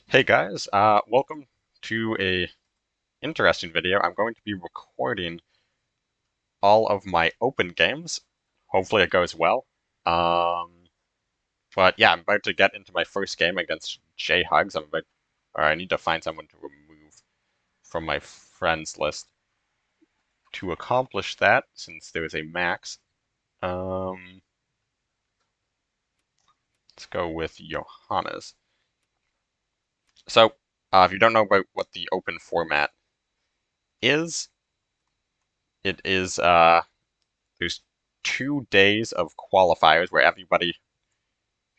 Hey guys, welcome to a interesting video. I'm going to be recording all of my open games. Hopefully it goes well. Um, but yeah, I'm about to get into my first game against JHugs. Or I need to find someone to remove from my friends list to accomplish that, since there is a max. Um, let's go with Johannes. So, if you don't know about what the open format is, it is there's 2 days of qualifiers where everybody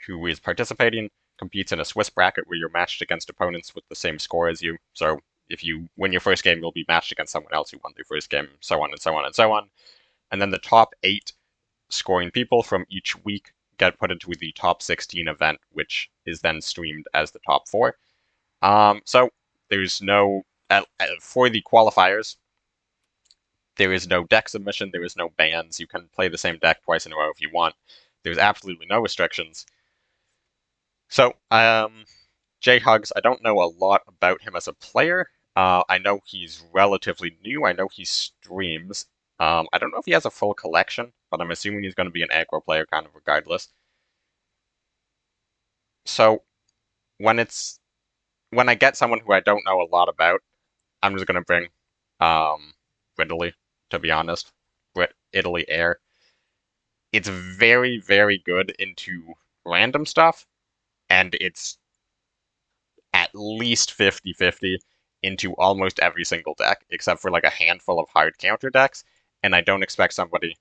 who is participating competes in a Swiss bracket where you're matched against opponents with the same score as you. So if you win your first game, you'll be matched against someone else who won their first game, so on and so on and so on. And then the top 8 scoring people from each week get put into the top 16 event, which is then streamed as the top 4. So there's no for the qualifiers, there is no deck submission, there is no bans. You can play the same deck twice in a row if you want. There's absolutely no restrictions. So, JHugs, I don't know a lot about him as a player. I know he's relatively new. I know he streams. I don't know if he has a full collection, but I'm assuming he's going to be an aggro player kind of regardless. So, when it's when I get someone who I don't know a lot about, I'm just going to bring Italy, to be honest. Italy Air. It's very, very good into random stuff, and it's at least 50-50 into almost every single deck, except for like a handful of hard counter decks. And I don't expect somebody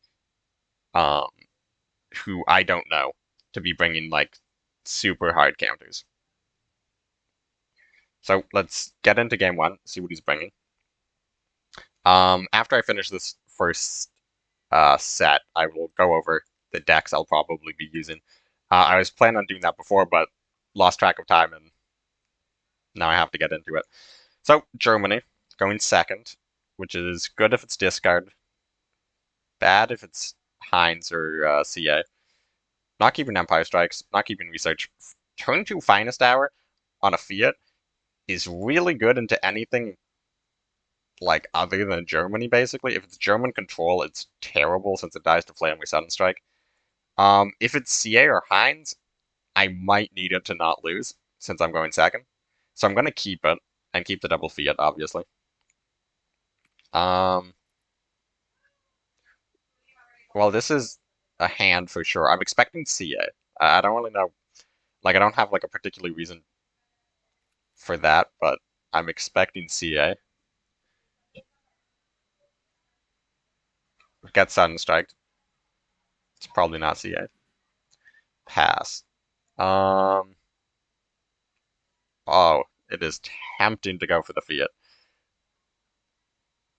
um, who I don't know to be bringing like super hard counters. So let's get into game one, see what he's bringing. After I finish this first set, I will go over the decks I'll probably be using. I was planning on doing that before, but lost track of time, and now I have to get into it. So, Germany, going second, which is good if it's discard, bad if it's Heinz or CA. Not keeping Empire Strikes, not keeping Research. Turn 2 Finest Hour on a Fiat is really good into anything like other than Germany, basically. If it's German control, it's terrible since it dies to Flame with Sudden Strike. If it's CA or Heinz, I might need it to not lose, since I'm going second. So I'm going to keep it, and keep the double Fiat, obviously. Um, well, this is a hand for sure. I'm expecting CA. I don't really know. Like, I don't have like a particular reason for that, but I'm expecting CA. Get Sudden Strike. It's probably not CA. Pass. Um. Oh, it is tempting to go for the Fiat,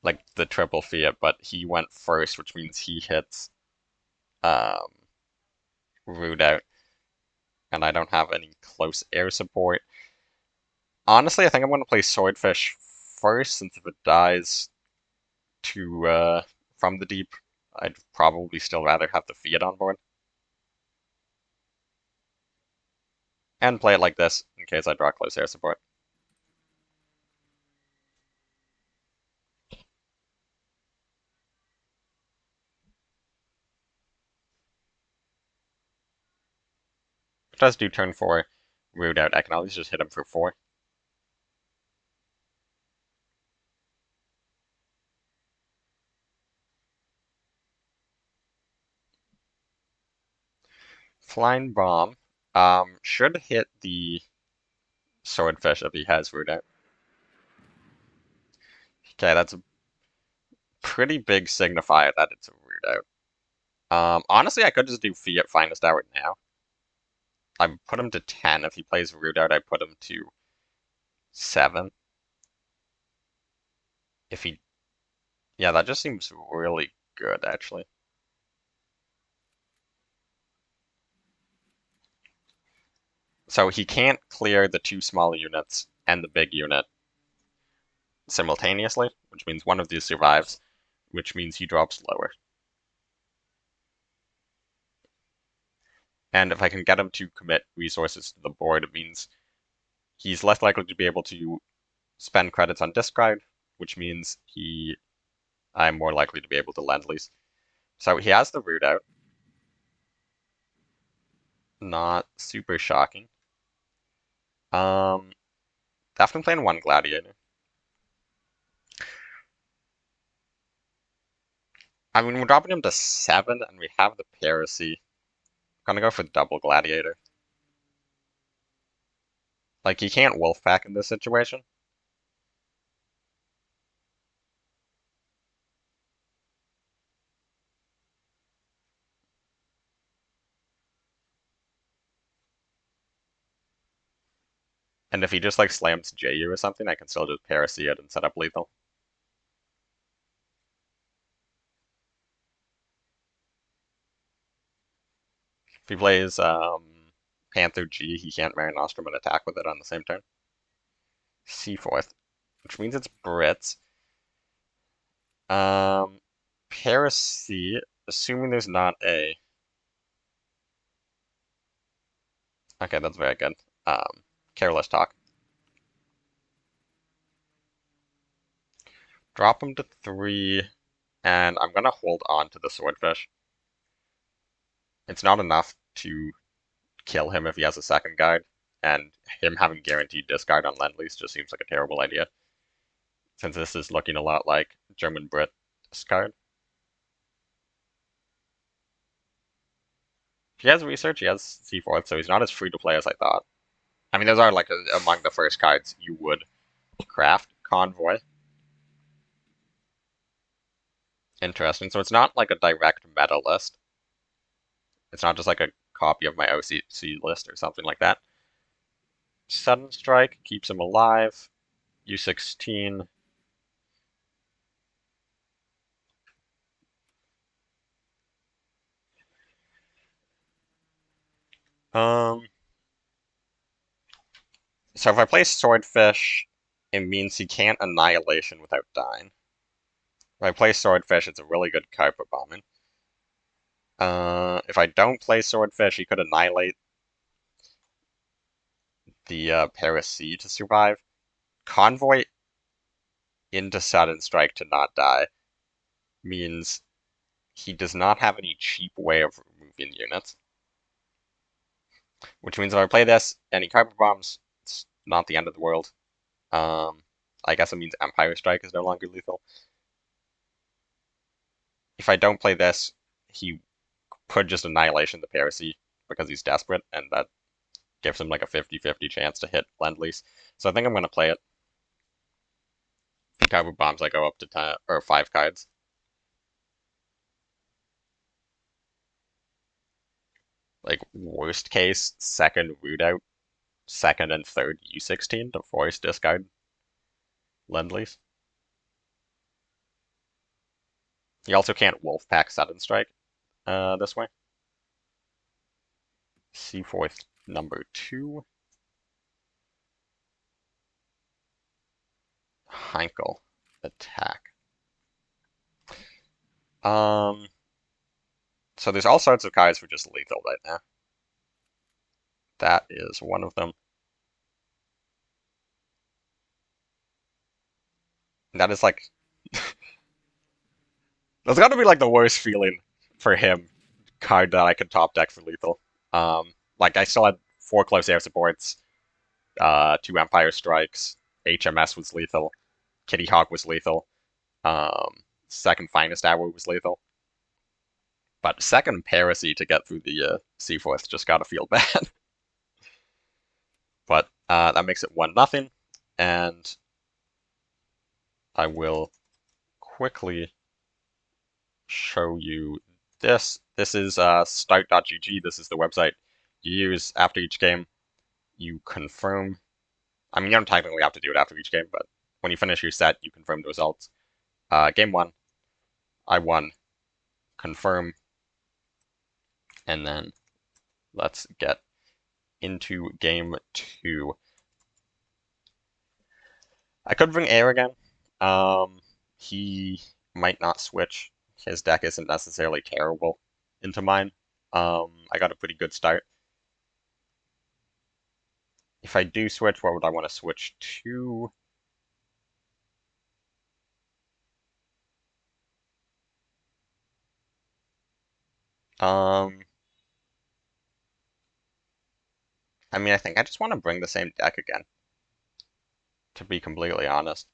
like the triple Fiat, but he went first, which means he hits um Root Out, and I don't have any close air support. Honestly, I think I'm going to play Swordfish first, since if it dies to from the deep, I'd probably still rather have the Fiat on board. And play it like this, in case I draw close air support. If it does do turn 4, Root Out, I can always just hit him for 4. Flying Bomb should hit the Swordfish if he has Root Out. Okay, that's a pretty big signifier that it's a Root Out. Honestly, I could just do Fiat Finest Hour now. I put him to 10. If he plays Root Out, I put him to 7. If he... Yeah, that just seems really good, actually. So he can't clear the 2 small units and the big unit simultaneously, which means one of these survives, which means he drops lower. And if I can get him to commit resources to the board, it means he's less likely to be able to spend credits on discard, which means I'm more likely to be able to Lend-Lease. So he has the root out. Not super shocking. Definitely playing one Gladiator. I mean, we're dropping him to 7, and we have the Piracy. Gonna go for double Gladiator. Like, he can't Wolfpack in this situation. And if he just, like, slams JU or something, I can still just Piracy it and set up lethal. If he plays Panther G, he can't Mare Nostrum and attack with it on the same turn. C4th, which means it's Brits. Paris C, assuming there's not a... Okay, that's very good. Careless talk. Drop him to 3, and I'm gonna hold on to the Swordfish. It's not enough to kill him if he has a second guide, and him having guaranteed discard on Lend-Lease just seems like a terrible idea, since this is looking a lot like German Brit discard. He has research, he has C4, so he's not as free to play as I thought. I mean, those are like among the first cards you would craft. Convoy. Interesting. So it's not like a direct meta list. It's not just like a copy of my OCC list or something like that. Sudden Strike keeps him alive. U16. So if I play Swordfish, it means he can't Annihilation without dying. If I play Swordfish, it's a really good card for bombing. If I don't play Swordfish, he could Annihilate the Paris C to survive. Convoy into Sudden Strike to not die means he does not have any cheap way of removing units. Which means if I play this and he Kyber Bombs, it's not the end of the world. I guess it means Empire Strike is no longer lethal. If I don't play this, he could just Annihilation the Piracy because he's desperate, and that gives him like a 50-50 chance to hit Lend-Lease. So I think I'm going to play it. If he Kyber Bombs, I go up to 10 or 5 cards. Like, worst case, second root out, second and third U16 to force discard Lend-Lease. You also can't Wolfpack Sudden Strike this way. C4th number 2. Heinkel attack. So there's all sorts of cards for just lethal right now. That is one of them. That is like... That's gotta be like the worst feeling for him card that I could top deck for lethal. Like I still had 4 close air supports, 2 Empire Strikes, HMS was lethal, Kitty Hawk was lethal, second Finest Hour was lethal. But second Piracy to get through the C4th just gotta feel bad. But that makes it 1-0, and I will quickly show you this. This is start.gg. This is the website you use after each game. You confirm. I mean, you don't technically have to do it after each game, but when you finish your set, you confirm the results. Game 1, I won. Confirm. And then let's get into game 2. I could bring Air again. He might not switch. His deck isn't necessarily terrible into mine. I got a pretty good start. If I do switch, what would I want to switch to? Um, I mean, I think I just want to bring the same deck again, to be completely honest.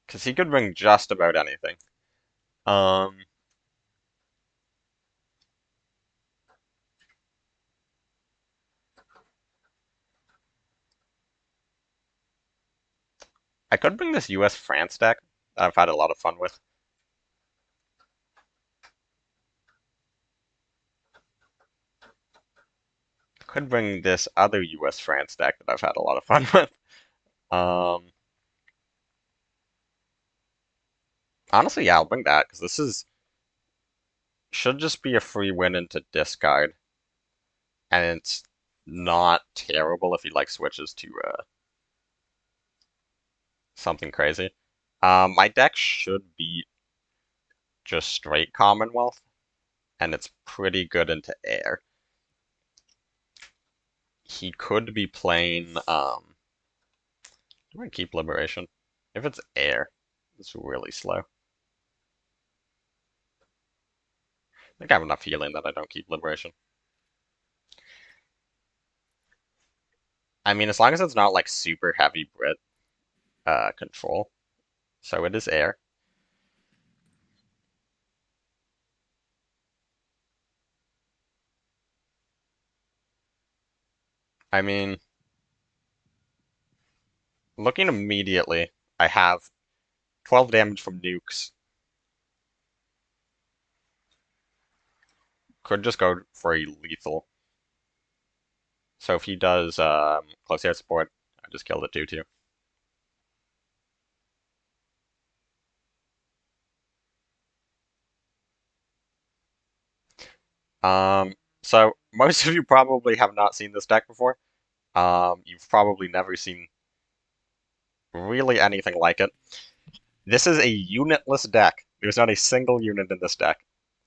Because he could bring just about anything. Um, I could bring this US France deck that I've had a lot of fun with. Could bring this other US France deck that I've had a lot of fun with. Um, Honestly, yeah, I'll bring that because this is should just be a free win into discard, and it's not terrible if he like switches to something crazy. My deck should be just straight Commonwealth, and it's pretty good into air. He could be playing. Do I keep Liberation? If it's air, it's really slow. I think I have enough healing that I don't keep Liberation. I mean, as long as it's not like super heavy Brit control. So it is air. I mean, looking immediately, I have 12 damage from nukes. Could just go for a lethal. So if he does close air support, I just killed it 2-2. So most of you probably have not seen this deck before. You've probably never seen really anything like it. This is a unitless deck. There's not a single unit in this deck.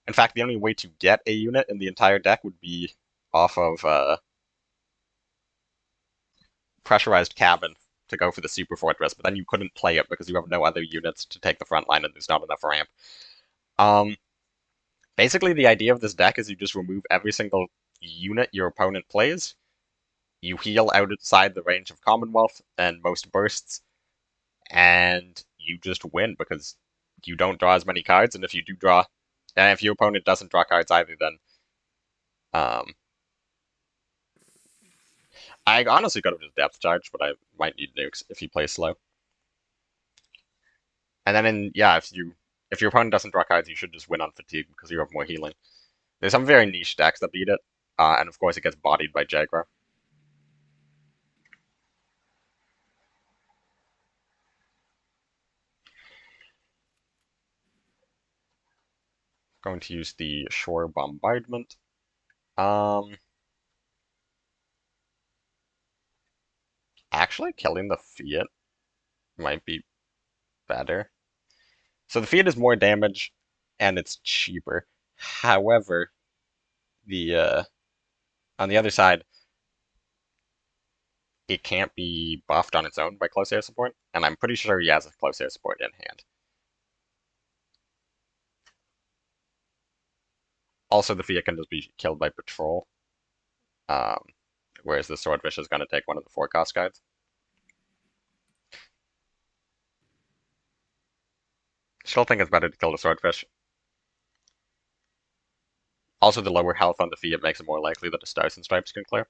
In fact, the only way to get a unit in the entire deck would be off of pressurized cabin to go for the super fortress, but then you couldn't play it because you have no other units to take the front line and there's not enough ramp. Um, Basically, the idea of this deck is you just remove every single unit your opponent plays. You heal outside the range of Commonwealth and most bursts, and you just win because you don't draw as many cards. And if you do draw, and if your opponent doesn't draw cards either, then um, I honestly could have just depth charged, but I might need nukes if he plays slow. And then yeah, if your opponent doesn't draw cards, you should just win on fatigue because you have more healing. There's some very niche decks that beat it, and of course it gets bodied by Jaguar. Going to use the Shore Bombardment. Um, Actually, killing the Fiat might be better. So the Fiat is more damage, and it's cheaper. However, the on the other side, it can't be buffed on its own by close air support, and I'm pretty sure he has a close air support in hand. Also, the Fiat can just be killed by patrol, um, whereas the Swordfish is going to take one of the 4-cost guides. Still think it's better to kill the Swordfish. Also, the lower health on the Fiat makes it more likely that the Stars and Stripes can clear.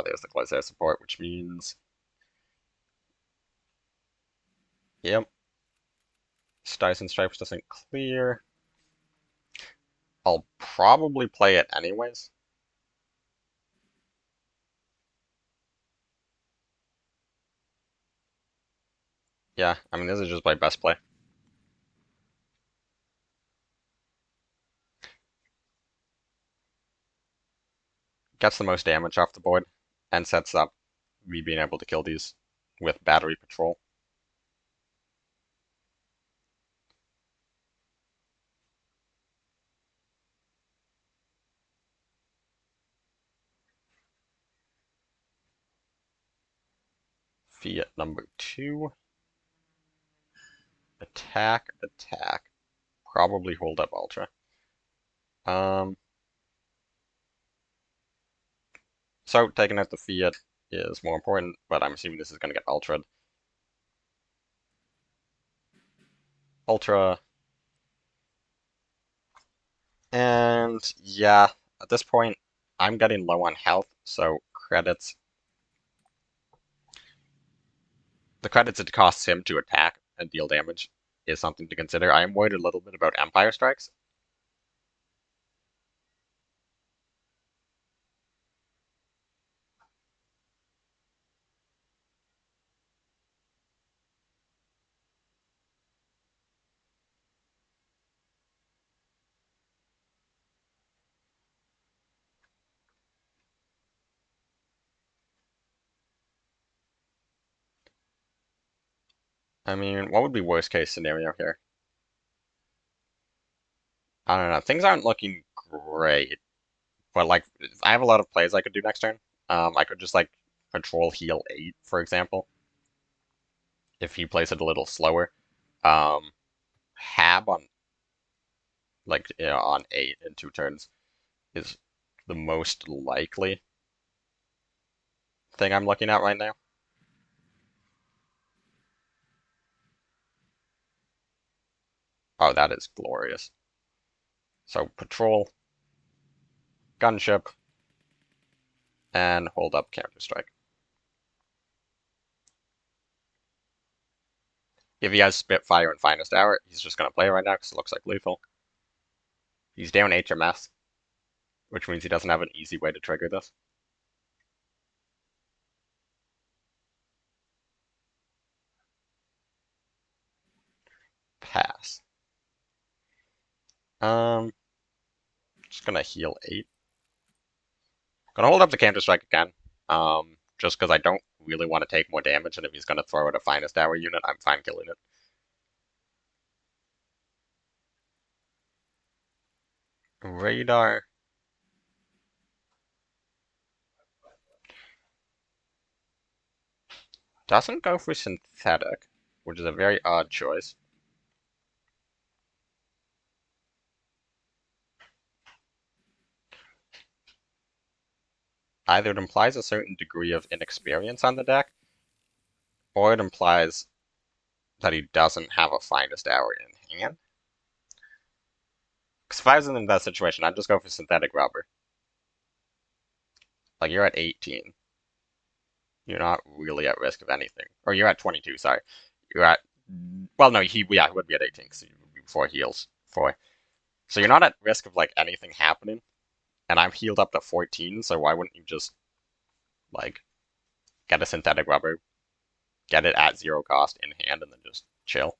There's the close air support, which means, yep, Stars and Stripes doesn't clear. I'll probably play it anyways. Yeah, I mean, this is just my best play. Gets the most damage off the board and sets up me being able to kill these with battery patrol. Fiat number 2. Attack, attack. Probably hold up Ultra. So taking out the Fiat is more important, but I'm assuming this is going to get Ultra'd. Ultra. And yeah, at this point, I'm getting low on health, so credits. The credits it costs him to attack and deal damage is something to consider. I am worried a little bit about Empire Strikes. I mean, what would be worst case scenario here? I don't know. Things aren't looking great, but like, I have a lot of plays I could do next turn. I could just like patrol heal 8, for example, if he plays it a little slower. Hab on like on 8 in 2 turns is the most likely thing I'm looking at right now. Oh, that is glorious. So patrol, gunship, and hold up counter-strike. If he has Spitfire and Finest Hour, he's just going to play right now because it looks like lethal. He's down HMS, which means he doesn't have an easy way to trigger this. Pass. Just gonna heal 8. Gonna hold up the counter-strike again. Just because I don't really want to take more damage, and if he's gonna throw out a Finest Hour unit, I'm fine killing it. Radar. Doesn't go for synthetic, which is a very odd choice. Either it implies a certain degree of inexperience on the deck, or it implies that he doesn't have a Finest Hour in hand. Because if I was in that situation, I'd just go for synthetic rubber. Like, you're at 18. You're not really at risk of anything. Or you're at 22, sorry. You're at, well, no, he would be at 18 because he would be before heals. So you're not at risk of, like, anything happening. And I'm healed up to 14, so why wouldn't you just, like, get a synthetic rubber, get it at 0 cost in hand, and then just chill?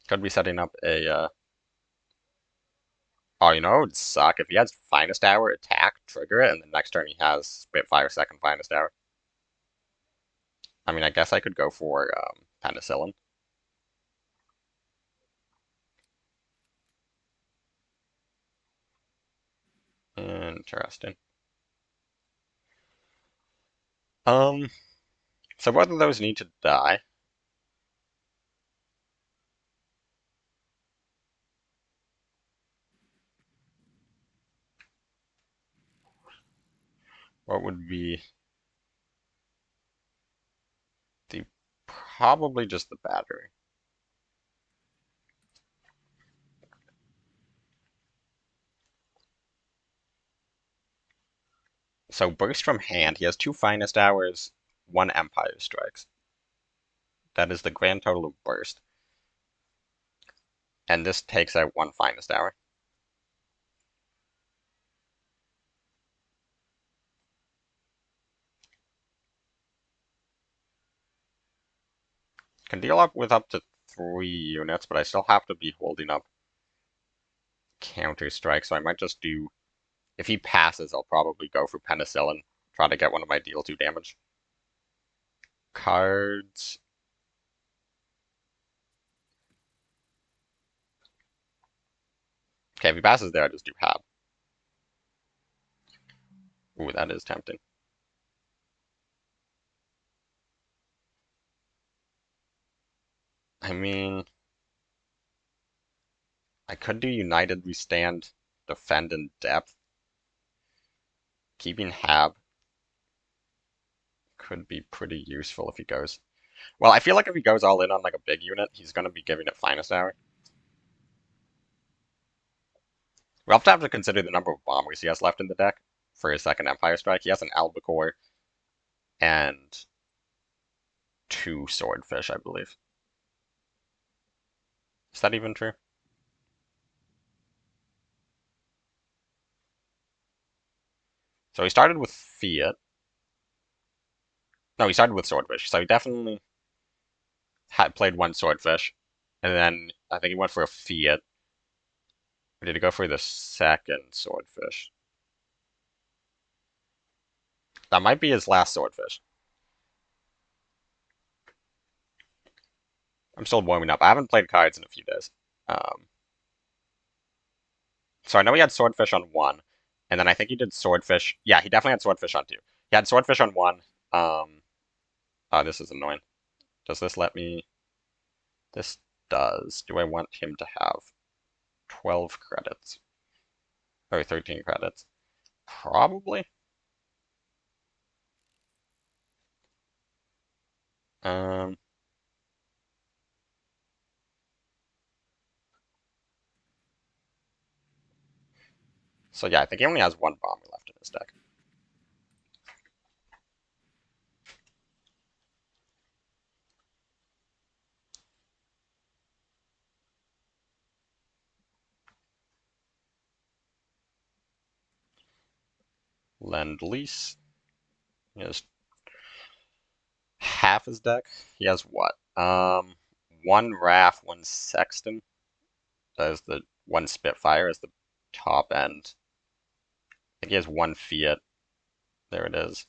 Could be setting up a, oh, you know, it would suck if he has Finest Hour, attack, trigger it, and the next turn he has Spitfire, second Finest Hour. I mean, I guess I could go for Penicillin. Interesting. So both of those need to die. What would be the probably just the battery. So burst from hand, he has 2 Finest Hours, 1 Empire Strikes. That is the grand total of burst. And this takes out 1 Finest Hour. Can deal up with up to 3 units, but I still have to be holding up counter strike, so I might just do If he passes, I'll probably go for penicillin, try to get one of my deal 2 damage. KARDS. Okay, if he passes there, I just do Hab. Ooh, that is tempting. I mean, I could do United Restand, Defend, and Depth. Keeping Hab could be pretty useful if he goes. Well, I feel like if he goes all in on like a big unit, he's going to be giving it Finest Hour. We'll have to consider the number of bombers he has left in the deck for his second Empire Strike. He has an Albacore and 2 Swordfish, I believe. Is that even true? So he started with Fiat. No, he started with Swordfish. So he definitely had played 1 Swordfish. And then I think he went for a Fiat. Or did he go for the second Swordfish? That might be his last Swordfish. I'm still warming up. I haven't played KARDS in a few days. So I know he had Swordfish on 1. And then I think he did Swordfish. Yeah, he definitely had Swordfish on 2. He had Swordfish on 1. Oh, this is annoying. Does this let me... This does. Do I want him to have 12 credits? Or 13 credits? Probably. Um... So yeah, I think he only has 1 bomber left in his deck. Lend-Lease. He has half his deck. He has what? 1 Wrath, 1 Sexton. That is the 1 Spitfire as the top end. I think he has 1 Fiat. There it is.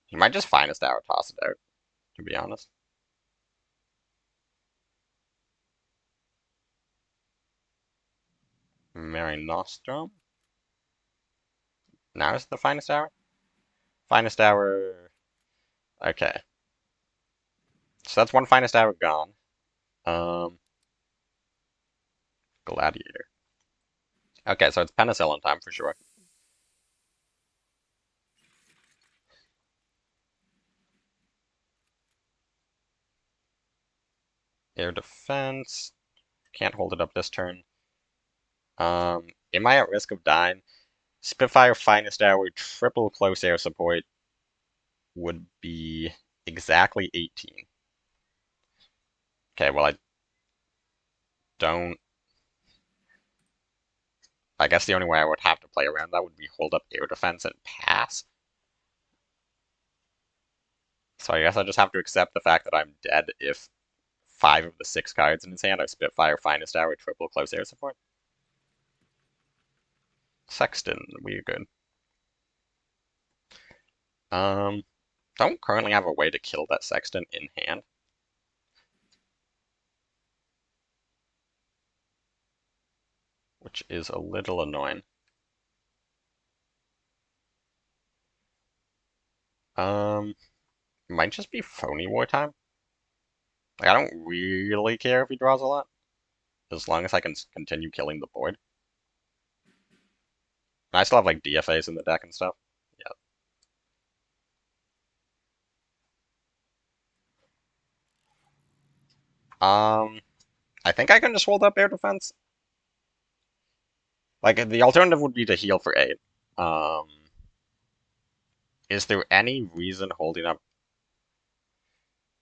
He might just Finest Hour, toss it out, to be honest. Mary Nostrum. Now is the Finest Hour? Finest Hour. Okay. So that's 1 Finest Hour gone. Gladiator. Okay, so it's penicillin time for sure. Air defense. Can't hold it up this turn. Am I at risk of dying? Spitfire Finest Hour, triple close air support would be exactly 18. Okay, well, I don't... I guess the only way I would have to play around that would be hold up air defense and pass. So I guess I just have to accept the fact that I'm dead if 5 of the 6 cards in his hand are Spitfire, Finest Hour, triple close air support. Sexton, we're good. Don't currently have a way to kill that Sexton in hand. Which is a little annoying. Might just be phony wartime. Like, I don't really care if he draws a lot, as long as I can continue killing the board. And I still have like DFAs in the deck and stuff. Yeah. I think I can just hold up air defense. Like, the alternative would be to heal for 8. Is there any reason holding up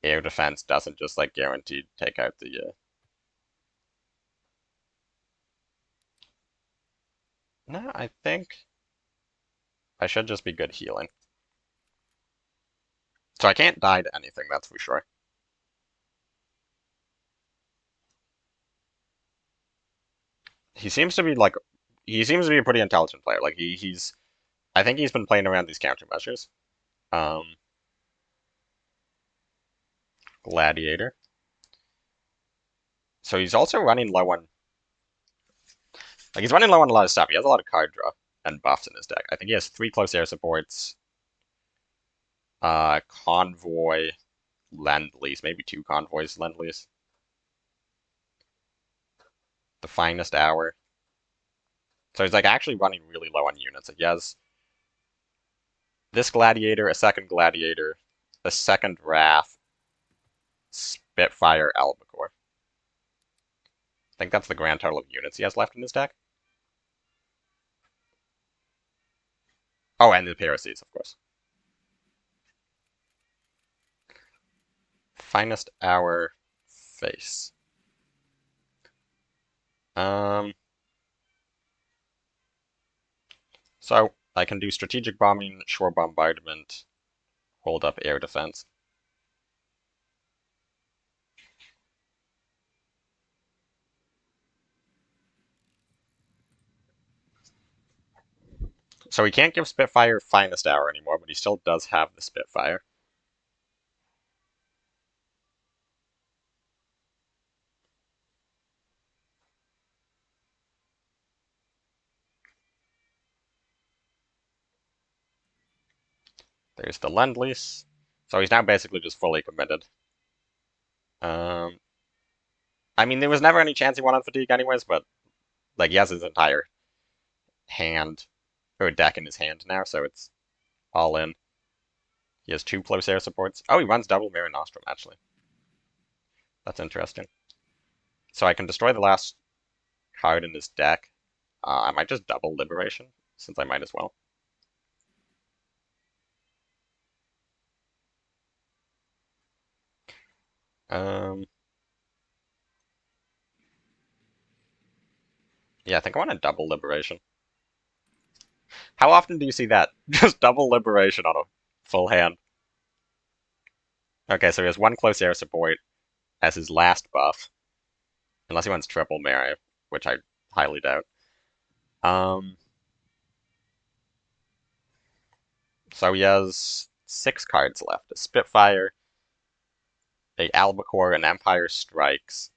air defense doesn't just, like, guaranteed take out the, No, I think I should just be good healing. So I can't die to anything, that's for sure. He seems to be, like, he seems to be a pretty intelligent player. Like I think he's been playing around these countermeasures. Gladiator. So he's also running low on, like he's running low on a lot of stuff. He has a lot of card draw and buffs in his deck. I think he has 3 close air supports, convoy, lend-lease, maybe 2 convoys lend-lease. The finest hour. So he's like actually running really low on units. Like he has this gladiator, a second gladiator, a second wrath, Spitfire, albacore. I think that's the grand total of units he has left in his deck. Oh, and the Pharisees, of course. Finest hour face. So I can do strategic bombing, shore bombardment, hold up air defense. So he can't give Spitfire finest hour anymore, but he still does have the Spitfire. There's the lend-lease. So he's now basically just fully committed. I mean, there was never any chance he won on fatigue anyways, but like he has his entire hand or deck in his hand now, so it's all in. He has 2 close air supports. Oh, he runs double Mirror Nostrum, actually. That's interesting. So I can destroy the last card in his deck. I might just double Liberation, since I might as well. Yeah, I think I want a double Liberation. How often do you see that? Just double Liberation on a full hand. Okay, so he has 1 close air support as his last buff. Unless he wants triple Mirror, which I highly doubt. So he has 6 cards left. A Spitfire, a Albacore, an Empire Strikes,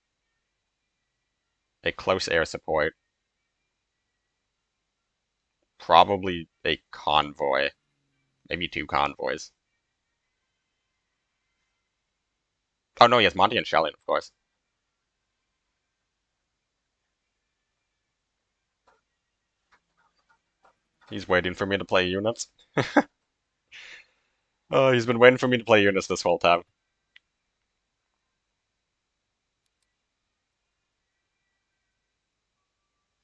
a close air support, probably a convoy, maybe 2 convoys. Oh no, he has Monty and Shelling, of course. He's waiting for me to play units. Oh, he's been waiting for me to play units this whole time.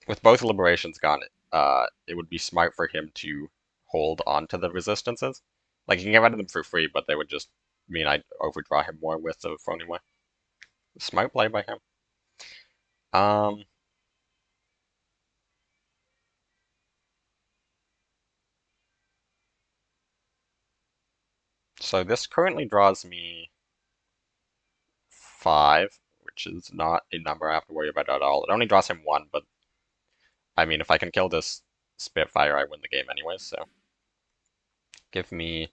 With both liberations gone, it would be smart for him to hold on to the resistances. Like, you can get rid of them for free, but they would just mean I'd overdraw him more with the Phonyway. Smart play by him. So this currently draws me 5, which is not a number I have to worry about at all. It only draws him 1, but I mean, if I can kill this Spitfire, I win the game anyways, so. Give me...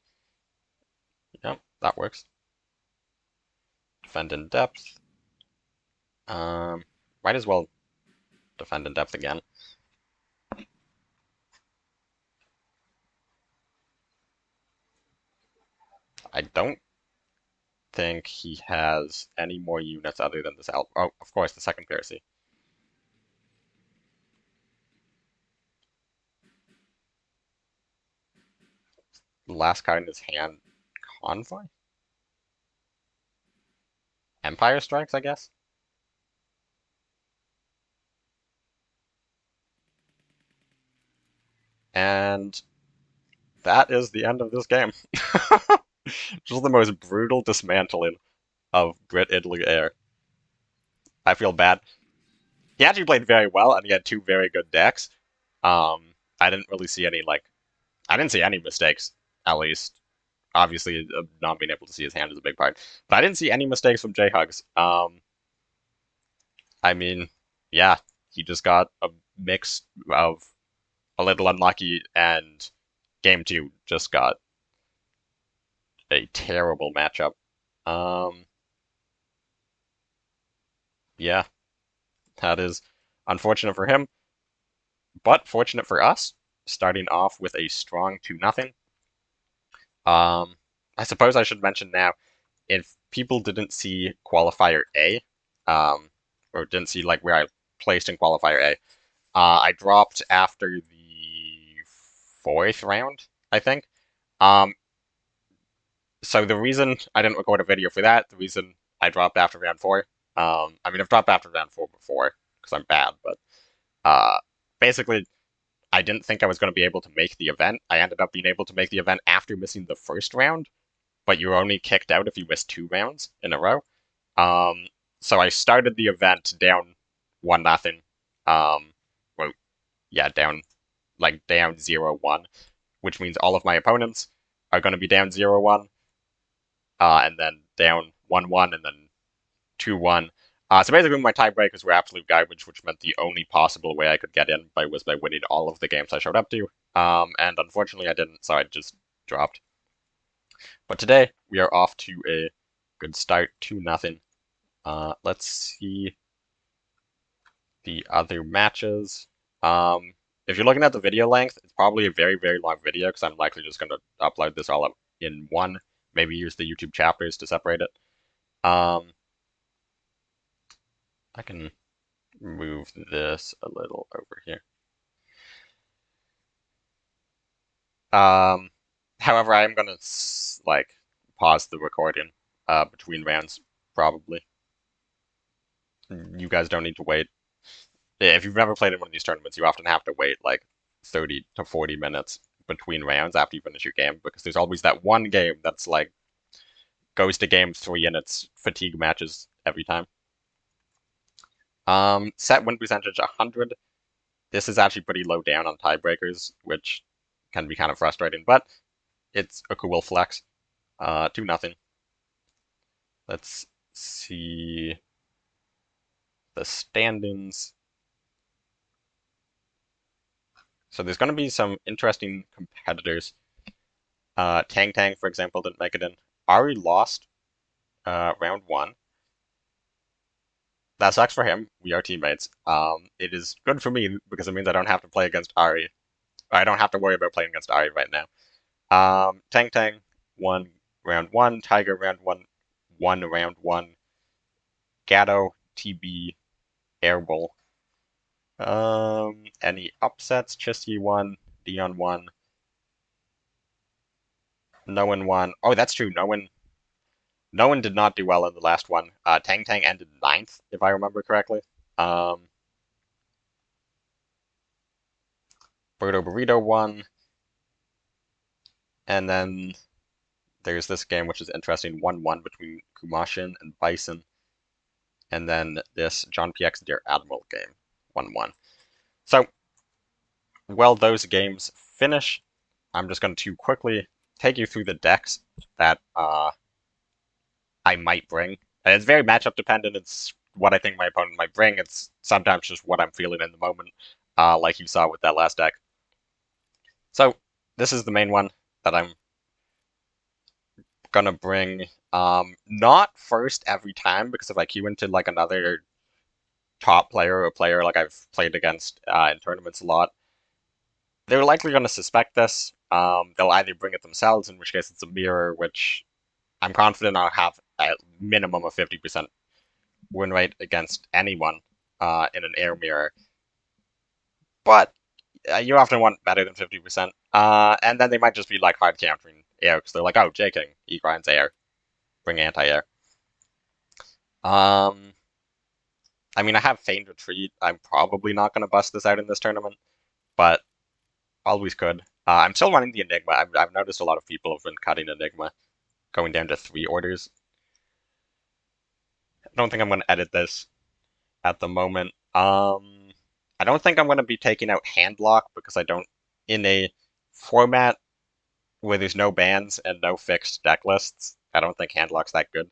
Yep, that works. Defend in depth. Might as well defend in depth again. I don't think he has any more units other than this Oh, of course, the second Piracy. The last card in his hand, Convoy? Empire Strikes, I guess? And that is the end of this game. Just the most brutal dismantling of Brit Idling Air. I feel bad. He actually played very well, and he had 2 very good decks. I didn't really see any, like, I didn't see any mistakes, at least. Obviously, not being able to see his hand is a big part. But I didn't see any mistakes from JHugs. I mean, yeah, he just got a mix of a little unlucky and game 2 just got a terrible matchup. Um, yeah, that is unfortunate for him, but fortunate for us, starting off with a strong 2-0. I suppose I should mention now, if people didn't see Qualifier A, or didn't see like where I placed in Qualifier A, I dropped after the 4th round, I think. Um, so the reason I didn't record a video for that, the reason I dropped after round 4, I mean I've dropped after round 4 before because I'm bad, but uh, basically I didn't think I was going to be able to make the event. I ended up being able to make the event after missing the first round, but you're only kicked out if you miss 2 rounds in a row. Um, so I started the event down 1-0. Well, yeah, down 0-1, which means all of my opponents are going to be down 0-1, and then down 1-1, and then 2-1. So basically, my tiebreakers were absolute garbage, which meant the only possible way I could get in was by winning all of the games I showed up to. And unfortunately, I didn't, so I just dropped. But today, we are off to a good start, 2-0. Let's see the other matches. If you're looking at the video length, it's probably a very, very long video because I'm likely just going to upload this all up in one. Maybe use the YouTube chapters to separate it. I can move this a little over here. However, I'm going to like pause the recording between rounds, probably. You guys don't need to wait. If you've never played in one of these tournaments, you often have to wait like 30 to 40 minutes between rounds after you finish your game because there's always that one game that's like goes to game 3 and it's fatigue matches every time. Set win percentage 100. This is actually pretty low down on tiebreakers, which can be kind of frustrating, but it's a cool flex. 2-0. Let's see the standings. So there's going to be some interesting competitors. Tang Tang, for example, didn't make it in. Ari lost round 1. That sucks for him. We are teammates. It is good for me because it means I don't have to play against Ari. I don't have to worry about playing against Ari right now. Tang Tang won round 1. Tiger round 1 won round 1. Gatto, TB, Airbull. Any upsets? Chisky won. Dian won. No one won. Oh, that's true. No one did not do well in the last one. Tang Tang ended 9th, if I remember correctly. Birdo Burrito won. And then there's this game, which is interesting, 1-1 between Kumashin and Bison. And then this John PX Dear Admiral game, 1-1. So, while those games finish, I'm just going to quickly take you through the decks that I might bring. And it's very matchup dependent. It's what I think my opponent might bring. It's sometimes just what I'm feeling in the moment, like you saw with that last deck. So, this is the main one that I'm gonna bring. Not first every time, because if I queue into like another top player or a player like I've played against in tournaments a lot, they're likely gonna suspect this. They'll either bring it themselves, in which case it's a mirror, which I'm confident I'll have at minimum a 50% win rate against anyone in an air mirror. But you often want better than 50%. And then they might just be like hard countering air because they're like, oh, J King, he grinds air, bring anti-air. I mean, I have Feigned Retreat. I'm probably not going to bust this out in this tournament, but always could. I'm still running the Enigma. I've noticed a lot of people have been cutting Enigma, going down to 3 orders. I don't think I'm going to edit this at the moment. I don't think I'm going to be taking out Handlock because I don't, in a format where there's no bans and no fixed deck lists, I don't think Handlock's that good.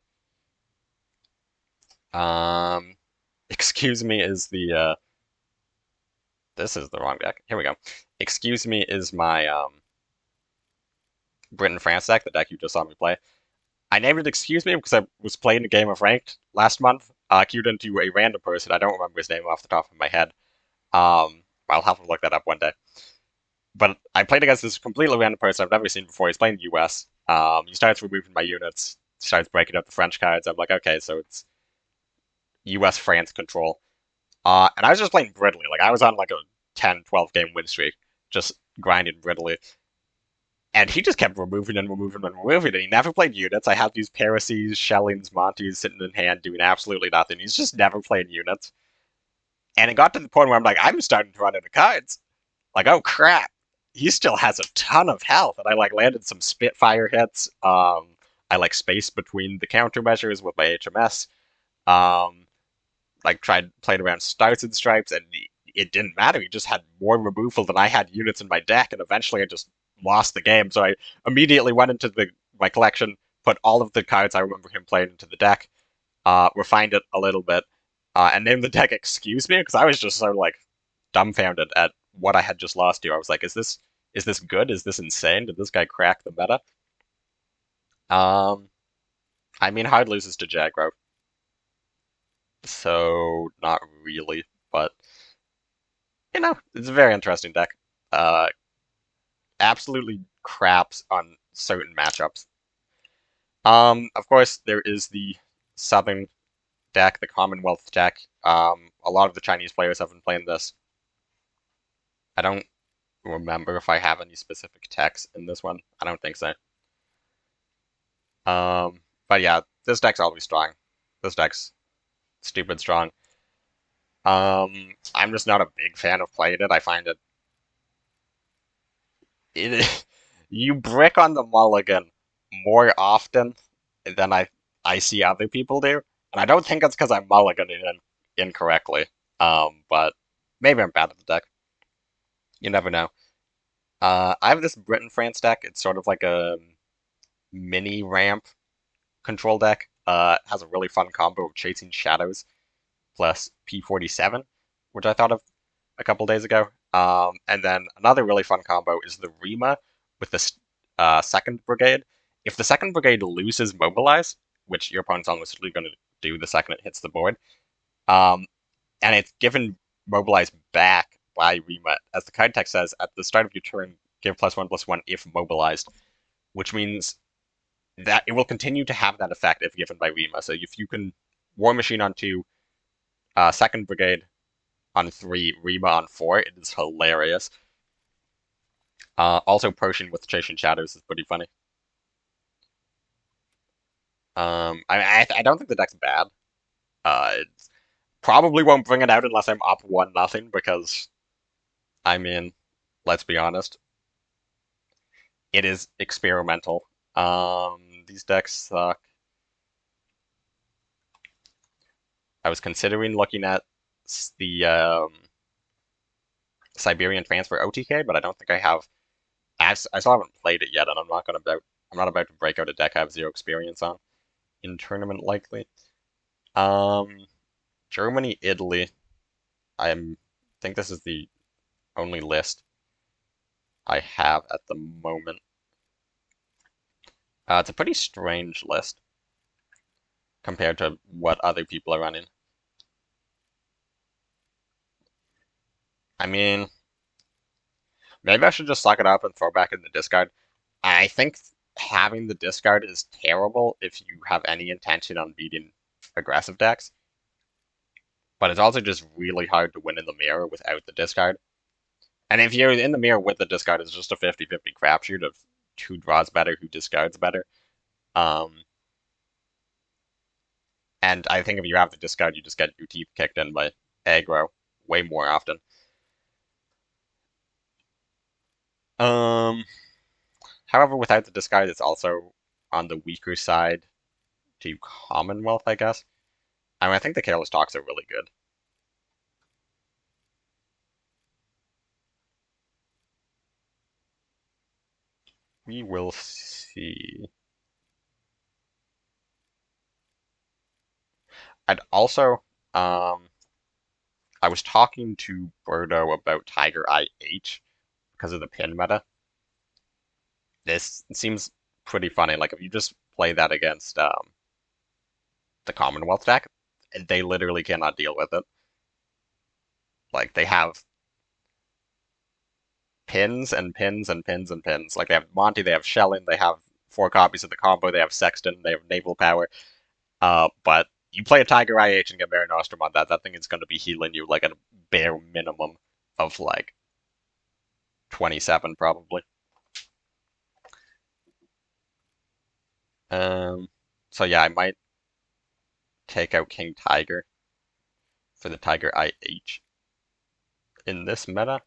Excuse me is the This is the wrong deck. Here we go. Excuse Me is my Britain France deck, the deck you just saw me play. I named it Excuse Me because I was playing a game of Ranked last month, queued into a random person. I don't remember his name off the top of my head. I'll have to look that up one day. But I played against this completely random person I've never seen before. He's playing US. He starts removing my units, starts breaking up the French cards. I'm like, okay, so it's US France control. And I was just playing brittly. Like, I was on like a 10, 12 game win streak, just grinding brittly. And he just kept removing and removing and removing, and he never played units. I had these Parasies, Shellings, Montes sitting in hand doing absolutely nothing. He's just never played units. And it got to the point where I'm like, I'm starting to run out of cards. Like, oh crap, he still has a ton of health. And I like landed some Spitfire hits. I like spaced between the countermeasures with my HMS. Um, like played around Stars and Stripes, and it didn't matter. He just had more removal than I had units in my deck, and eventually I just lost the game. So I immediately went into my collection, put all of the cards I remember him playing into the deck, refined it a little bit, and named the deck Excuse Me, because I was just sort of like dumbfounded at what I had just lost to. I was like, is this good? Is this insane? Did this guy crack the meta? Um, I mean, hard loses to Jaggro, so not really, but it's a very interesting deck. Uh, Absolutely craps on certain matchups. Of course, there is the Southern deck, the Commonwealth deck. A lot of the Chinese players have been playing this. I don't remember if I have any specific techs in this one. I don't think so. But yeah, this deck's always strong. This deck's stupid strong. I'm just not a big fan of playing it. I find it you brick on the mulligan more often than I see other people do, and I don't think it's because I'm mulliganing incorrectly. But maybe I'm bad at the deck. You never know. I have this Britain France deck. It's sort of like a mini ramp control deck. Has a really fun combo of Chasing Shadows plus P47, which I thought of a couple days ago. And then another really fun combo is the Rima with the second brigade. If the second brigade loses Mobilize, which your opponent's almost certainly going to do the second it hits the board, um, and it's given Mobilize back by Rima, as the card text says, at the start of your turn, give +1/+1 if mobilized, which means that it will continue to have that effect if given by Rima. So if you can War Machine on 2, second brigade on 3, Rima on 4. It is hilarious. Also, Potion with Chasing Shadows is pretty funny. I don't think the deck's bad. It probably won't bring it out unless I'm up 1-0 because, I mean, let's be honest, it is experimental. These decks suck. I was considering looking at the Siberian Transfer OTK, but I don't think I have. I still haven't played it yet, and I'm not about to break out a deck I have zero experience on in tournament likely. Um, Germany, Italy. Think this is the only list I have at the moment. It's a pretty strange list compared to what other people are running. I mean, maybe I should just suck it up and throw back in the discard. I think having the discard is terrible if you have any intention on beating aggressive decks, but it's also just really hard to win in the mirror without the discard. And if you're in the mirror with the discard, it's just a 50-50 crapshoot of who draws better, who discards better. Um, and I think if you have the discard, you just get your teeth kicked in by aggro way more often. Um, However, without the discard, it's also on the weaker side to Commonwealth, I guess. I mean, I think the Careless Talks are really good. We will see. I'd also, I was talking to Birdo about Tiger IH because of the pin meta. This seems pretty funny. Like if you just play that against the Commonwealth deck, they literally cannot deal with it. Like they have pins and pins and pins and pins. Like they have Monty, they have Shellin, they have 4 copies of the combo, they have Sexton, they have Naval Power. But you play a Tiger IH and get Mare Nostrum on that, that thing is going to be healing you like a bare minimum of like 27 probably. Um, so yeah, I might take out King Tiger for the Tiger IH in this meta.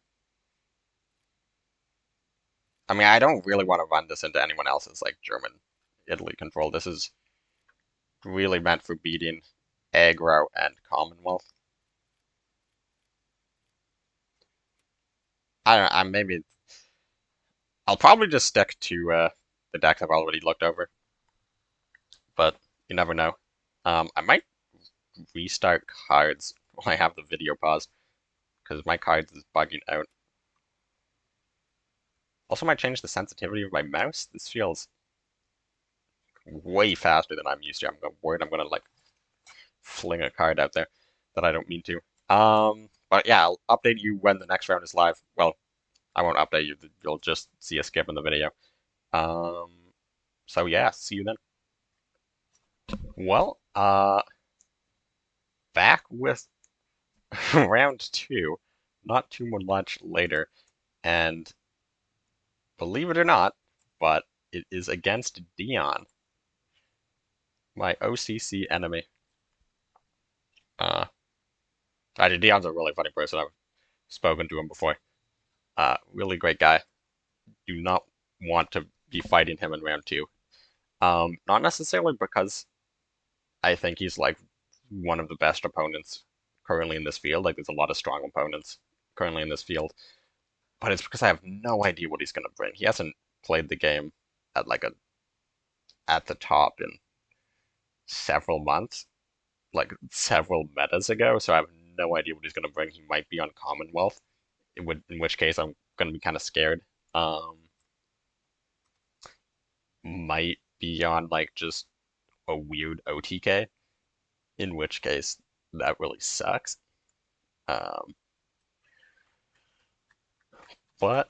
I mean, I don't really want to run this into anyone else's like German Italy control. This is really meant for beating aggro and Commonwealth. I don't know, maybe I'll probably just stick to the decks I've already looked over, but you never know. I might restart KARDS when I have the video paused because my KARDS is bugging out. Also, might change the sensitivity of my mouse. This feels way faster than I'm used to. I'm worried I'm gonna like fling a card out there that I don't mean to. But yeah, I'll update you when the next round is live. Well, I won't update you. You'll just see a skip in the video. Um, so yeah, see you then. Well, back with round 2, not too much later, and believe it or not, but it is against Dian, my OCC enemy. Uh, Actually, Dion's a really funny person. I've spoken to him before. Really great guy. Do not want to be fighting him in round 2. Not necessarily because I think he's like one of the best opponents currently in this field. Like, there's a lot of strong opponents currently in this field, but it's because I have no idea what he's gonna bring. He hasn't played the game at like a at the top in several months, like several metas ago. So I have no idea what he's gonna bring. He might be on Commonwealth, in which case I'm gonna be kind of scared. Might be on like just a weird OTK, in which case that really sucks. Um, but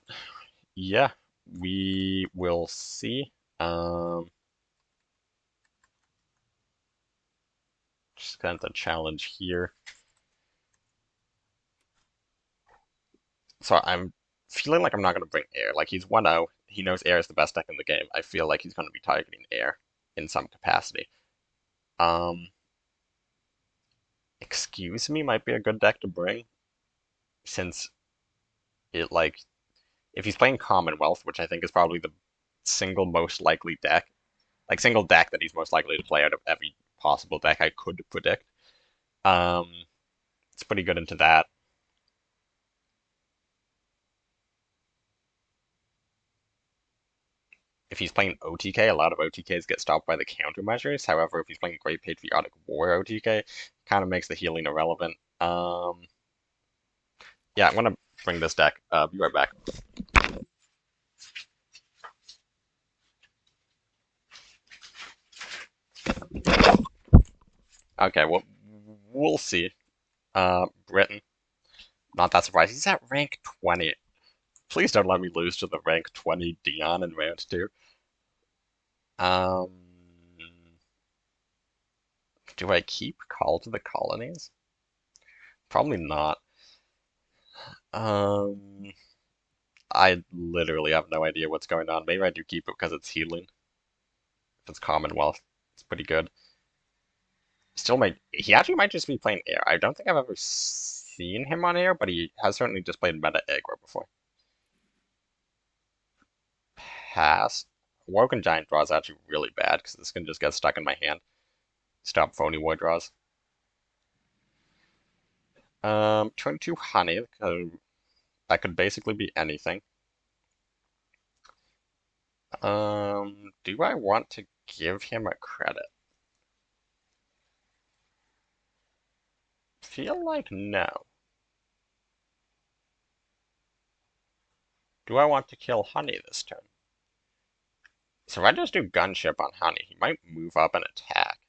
yeah, we will see. Just kind of the challenge here. So I'm feeling like I'm not going to bring air. Like he's 1-0. He knows air is the best deck in the game. I feel like he's going to be targeting air in some capacity. Um, Excuse Me might be a good deck to bring since it like if he's playing Commonwealth, which I think is probably the single most likely deck, like single deck that he's most likely to play out of every possible deck I could predict. Um, it's pretty good into that. If he's playing OTK, a lot of OTKs get stopped by the countermeasures. However, if he's playing Great Patriotic War OTK, kind of makes the healing irrelevant. Yeah, I'm gonna bring this deck. Be right back. Okay, well, we'll see. Britain, not that surprised. He's at rank 20. Please don't let me lose to the rank 20 Dion in round 2. Um, do I keep Call to the Colonies? Probably not. Um, I literally have no idea what's going on. Maybe I do keep it because it's healing. If it's Commonwealth, it's pretty good. Still might, he actually might just be playing air. I don't think I've ever seen him on air, but he has certainly just played meta aggro before. Pass. Woken Giant draw is actually really bad because this can just get stuck in my hand. Stop phony war draws. Turn 2 honey. That could basically be anything. Do I want to give him a credit? Feel like no. Do I want to kill Honey this turn? So if I just do Gunship on Honey, he might move up and attack.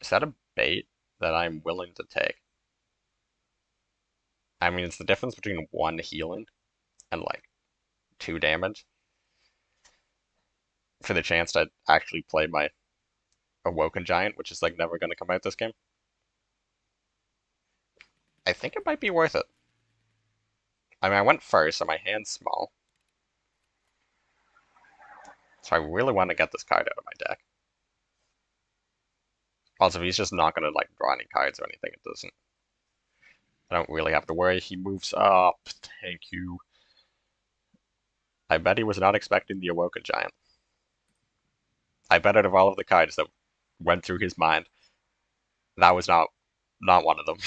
Is that a bait that I'm willing to take? I mean, it's the difference between 1 healing and like 2 damage for the chance to actually play my Awoken Giant, which is like never going to come out this game. I think it might be worth it. I mean, I went first, so my hand's small. So I really want to get this card out of my deck. Also, he's just not going to like draw any cards or anything. It doesn't. I don't really have to worry. He moves up. Thank you. I bet he was not expecting the Awoken Giant. I bet out of all of the cards that went through his mind, that was not one of them.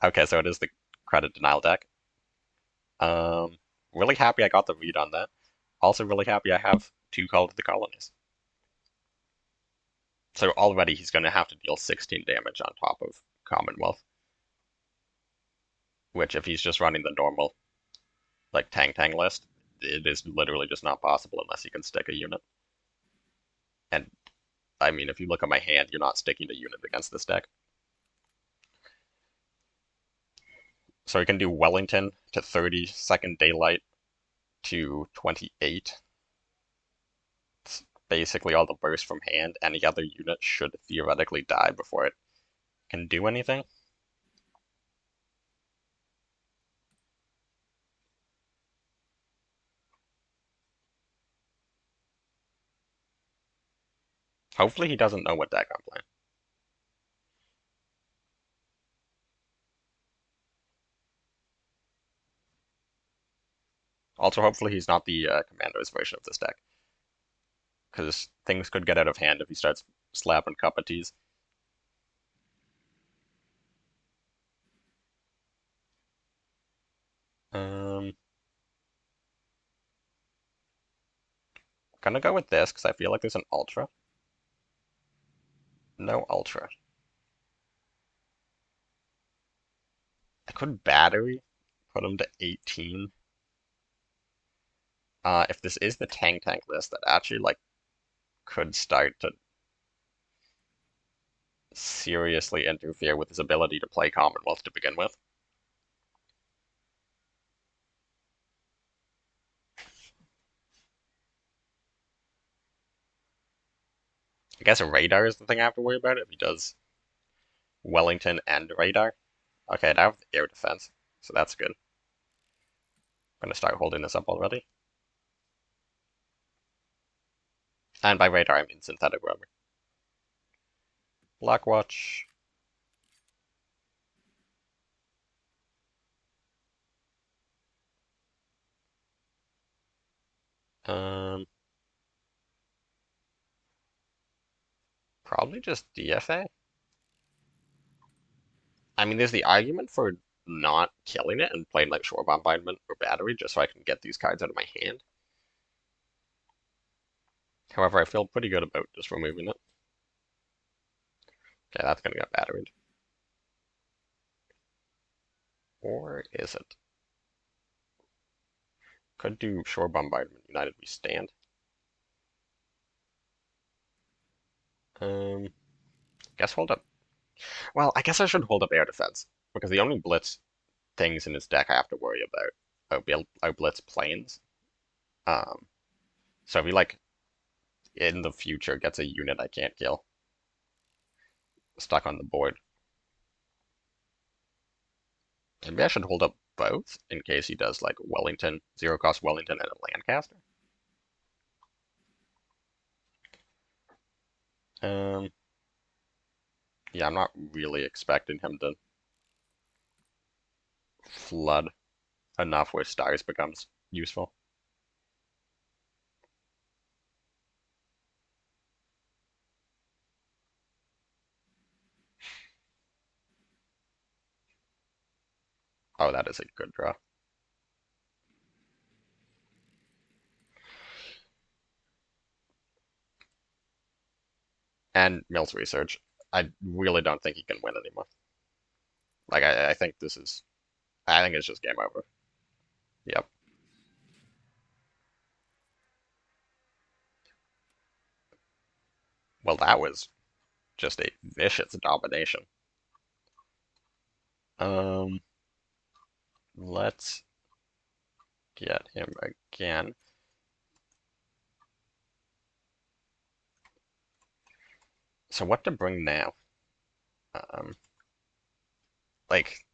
Okay, so it is the credit denial deck. Really happy I got the read on that. Also really happy I have 2 Call to the Colonies. So already he's going to have to deal 16 damage on top of Commonwealth. Which, if he's just running the normal, like, Tang list, it is literally just not possible unless he can stick a unit. And, I mean, if you look at my hand, you're not sticking a unit against this deck. So he can do Wellington to 30, Second Daylight to 28. It's basically all the burst from hand. Any other unit should theoretically die before it can do anything. Hopefully he doesn't know what deck I'm playing. Also, hopefully he's not the Commando's version of this deck. Because things could get out of hand if he starts slapping cup of teas. Gonna go with this because I feel like there's an Ultra. No Ultra. I could Battery, put him to 18. If this is the Tank list, that actually like could start to seriously interfere with his ability to play Commonwealth to begin with. I guess Radar is the thing I have to worry about if he does Wellington and Radar. Okay, I have air defense, so that's good. I'm gonna start holding this up already. And by Radar, I mean Synthetic Rubber. Blackwatch. Probably just DFA. I mean, there's the argument for not killing it and playing like Shore Bombardment or Battery just so I can get these cards out of my hand. However, I feel pretty good about just removing it. Okay, that's gonna get batteried. Or is it? Could do Shore Bombardment, United We Stand. Guess hold up. Well, I guess I should hold up Air Defense, because the only Blitz things in his deck I have to worry about are Blitz planes. So if he, like, in the future gets a unit I can't kill stuck on the board, maybe I should hold up both in case he does, like, Wellington, 0-cost Wellington and a Lancaster. Yeah, I'm not really expecting him to flood enough where Stars becomes useful. Oh, that is a good draw. And Mills Research. I really don't think he can win anymore. Like, I think this is I think it's just game over. Yep. Well, that was just a vicious domination. Um, let's get him again. So what to bring now? Um, like,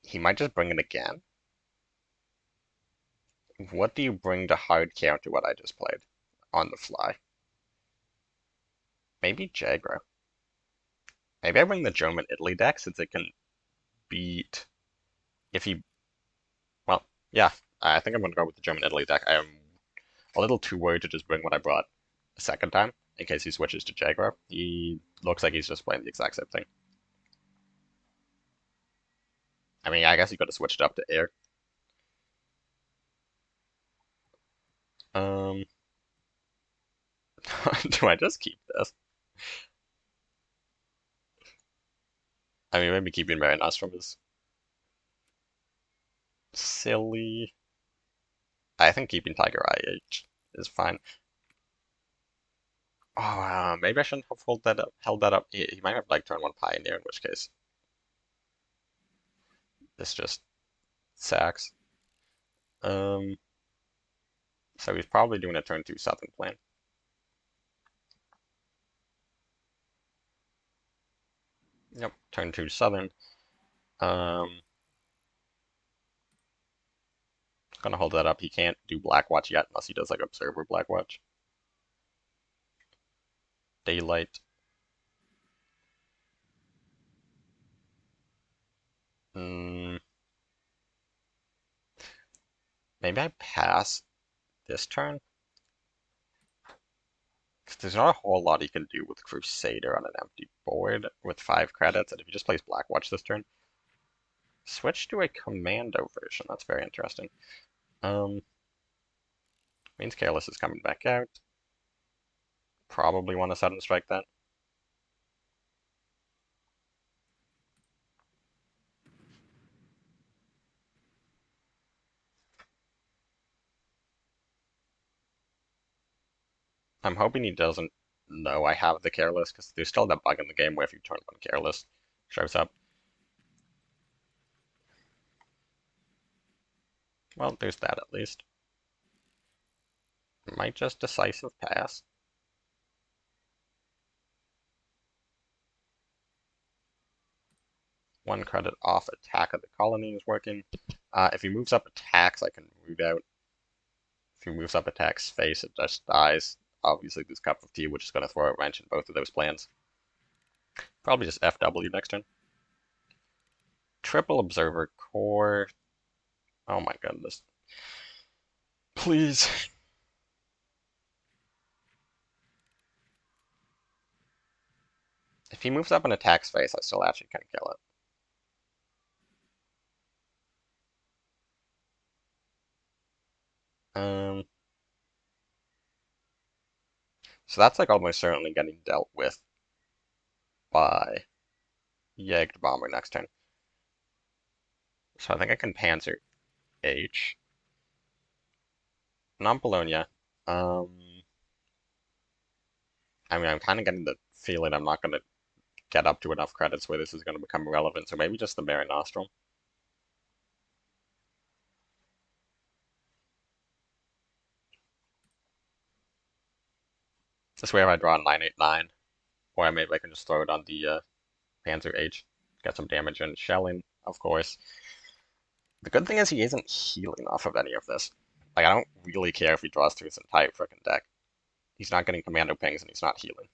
he might just bring it again. What do you bring to hard counter what I just played on the fly? Maybe Jagra. Maybe I bring the German Italy deck since it can beat if he. Well, yeah, I think I'm gonna go with the German Italy deck. I am a little too worried to just bring what I brought a second time in case he switches to Jaguar. He looks like he's just playing the exact same thing. I mean, I guess he could have switched up to air. Um, do I just keep this? I mean, maybe keeping Mary Nostrum is silly. I think keeping Tiger IH is fine. Oh, maybe I shouldn't have held that up. He might have like turn one Pioneer, in which case this just sacks. Um, so he's probably doing a turn two Southern plan. Yep, turn two Southern. Um, gonna hold that up. He can't do Blackwatch yet unless he does like Observer Blackwatch. Daylight. Mm, maybe I pass this turn. 'Cause there's not a whole lot he can do with Crusader on an empty board with 5 credits, and if he just plays Blackwatch this turn, switch to a Commando version. That's very interesting. Means Careless is coming back out. Probably want to sudden strike that. I'm hoping he doesn't know I have the Careless, because there's still that bug in the game where if you turn one Careless, shows up. Well, there's that at least. Might just decisive pass. One credit off attack of the colony is working. If he moves up attacks, I can root out. If he moves up attacks face, it just dies. Obviously, this cup of tea, which is going to throw a wrench in both of those plans. Probably just FW next turn. Triple Observer Core. Oh my goodness. Please. If he moves up an attacks face, I still actually can kill it. Um, so that's like almost certainly getting dealt with by Yagged Bomber next turn. So I think I can Panzer H. Not Bologna. Um, I mean, I'm kind of getting the feeling I'm not going to get up to enough credits where this is going to become relevant, so maybe just the Mare Nostrum. This way if I draw a 989, or maybe I can just throw it on the Panzer H, get some damage and shelling, of course. The good thing is he isn't healing off of any of this. Like, I don't really care if he draws through his entire frickin' deck. He's not getting commando pings and he's not healing.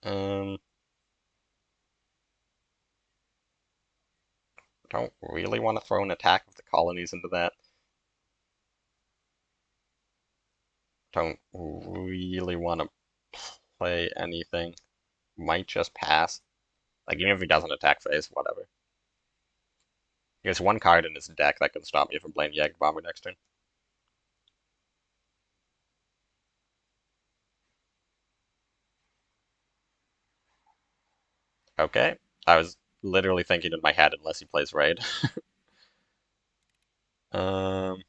Um, don't really want to throw an attack of the colonies into that. Don't really want to play anything. Might just pass. Like, even if he doesn't attack phase, whatever. He has one card in his deck that can stop me from playing Yag Bomber next turn. Okay. I was literally thinking in my head unless he plays Raid. Um,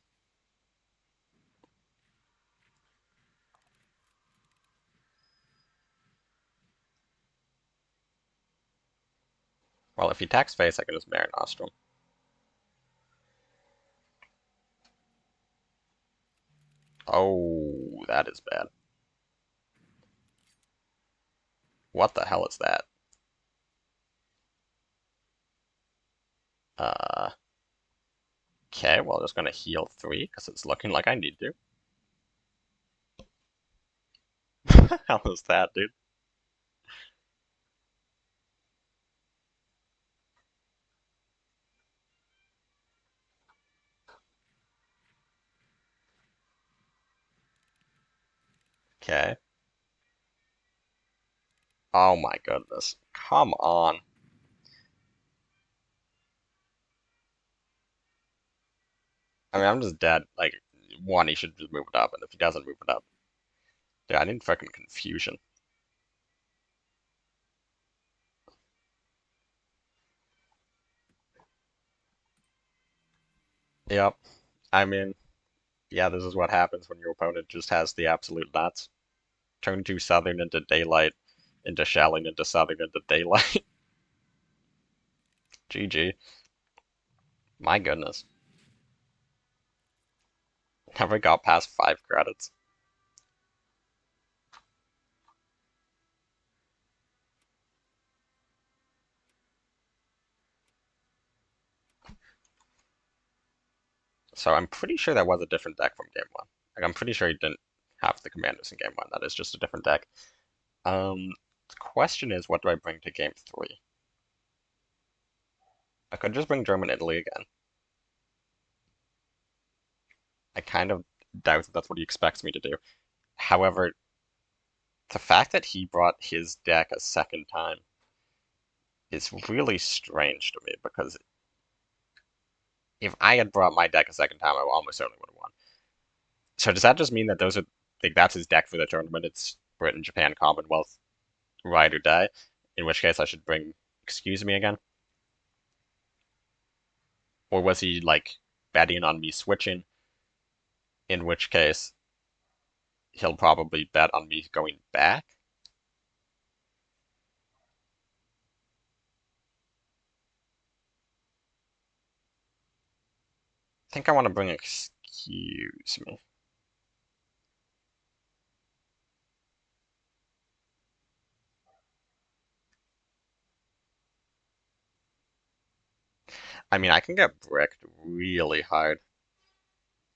well, if he attacks face, I can just Mare Nostrum. Oh, that is bad. What the hell is that? Uh, okay, well, I'm just gonna heal 3, because it's looking like I need to. How is that, dude? Okay. Oh my goodness. Come on. I mean, I'm just dead. Like, one, he should just move it up, and if he doesn't move it up, dude, I need fucking confusion. Yep. I mean, yeah, this is what happens when your opponent just has the absolute nuts. Turn 2 Southern into Daylight, into Shelling, into Southern, into Daylight. GG. My goodness. Never got past 5 credits. So I'm pretty sure that was a different deck from game 1. Like, I'm pretty sure he didn't have the commanders in game 1. That is just a different deck. The question is, what do I bring to game 3? I could just bring German Italy again. I kind of doubt that that's what he expects me to do. However, the fact that he brought his deck a second time is really strange to me because if I had brought my deck a second time, I almost certainly would have won. So does that just mean that those are like that's his deck for the tournament? It's Britain, Japan, Commonwealth, ride or die. In which case, I should bring excuse me again, or was he like betting on me switching? In which case, he'll probably bet on me going back. I think I want to bring excuse me. I mean, I can get bricked really hard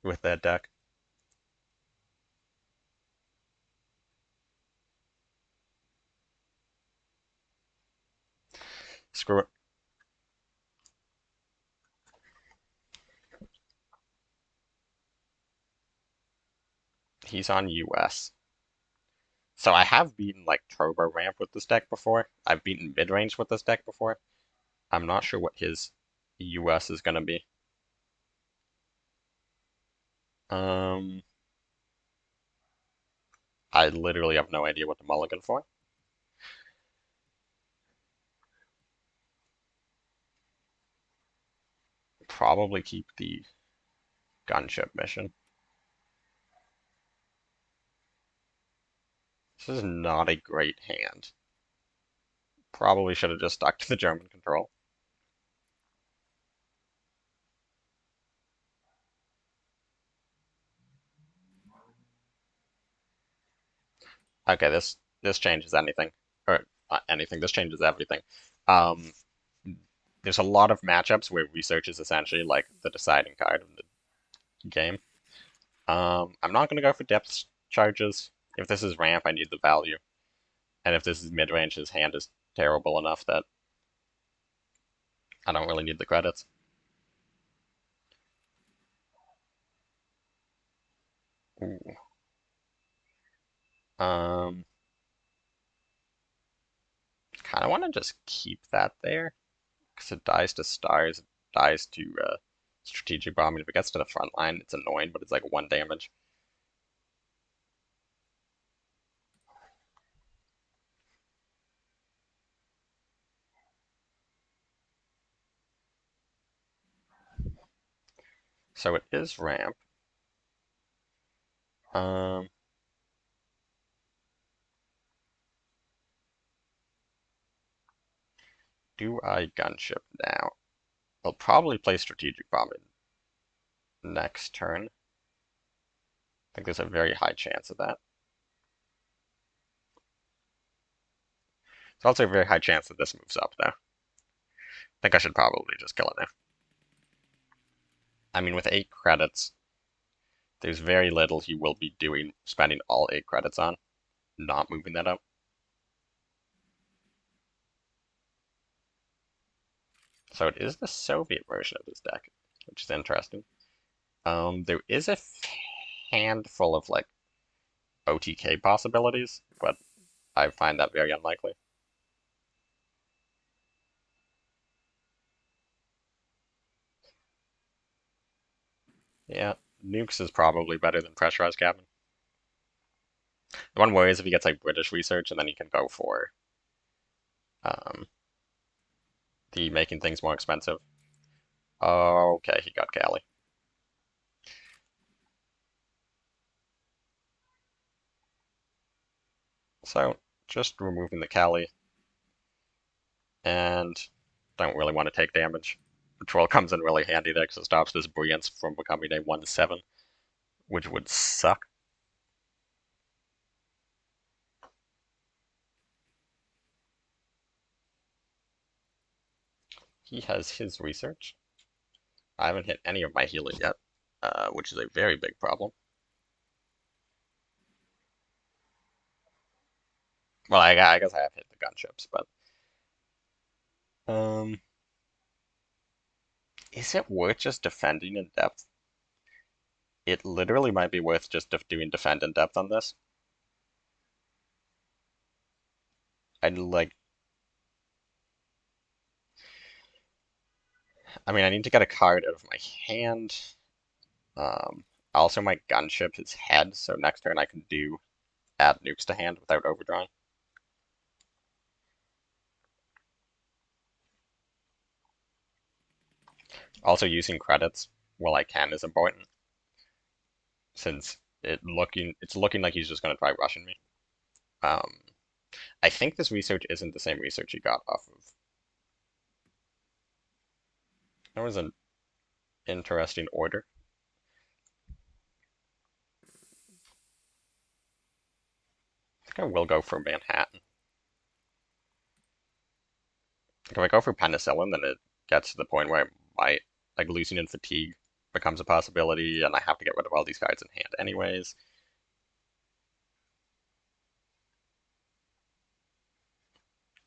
with that deck. Screw it. He's on US. So I have beaten like Turbo Ramp with this deck before. I've beaten mid range with this deck before. I'm not sure what his US is gonna be. Um, I literally have no idea what to mulligan for. Probably keep the gunship mission. This is not a great hand. Probably should have just stuck to the German control. Okay, this changes anything or anything. This changes everything. Um, there's a lot of matchups where research is essentially like the deciding card of the game. I'm not gonna go for depth charges. If this is ramp, I need the value, and if this is mid range, his hand is terrible enough that I don't really need the credits. Ooh. Um, kind of want to just keep that there because it dies to stars, it dies to strategic bombing. If it gets to the front line, it's annoying, but it's like 1 damage. So it is ramp. Um, do I gunship now? I'll probably play strategic bombing next turn. I think there's a very high chance of that. There's also a very high chance that this moves up, though. I think I should probably just kill it now. I mean, with 8 credits, there's very little he will be spending all 8 credits on, not moving that up. So it is the Soviet version of this deck, which is interesting. There is a handful of like OTK possibilities, but I find that very unlikely. Yeah, nukes is probably better than pressurized cabin. The one worry is if he gets like British research, and then he can go for um, the making things more expensive. Okay, he got Cali. So just removing the Cali, and don't really want to take damage. Patrol comes in really handy there because it stops this Brilliance from becoming a 1-7, which would suck. He has his research. I haven't hit any of my healers yet, which is a very big problem. Well, I guess I have hit the gunships, but is it worth just defending in depth? It literally might be worth just doing defend in depth on this. I'd like. I mean, I need to get a card out of my hand. Also, my gunship is head, so next turn I can do add nukes to hand without overdrawing. Also, using credits while I can is important, since it's looking like he's just going to try rushing me. I think this research isn't the same research he got off of. That was an interesting order. I think I will go for Manhattan. If I go for penicillin, then it gets to the point where I might, like, losing in fatigue becomes a possibility, and I have to get rid of all these cards in hand anyways.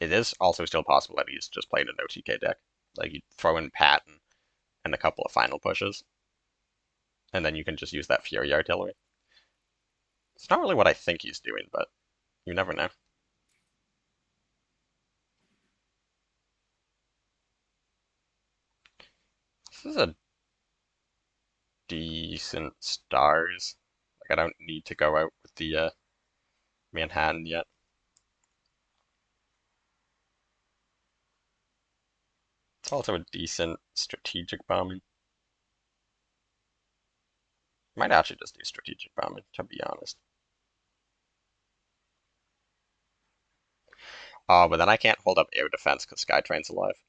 It is also still possible that he's just playing an OTK deck. Like, you throw in Patton and a couple of final pushes, and then you can just use that Fury Artillery. It's not really what I think he's doing, but you never know. This is a decent stars. Like, I don't need to go out with the Manhattan yet. It's also a decent strategic bombing. Might actually just do strategic bombing, to be honest. But then I can't hold up air defense because Skytrain's alive.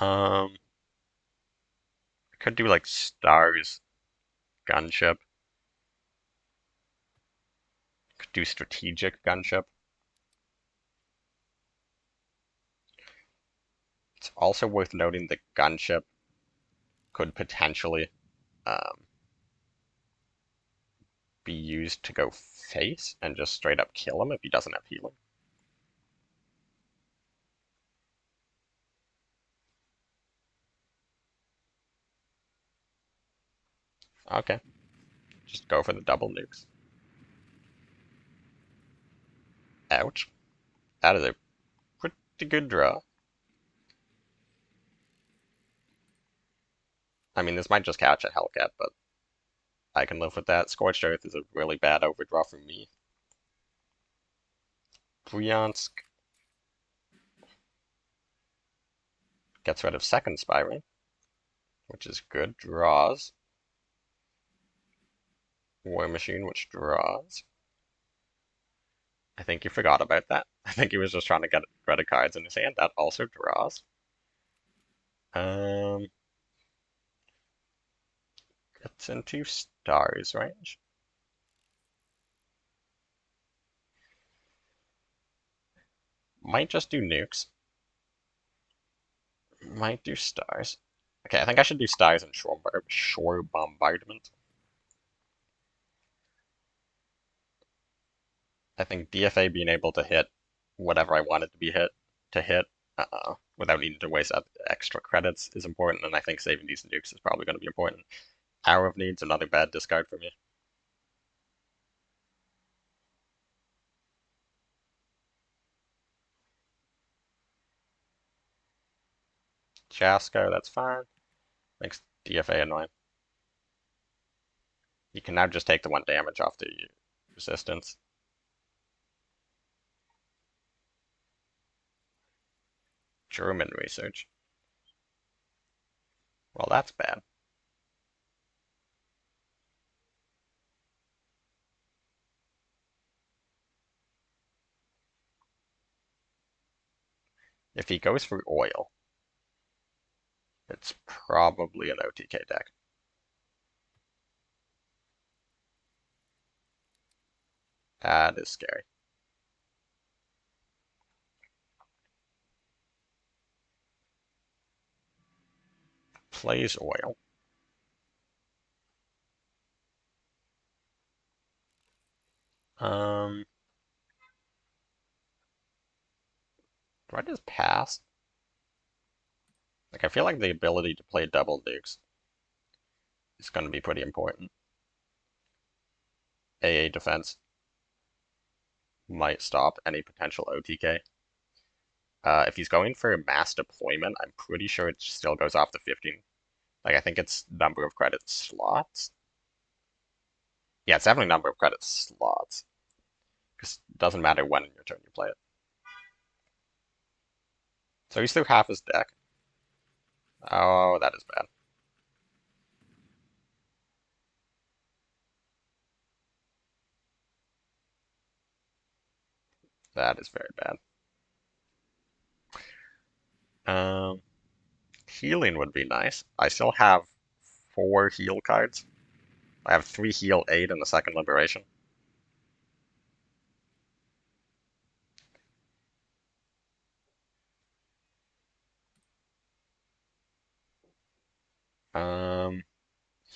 I could do like stars gunship. Could do strategic gunship. It's also worth noting that gunship could potentially um, be used to go face and just straight up kill him if he doesn't have healing. Okay, just go for the double nukes. Ouch. That is a pretty good draw. I mean, this might just catch a Hellcat, but I can live with that. Scorched Earth is a really bad overdraw for me. Bryansk. Gets rid of second spy ring, which is good. Draws. War Machine, which draws. I think you forgot about that. I think he was just trying to get rid of cards in his hand. That also draws. Gets into stars range. Might just do nukes. Might do stars. Okay, I think I should do stars and shore bombardment. I think DFA being able to hit whatever I want it to be hit without needing to waste extra credits is important, and I think saving these nukes is probably going to be important. Hour of Needs, another bad discard for me. Jasko, that's fine. Makes DFA annoying. You can now just take the 1 damage off the resistance. German research. Well, that's bad. If he goes for oil, it's probably an OTK deck. That is scary. Plays oil. Do I just pass? Like, I feel like the ability to play double nukes is going to be pretty important. AA defense might stop any potential OTK. If he's going for mass deployment, I'm pretty sure it still goes off the 15. Like, I think it's number of credit slots. Yeah, it's definitely number of credit slots. Because it doesn't matter when in your turn you play it. So he's through half his deck. Oh, that is bad. That is very bad. Healing would be nice. I still have 4 heal cards. I have 3 heal, 8 in the second liberation.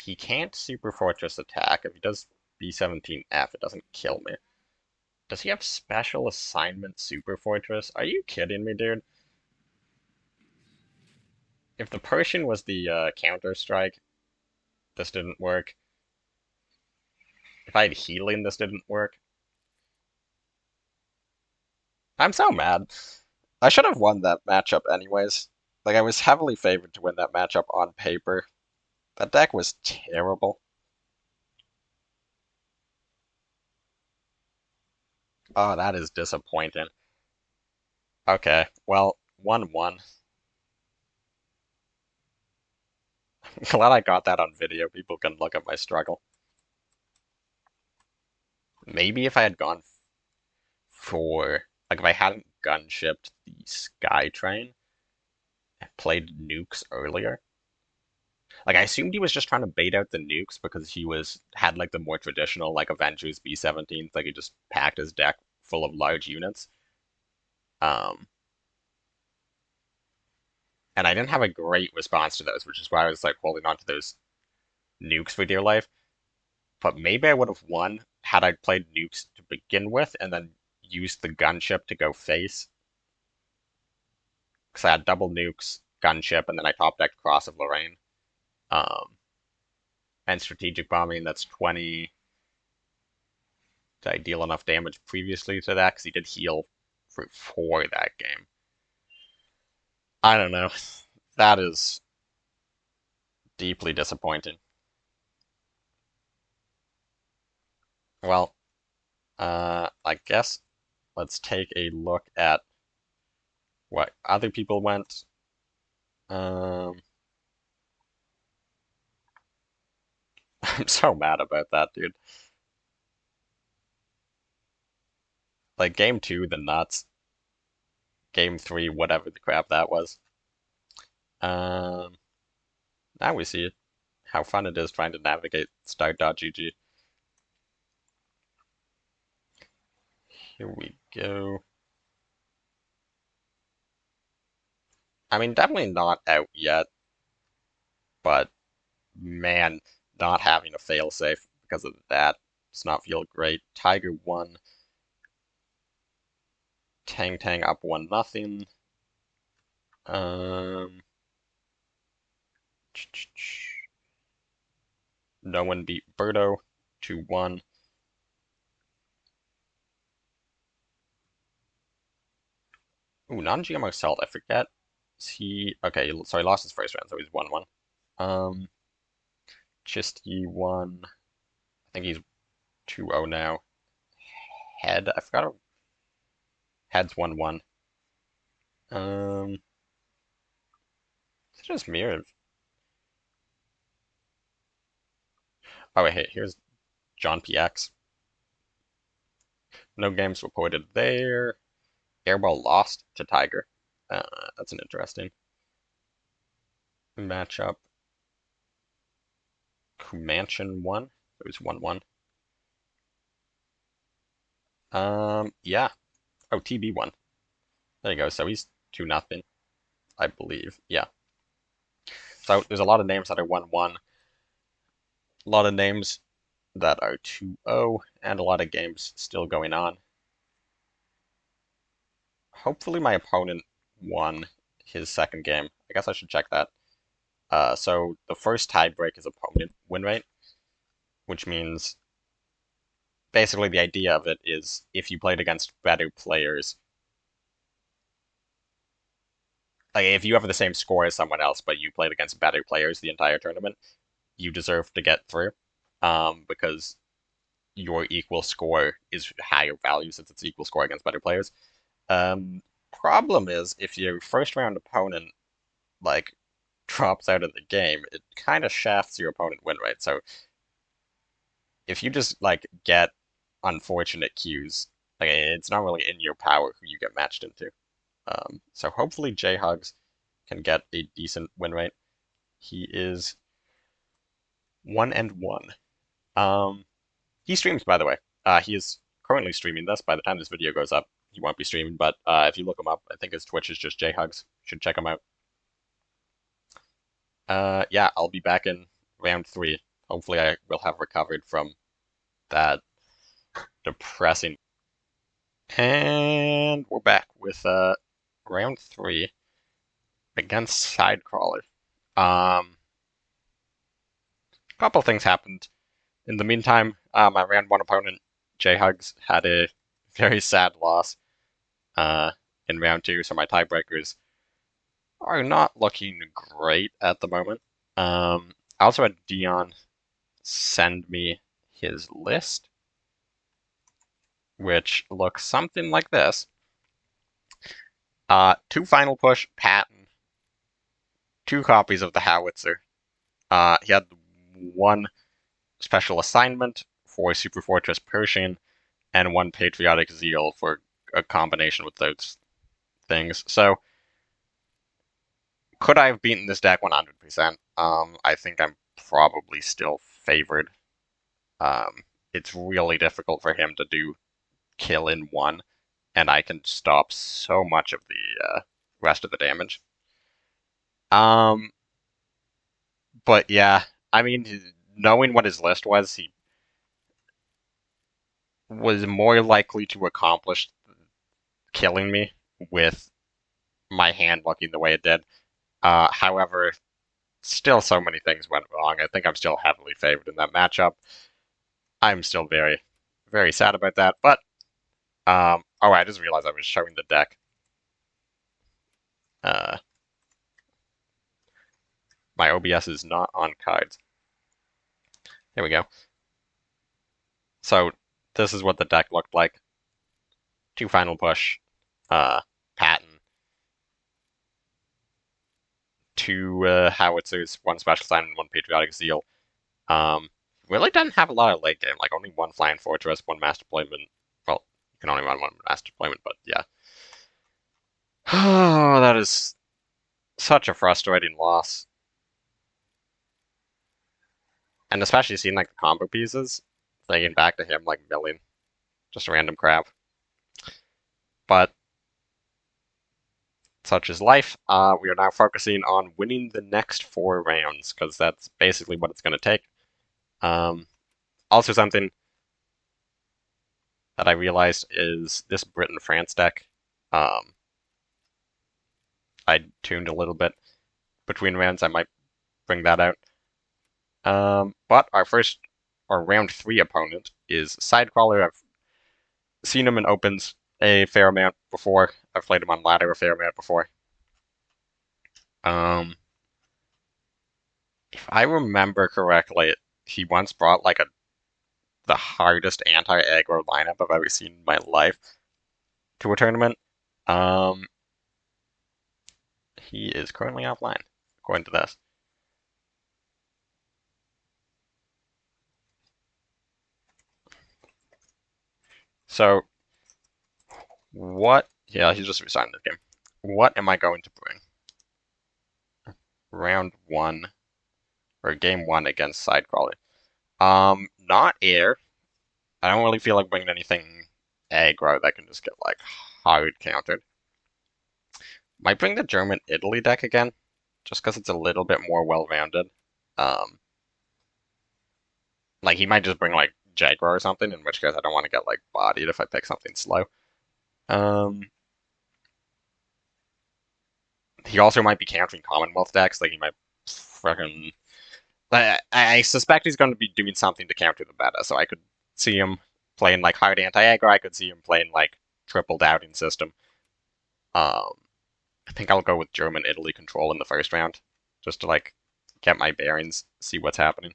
He can't Super Fortress attack. If he does B17F, it doesn't kill me. Does he have Special Assignment Super Fortress? Are you kidding me, dude? If the Persian was the Counter-Strike, this didn't work. If I had Healing, this didn't work. I'm so mad. I should have won that matchup anyways. Like, I was heavily favored to win that matchup on paper. That deck was terrible. Oh, that is disappointing. Okay, well, 1-1. Glad I got that on video. People can look at my struggle. Maybe if I had gone for, like, if I hadn't gunshipped the Skytrain and played nukes earlier. Like, I assumed he was just trying to bait out the nukes because he had like the more traditional, like, Avengers B-17s, like he just packed his deck full of large units. Um, and I didn't have a great response to those, which is why I was like holding on to those nukes for dear life. But maybe I would have won had I played nukes to begin with and then used the gunship to go face. Because I had double nukes, gunship, and then I top decked Cross of Lorraine. And strategic bombing, that's 20. Did I deal enough damage previously to that? Because he did heal for that game. I don't know. That is deeply disappointing. Well, I guess let's take a look at what other people went. I'm so mad about that, dude. Like, game 2, the nuts. Game 3, whatever the crap that was. Um, Now we see how fun it is trying to navigate start.gg. Here we go. I mean, definitely not out yet, but man, not having a failsafe because of that does not feel great. Tiger 1, Tang Tang up 1-0. Um, no one beat Birdo 2-1. Ooh, non-GMO Salt, I forget. Okay, so he lost his first round, so he's 1-1. Chisty 1. I think he's 2-0 now. Head, I forgot. Head's 1-1. Is it just me or... Oh, wait, hey, here's John PX. No games reported there. Airball lost to Tiger. That's an interesting matchup. Kumanchin won. It was 1-1. Yeah. Oh, TB won. There you go. So he's 2-0, I believe. Yeah. So there's a lot of names that are 1-1. A lot of names that are 2-0, and a lot of games still going on. Hopefully my opponent won his second game. I guess I should check that. So the first tiebreak is opponent win rate, which means basically the idea of it is if you played against better players, like if you have the same score as someone else, but you played against better players the entire tournament, you deserve to get through, because your equal score is higher value since it's equal score against better players. Problem is if your first round opponent like drops out of the game, it kind of shafts your opponent win rate. So if you just like get unfortunate cues, like it's not really in your power who you get matched into. So hopefully JHugs can get a decent win rate. He is 1-1. He streams, by the way. He is currently streaming this. By the time this video goes up, he won't be streaming. But if you look him up, I think his Twitch is just JHugs. Should check him out. Yeah, I'll be back in round 3. Hopefully, I will have recovered from that depressing. And we're back with round 3 against Sidecrawler. A couple things happened. In the meantime, my round 1 opponent, JHugs, had a very sad loss in round 2, so my tiebreakers are not looking great at the moment. I also had Dian send me his list, which looks something like this. 2 Final Push, Patton, 2 copies of the Howitzer. He had 1 special assignment for Super Fortress Pershing, and 1 Patriotic Zeal for a combination with those things. So, could I have beaten this deck 100%? I think I'm probably still favored. It's really difficult for him to do kill in 1, and I can stop so much of the rest of the damage. But yeah, I mean, knowing what his list was, he was more likely to accomplish killing me with my hand looking the way it did. However, still so many things went wrong. I think I'm still heavily favored in that matchup. I'm still very, very sad about that. But, oh, I just realized I was showing the deck. My OBS is not on KARDS. Here we go. So, this is what the deck looked like. 2 Final Push, Patton, 2 howitzers, 1 special sign, and 1 patriotic zeal. Really doesn't have a lot of late game, like only 1 flying fortress, 1 mass deployment. Well, you can only run 1 mass deployment, but yeah. Oh, that is such a frustrating loss. And especially seeing like the combo pieces, thinking back to him like milling. Just random crap. But such is life. We are now focusing on winning the next 4 rounds, because that's basically what it's going to take. Also something that I realized is this Britain-France deck. I tuned a little bit between rounds. I might bring that out. But our round 3 opponent is Sidecrawler. I've seen him in opens a fair amount before. I've played him on ladder a fair amount before. If I remember correctly, he once brought like the hardest anti-aggro lineup I've ever seen in my life to a tournament. He is currently offline, according to this. So, what? Yeah, he's just resigned the game. What am I going to bring? Round 1, or game 1 against Sidecrawler. Not air. I don't really feel like bringing anything aggro that can just get like hard countered. Might bring the German Italy deck again, just because it's a little bit more well-rounded. Like he might just bring like Jaguar or something, in which case I don't want to get like bodied if I pick something slow. He also might be countering Commonwealth decks, like he might freaking. I suspect he's going to be doing something to counter the meta, so I could see him playing like hard anti-aggro. I could see him playing like triple doubting system. I think I'll go with German Italy control in the first round, just to like get my bearings, see what's happening.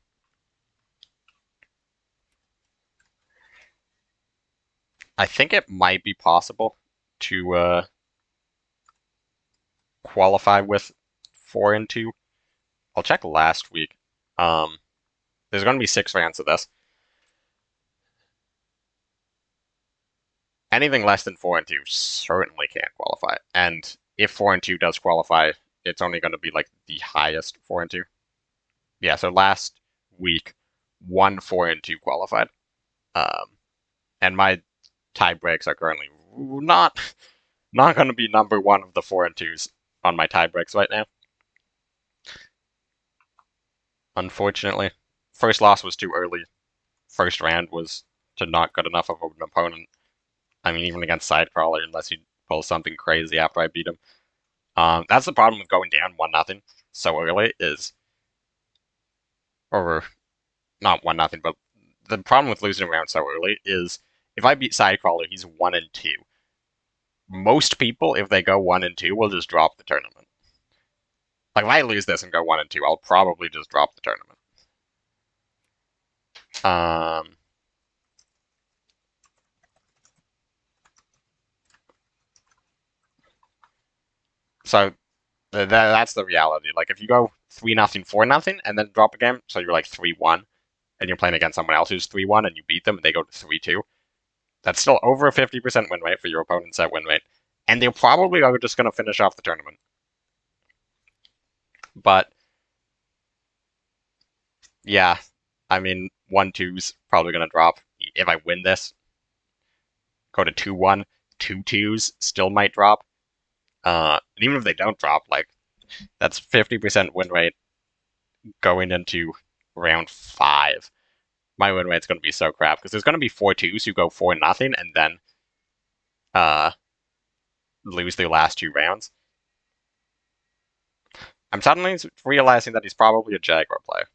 I think it might be possible to qualify with 4 and 2. I'll check last week. There's going to be 6 rounds of this. Anything less than 4 and 2 certainly can't qualify. And if 4 and 2 does qualify, it's only going to be like the highest 4 and 2. Yeah, so last week, 1 4 and 2 qualified. And my tie breaks are currently not going to be number 1 of the 4 and 2s on my tie breaks right now. Unfortunately, first loss was too early. First round was to not good enough of an opponent. I mean, even against Sidecrawler, unless he pulls something crazy after I beat him. That's the problem with going down 1-0 so early is, or not 1-0, but the problem with losing a round so early is if I beat Sidecrawler, he's 1 and 2. Most people, if they go 1 and 2, will just drop the tournament. Like if I lose this and go 1 and 2, I'll probably just drop the tournament. So that's the reality. Like if you go 3-0, 4-0, and then drop a game, so you're like 3-1, and you're playing against someone else who's 3-1, and you beat them, and they go to 3-2. That's still over a 50% win rate for your opponent's set win rate, and they probably are just going to finish off the tournament. But yeah, I mean 1-2's probably going to drop. If I win this, go to 2-1, 2-2's still might drop. And even if they don't drop, like that's 50% win rate going into round 5. My win rate's going to be so crap because there's going to be 4-2s who go 4-0 and then lose their last 2 rounds. I'm suddenly realizing that he's probably a Jaguar player.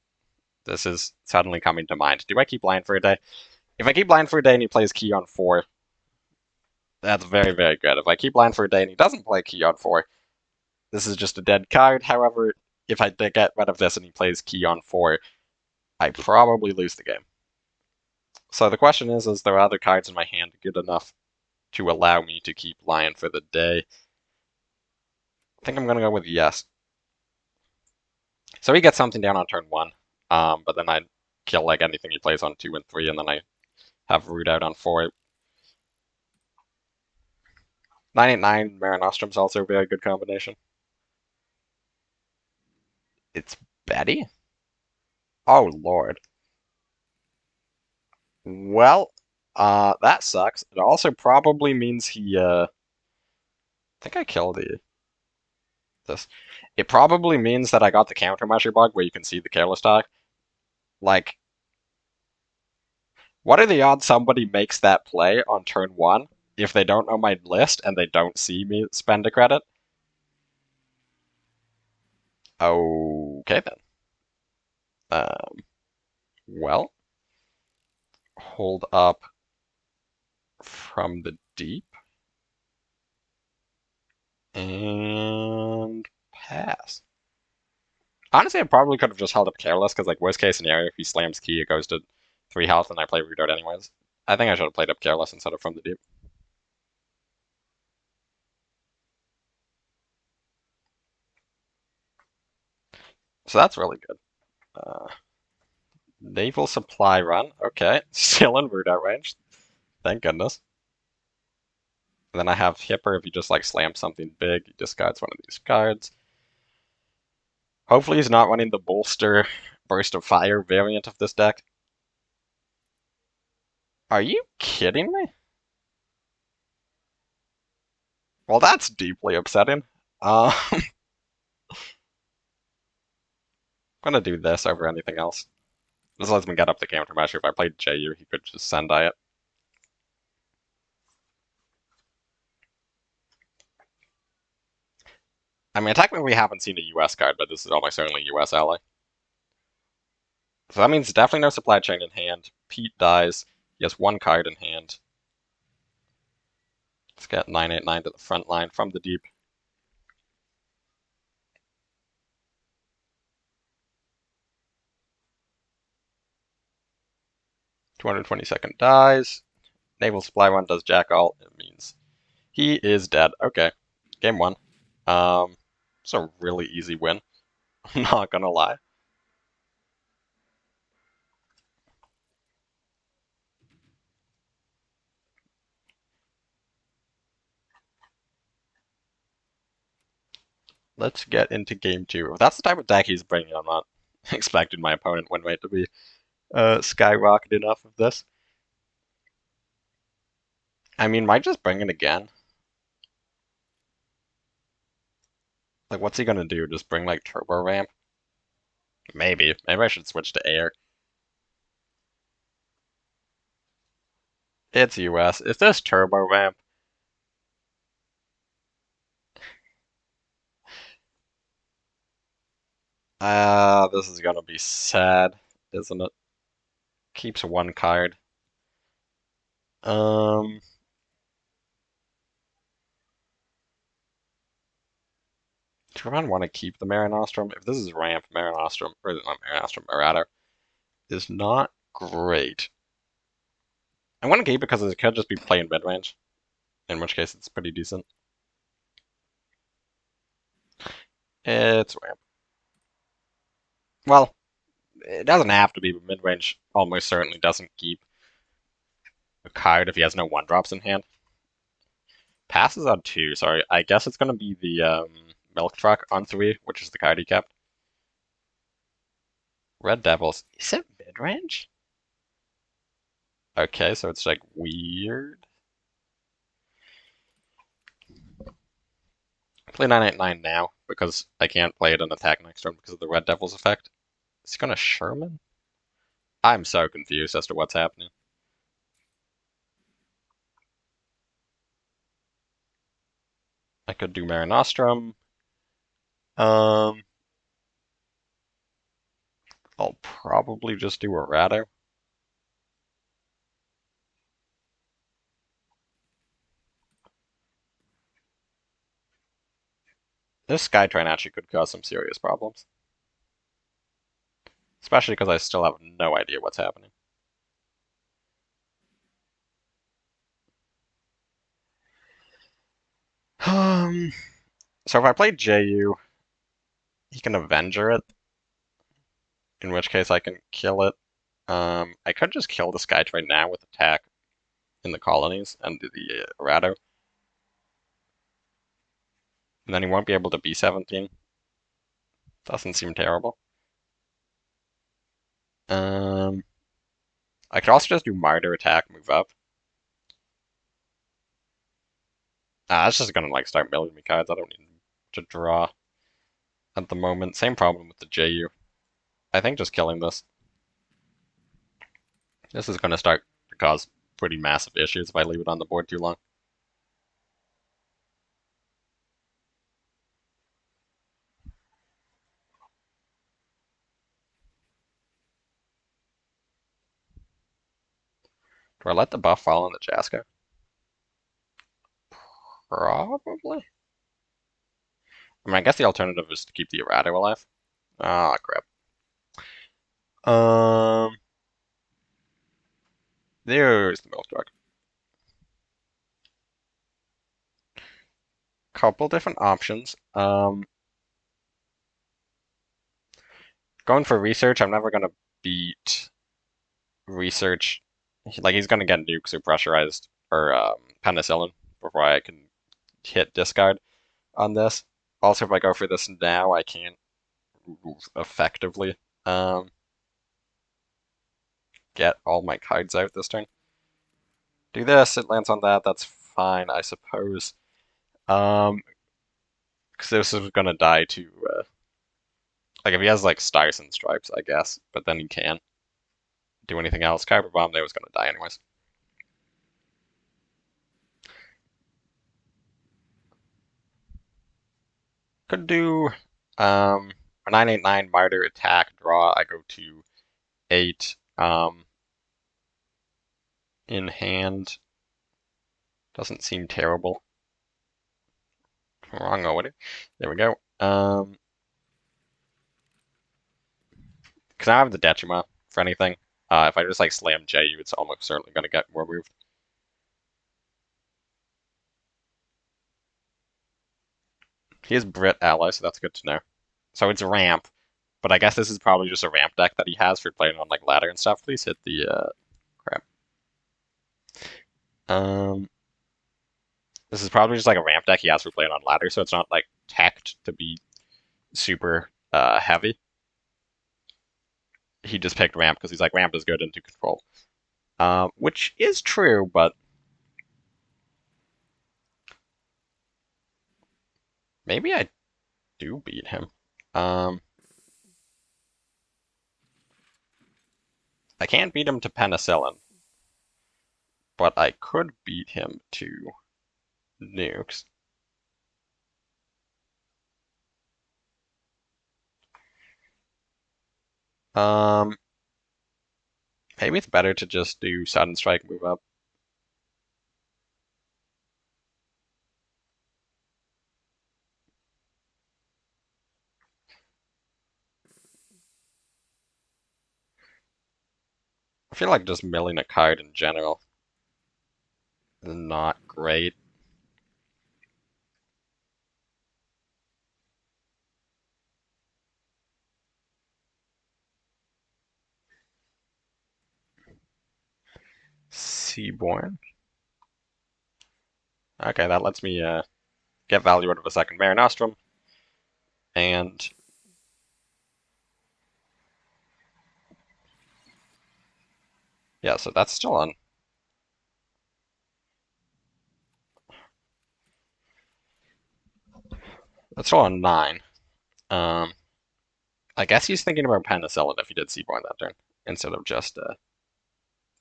This is suddenly coming to mind. Do I keep blind for a day? If I keep blind for a day and he plays key on 4, that's very, very good. If I keep blind for a day and he doesn't play key on 4, this is just a dead card. However, if I get rid of this and he plays key on 4, I probably lose the game. So the question is there other cards in my hand good enough to allow me to keep Lion for the day? I think I'm going to go with yes. So he gets something down on turn 1, but then I kill like anything he plays on 2 and 3, and then I have Root out on 4. 989 Marinostrum's also a very good combination. It's Betty? Oh, Lord. Well, that sucks. It also probably means he, I think I killed this. It probably means that I got the countermeasure bug where you can see the careless talk. Like, what are the odds somebody makes that play on turn 1 if they don't know my list and they don't see me spend a credit? Okay, then. Well, hold up from the deep and pass. Honestly, I probably could have just held up careless because, like, worst case scenario, if he slams key, it goes to 3 health and I play Root Out anyways. I think I should have played up careless instead of from the deep. So that's really good. Naval supply run. Okay, still in Root Out range. Thank goodness. And then I have Hipper if he just like slams something big, he discards one of these cards. Hopefully he's not running the bolster burst of fire variant of this deck. Are you kidding me? Well, that's deeply upsetting. I'm gonna do this over anything else. This lets me get up the countermeasure. If I played JU, he could just Sendai it. I mean, technically we haven't seen a US card, but this is almost certainly a US ally. So that means definitely no supply chain in hand. Pete dies. He has 1 card in hand. Let's get 989 to the front line from the deep. $222 dies. Naval supply one does jack all. It means he is dead. Okay, game 1. It's a really easy win. I'm not gonna lie. Let's get into game 2. If that's the type of deck he's bringing, I'm not expecting my opponent win rate to be skyrocketed enough of this. I mean, might just bring it again. Like, what's he gonna do? Just bring like turbo ramp? Maybe. Maybe I should switch to air. It's US. Is this turbo ramp? This is gonna be sad, isn't it? Keeps 1 card. Um, do I want to keep the Marinostrum? If this is ramp, Marinostrum, or not Marinostrum, Marauder, is not great. I want to keep it because it could just be playing mid range, in which case it's pretty decent. It's ramp. Well, it doesn't have to be, but mid range almost certainly doesn't keep a card if he has no 1-drops in hand. Passes on 2, sorry. I guess it's going to be the Milk Truck on 3, which is the card he kept. Red Devils. Is it mid range? Okay, so it's like weird. Play 989 now because I can't play it in attack next turn because of the Red Devils effect. Is he gonna Sherman? I'm so confused as to what's happening. I could do Marinostrum. I'll probably just do Errata. This Skytrain actually could cause some serious problems. Especially because I still have no idea what's happening. So if I play JU, he can Avenger it. in which case I can kill it. I could just kill this guy right now with attack in the colonies and do the errata, and then he won't be able to B17. Doesn't seem terrible. I could also just do martyr attack, move up. That's just gonna like start milling me cards. I don't need to draw at the moment. Same problem with the JU. I think just killing this. This is gonna start to cause pretty massive issues if I leave it on the board too long. Do I let the buff fall on the Jaska? Probably. I mean, I guess the alternative is to keep the errata alive. Ah, crap. Um, there's the milk truck. Couple different options. Going for research, I'm never gonna beat research. Like he's gonna get nukes or pressurized or penicillin before I can hit discard on this. Also, if I go for this now, I can't move effectively get all my cards out this turn. Do this, it lands on that, that's fine, I suppose. Because this is gonna die to, like if he has like stars and stripes, I guess, but then he can't do anything else. Kyber Bomb, they was gonna die anyways. Could do a 989 Martyr attack, draw, I go to 8 in hand. Doesn't seem terrible. Wrong order. There we go. Because I have the Dechima for anything. If I just like slam JU, it's almost certainly going to get removed. He is Brit ally, so that's good to know. So it's ramp, but I guess this is probably just a ramp deck that he has for playing on like ladder and stuff. Please hit the crap. This is probably just like a ramp deck he has for playing on ladder, so it's not like teched to be super heavy. He just picked ramp because he's like ramp is good into control, which is true, but maybe I do beat him. I can't beat him to penicillin, but I could beat him to nukes. Um, Maybe it's better to just do sudden strike, move up. I feel like just milling a card in general is not great. Seaborn. Okay, that lets me get value out of a second Mare Nostrum. And yeah, so that's still on. That's still on 9. Um, I guess he's thinking about penicillin if he did Seaborn that turn, instead of just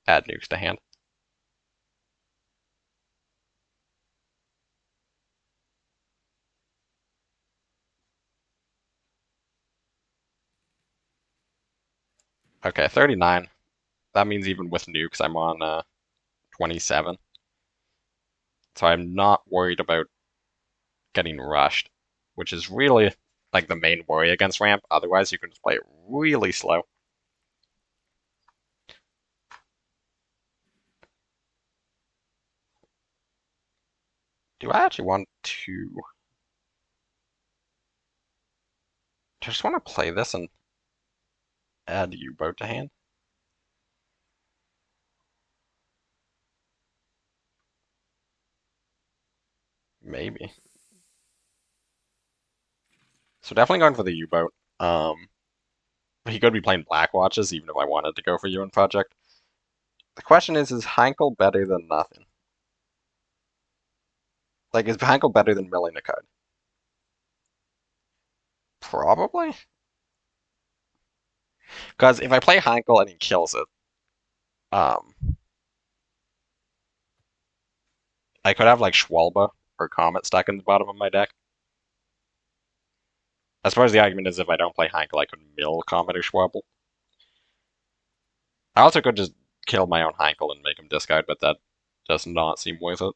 add nukes to hand. Okay, 39. That means even with nukes, I'm on 27. So I'm not worried about getting rushed, which is really like the main worry against ramp. Otherwise, you can just play it really slow. Do I actually want to? I just want to play this and Add U-boat to hand. Maybe. So definitely going for the U-boat. He could be playing Black Watches, even if I wanted to go for UN Project. The question is Heinkel better than nothing? Like, is Heinkel better than milling a card? Probably. Because if I play Heinkel and he kills it, um, I could have like Schwalbe or Comet stuck in the bottom of my deck. I suppose the argument is if I don't play Heinkel, I could mill Comet or Schwalbe. I also could just kill my own Heinkel and make him discard, but that does not seem worth it.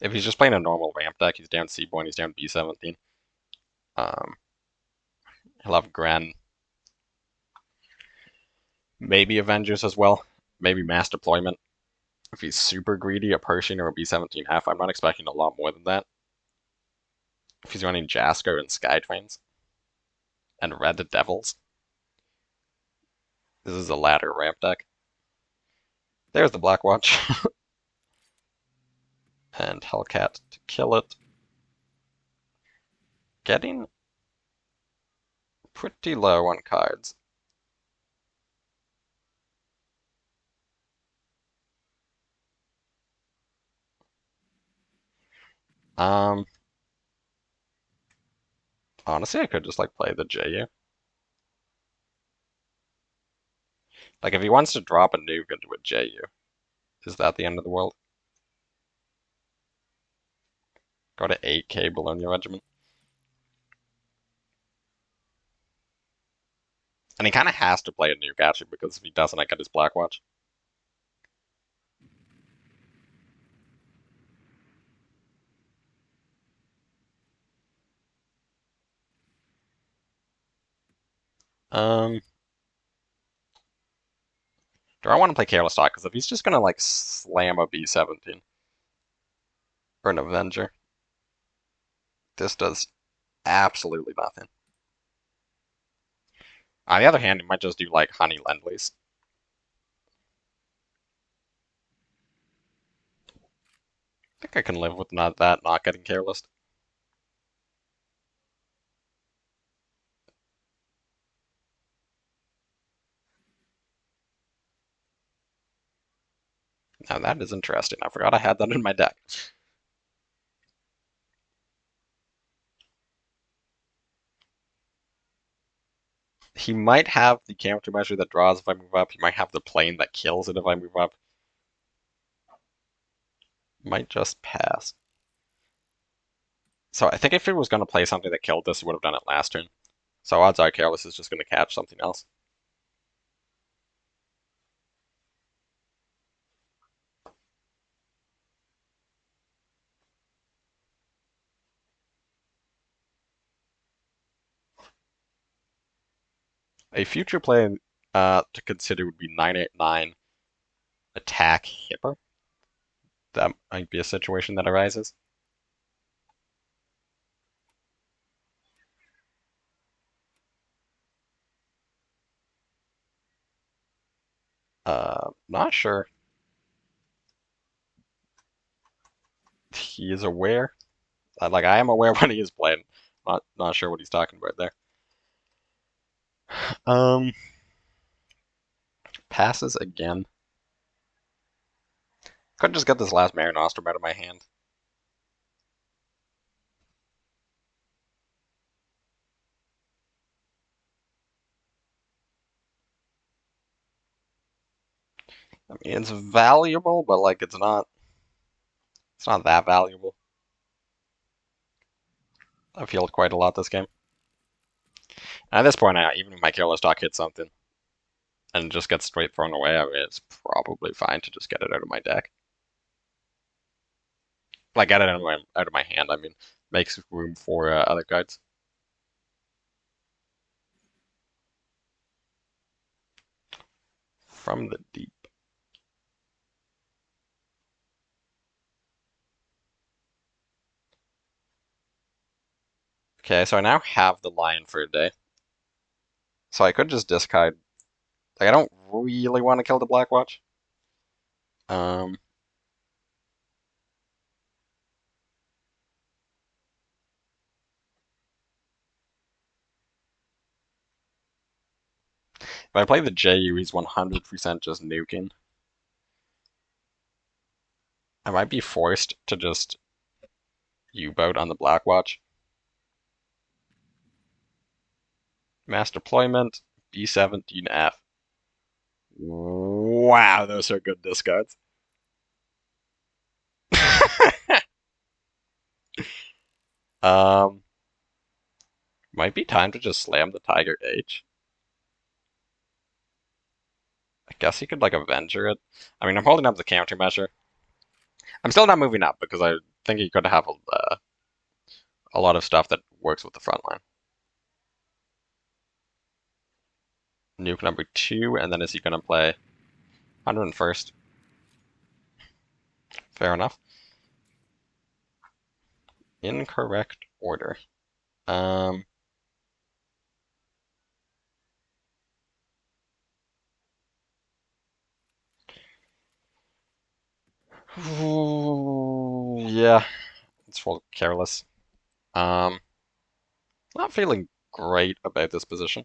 If he's just playing a normal ramp deck, he's down C1, he's down B17. He'll have Gren. Maybe Avengers as well. Maybe Mass Deployment. If he's super greedy, a Pershing or a B17F, I'm not expecting a lot more than that. If he's running Jasker and Skytrains and Red Devils. This is a ladder ramp deck. There's the Black Watch. And Hellcat to kill it. Getting pretty low on cards. Honestly, I could just like play the JU. Like if he wants to drop a nuke into a JU, is that the end of the world? Go to 8K Bologna Regiment. And he kind of has to play a nuke actually, because if he doesn't, I get his Black Watch. Do I want to play Careless Talk? Because if he's just gonna like slam a B17 or an Avenger, this does absolutely nothing. On the other hand, he might just do like Honey Lend-Lease. I think I can live with not getting Careless. Now that is interesting. I forgot I had that in my deck. He might have the countermeasure that draws if I move up. He might have the plane that kills it if I move up. Might just pass. So I think if it was going to play something that killed this, it would have done it last turn. So odds are Careless is just going to catch something else. A future play to consider would be 989 attack Hipper. That might be a situation that arises. Not sure. He is aware. Like I am aware when he is playing. Not sure what he's talking about there. Passes again. Could just get this last Mare Nostrum out of my hand. I mean, it's valuable, but like it's not that valuable. I've healed quite a lot this game. And at this point, even if my Careless Talk hits something and just gets straight thrown away, I mean, it's probably fine to just get it out of my deck. Like, get it out of my hand, I mean, makes room for other cards. From the deep. Okay, so I now have the lion for a day. So I could just discard. Like, I don't really want to kill the Black Watch. Um, if I play the JU, he's 100% just nuking. I might be forced to just U-boat on the Black Watch. Mass deployment, B17F. Wow, those are good discards. um, might be time to just slam the Tiger H. I guess he could like Avenger it. I mean, I'm holding up the countermeasure. I'm still not moving up because I think he could have a lot of stuff that works with the front line. Nuke number 2, and then is he going to play 101st? Fair enough. Incorrect order. Um, yeah, it's full careless. Um, not feeling great about this position.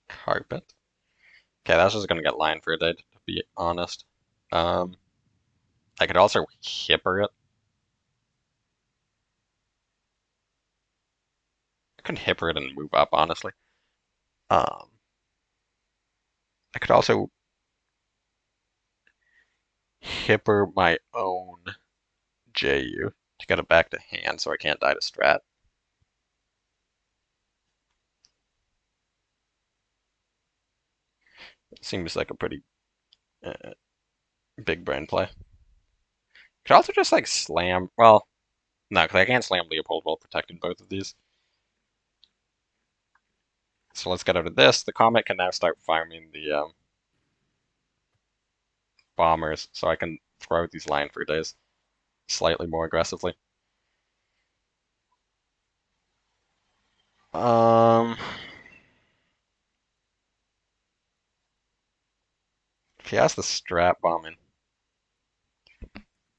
Carpet. Okay, that's just gonna get line for a day, to be honest. Um, I could also hipper it. I could hipper it and move up, honestly. Um, I could also hipper my own JU to get it back to hand so I can't die to strat. Seems like a pretty uh, big brain play. Could also just like slam. Well, no, because I can't slam Leopold while protecting both of these. So let's get out of this. The Comet can now start farming the bombers, so I can throw out these line for days slightly more aggressively. Um, if he has the strat bombing,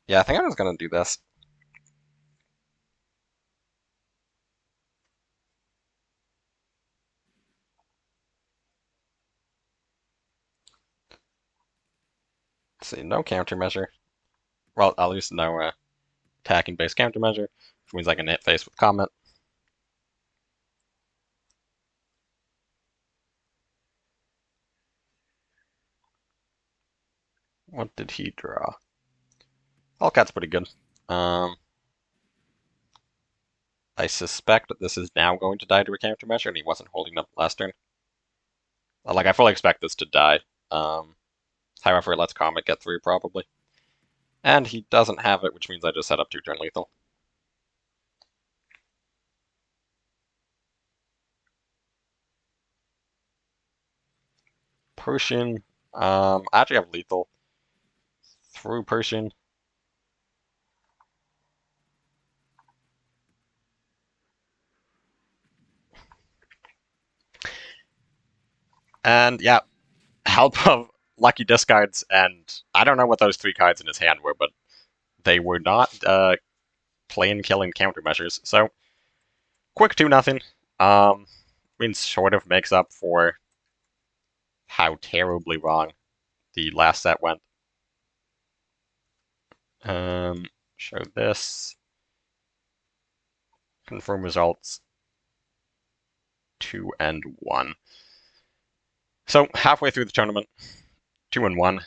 yeah, I think I'm just gonna do this. Let's see, no countermeasure. Well, at least no attacking based countermeasure, which means I can hit face with Comet. What did he draw? Hellcat's pretty good. Um, I suspect that this is now going to die to a countermeasure, and he wasn't holding up last turn. Like, I fully expect this to die. However, it lets Comet get through, probably. And he doesn't have it, which means I just set up 2-turn lethal. Persian. I actually have lethal through Persian. And yeah, help of lucky discards, and I don't know what those 3 cards in his hand were, but they were not plain killing countermeasures. So quick 2-0. I mean, sort of makes up for how terribly wrong the last set went. Show this. Confirm results. 2 and 1. So halfway through the tournament, 2 and 1.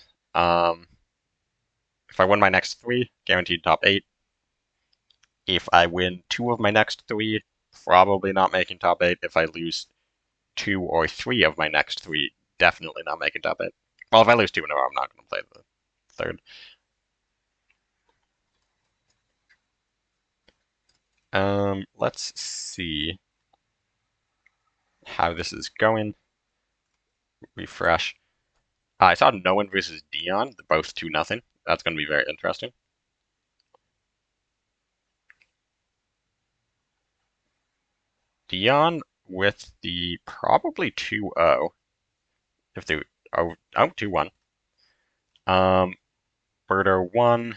If I win my next 3, guaranteed top 8. If I win 2 of my next 3, probably not making top 8. If I lose 2 or 3 of my next 3, definitely not making top 8. Well, if I lose 2 in a row, I'm not going to play the third. Let's see how this is going. Refresh. I saw No One versus Dian, both 2-0. That's going to be very interesting. Dian with the probably 2-0. If they, oh, 2-1. Birdo 1,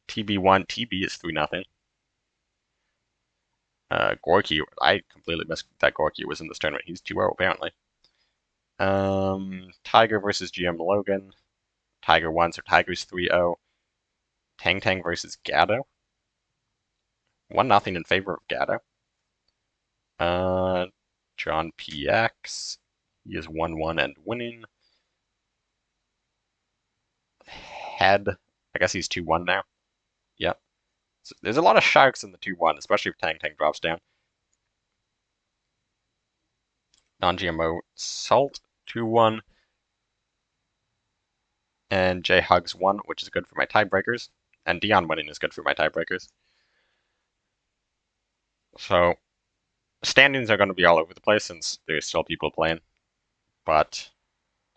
TB 1, TB is 3-0. Gorky, I completely missed that Gorky was in this tournament. He's 2-0 apparently. Tiger versus GM Logan. Tiger 1, so Tiger's 3-0. Tang Tang versus Gatto. 1-0 in favor of Gatto. John PX. He is 1-1 and winning. Head. I guess he's 2-1 now. Yep. So there's a lot of sharks in the 2-1, especially if Tang Tang drops down. Non-GMO Salt 2-1. And JHugs 1, which is good for my tiebreakers. And Dian winning is good for my tiebreakers. So standings are going to be all over the place since there's still people playing. But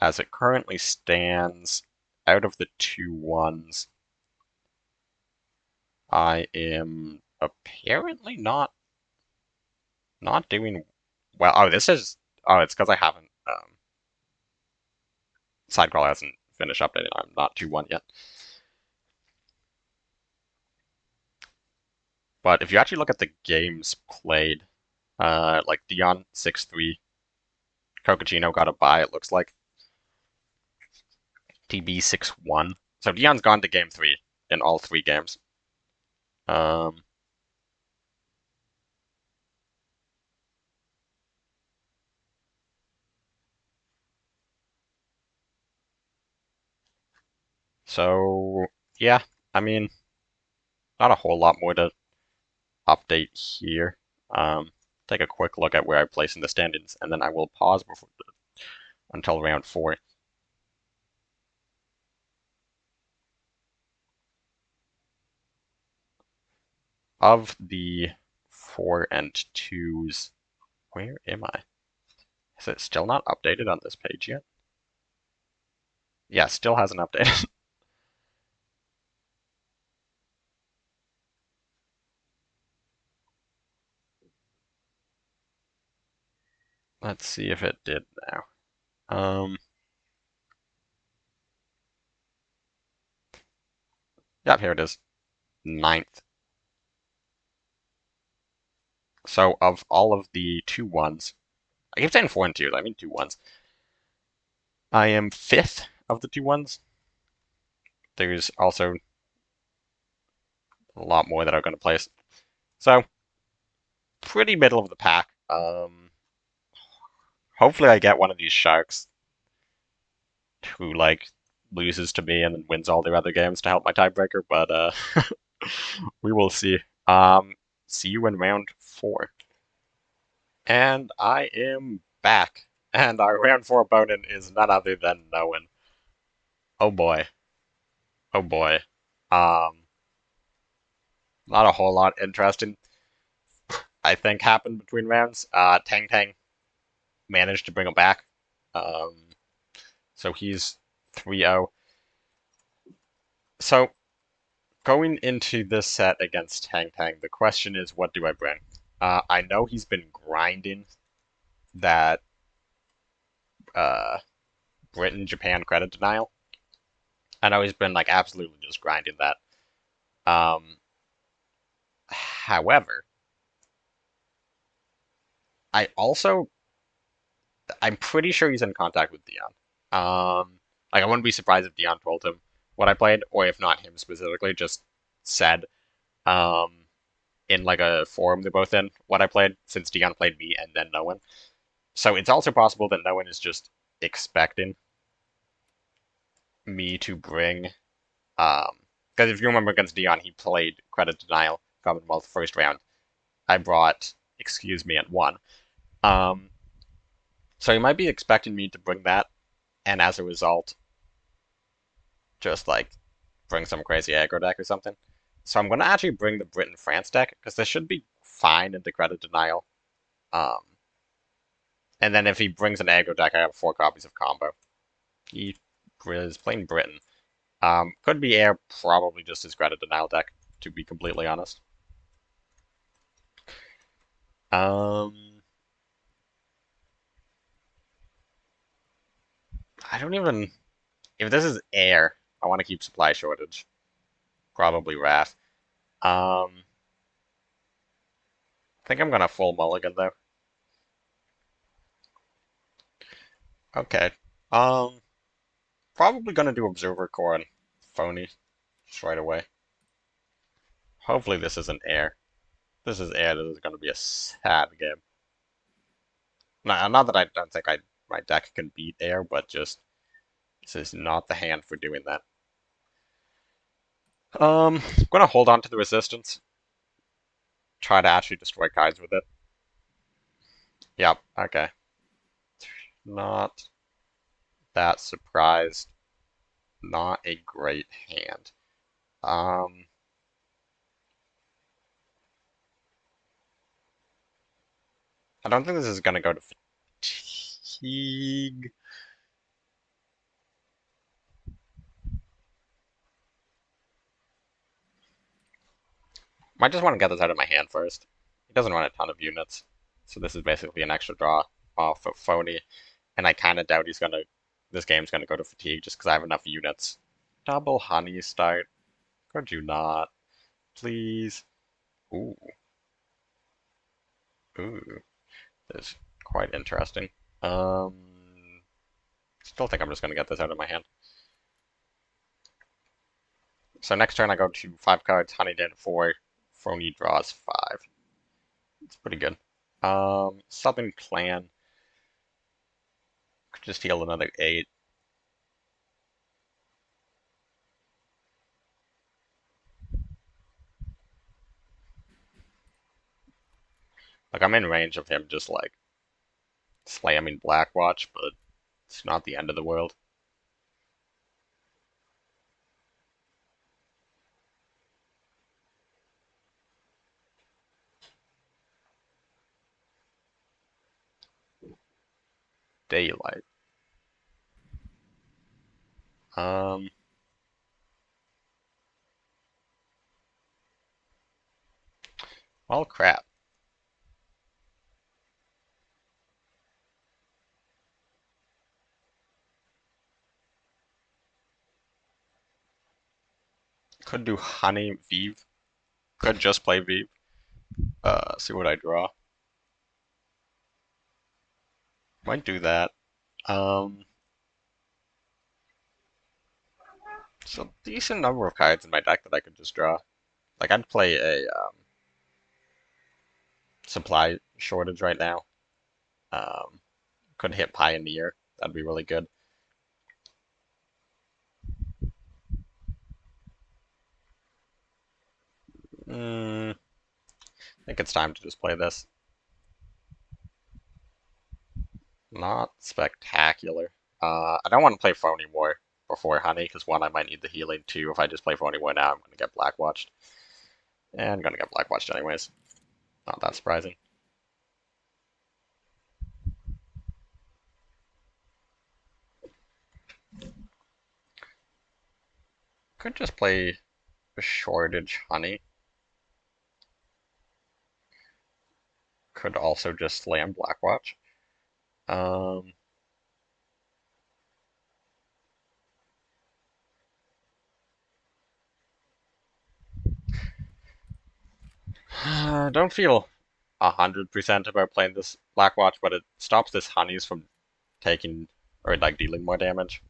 as it currently stands, out of the 2-1s, I am apparently not doing well. Oh, it's because I haven't Sidecrawler hasn't finished updating. I'm not 2-1 yet. But if you actually look at the games played, like Dian 6-3, Cocachino got a bye, it looks like. TB 6-1. So Dian's gone to game 3 in all 3 games. So yeah, I mean, not a whole lot more to update here. Take a quick look at where I place in the standings, and then I will pause until round 4. Of the 4 and 2s, where am I? Is it still not updated on this page yet? Yeah, still hasn't updated. Let's see if it did now. Yep, here it is. 9th. So of all of the 2-1s, I keep saying 4 and 2s, I mean 2-1s. I am 5th of the 2-1s. There's also a lot more that are going to place. So, pretty middle of the pack. Hopefully I get one of these sharks who, like, loses to me and then wins all their other games to help my tiebreaker, but we will see. See you in round 4. And I am back. And our round 4 opponent is none other than Noen. Oh boy. Oh boy. Not a whole lot interesting, I think, happened between rounds. Tang Tang managed to bring him back. So he's 3-0. So going into this set against Tang Tang, the question is, what do I bring? I know he's been grinding that Britain-Japan credit denial. I know he's been like absolutely just grinding that. However, I'm pretty sure he's in contact with Dian. Like I wouldn't be surprised if Dian told him what I played, or if not him specifically, just said, in like a forum they're both in what I played, since Dian played me and then no one. So it's also possible that no one is just expecting me to bring, because if you remember against Dian, he played credit denial Commonwealth first round. I brought excuse me and won. So he might be expecting me to bring that, and as a result, just like bring some crazy aggro deck or something. So I'm gonna actually bring the Britain France deck because this should be fine into credit denial. And then if he brings an aggro deck, I have 4 copies of combo. He is playing Britain. Could be air, probably just his credit denial deck, to be completely honest. I don't even. If this is air, I want to keep supply shortage. Probably Wrath. I think I'm gonna full mulligan though. Okay. Um, Probably gonna do Observer Core and Phony just right away. Hopefully this isn't air. If this is air, this is gonna be a sad game. Not that I don't think my deck can beat air, but just this is not the hand for doing that. I'm gonna hold on to the resistance. Try to actually destroy cards with it. Yep, okay. Not that surprised. Not a great hand. Um, I don't think this is gonna go to fatigue. Might just want to get this out of my hand first. He doesn't run a ton of units, so this is basically an extra draw off of Phony, and I kind of doubt this game's gonna go to fatigue just because I have enough units. Double honey start. Could you not? Please. Ooh. Ooh. This is quite interesting. Still think I'm just gonna get this out of my hand. So next turn I go to 5 cards, honey dead 4, Phony draws 5. It's pretty good. Southern Clan. Could just heal another 8. Like, I'm in range of him just, like, slamming Blackwatch, but it's not the end of the world. Daylight. Um, well, crap. Could do Honey Vive. Could just play Vive. See what I draw. Might do that. So decent number of cards in my deck that I could just draw. Like I'd play a supply shortage right now. Could hit Pioneer. That'd be really good. I think it's time to just play this. Not spectacular. I don't want to play Phony War before Honey, because one, I might need the healing. Two, if I just play Phony War now, I'm going to get Blackwatched. And I'm going to get Blackwatched anyways. Not that surprising. Could just play Shortage Honey. Could also just slam Blackwatch. Don't feel 100% about playing this Blackwatch, but it stops this Honeys from taking or like dealing more damage.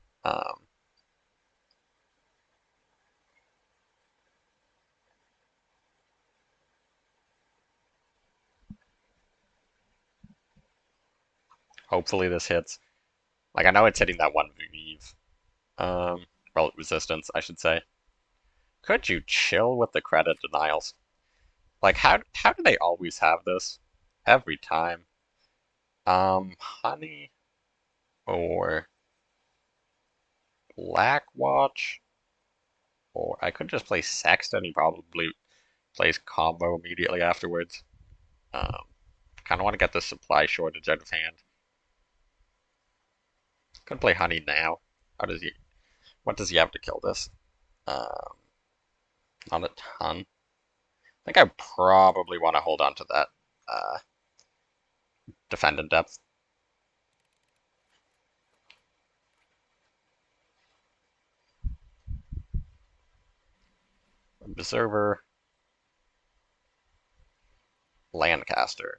Hopefully this hits. Like I know it's hitting that one Vive. Well, resistance, I should say. Could you chill with the credit denials? Like how do they always have this? Every time. Honey or Blackwatch, or I could just play Sexton. He probably plays combo immediately afterwards. Um, Kind of want to get the supply shortage out of hand. Could play Honey now. How does he? What does he have to kill this? Not a ton. I think I probably want to hold on to that defend in depth. Observer. Lancaster.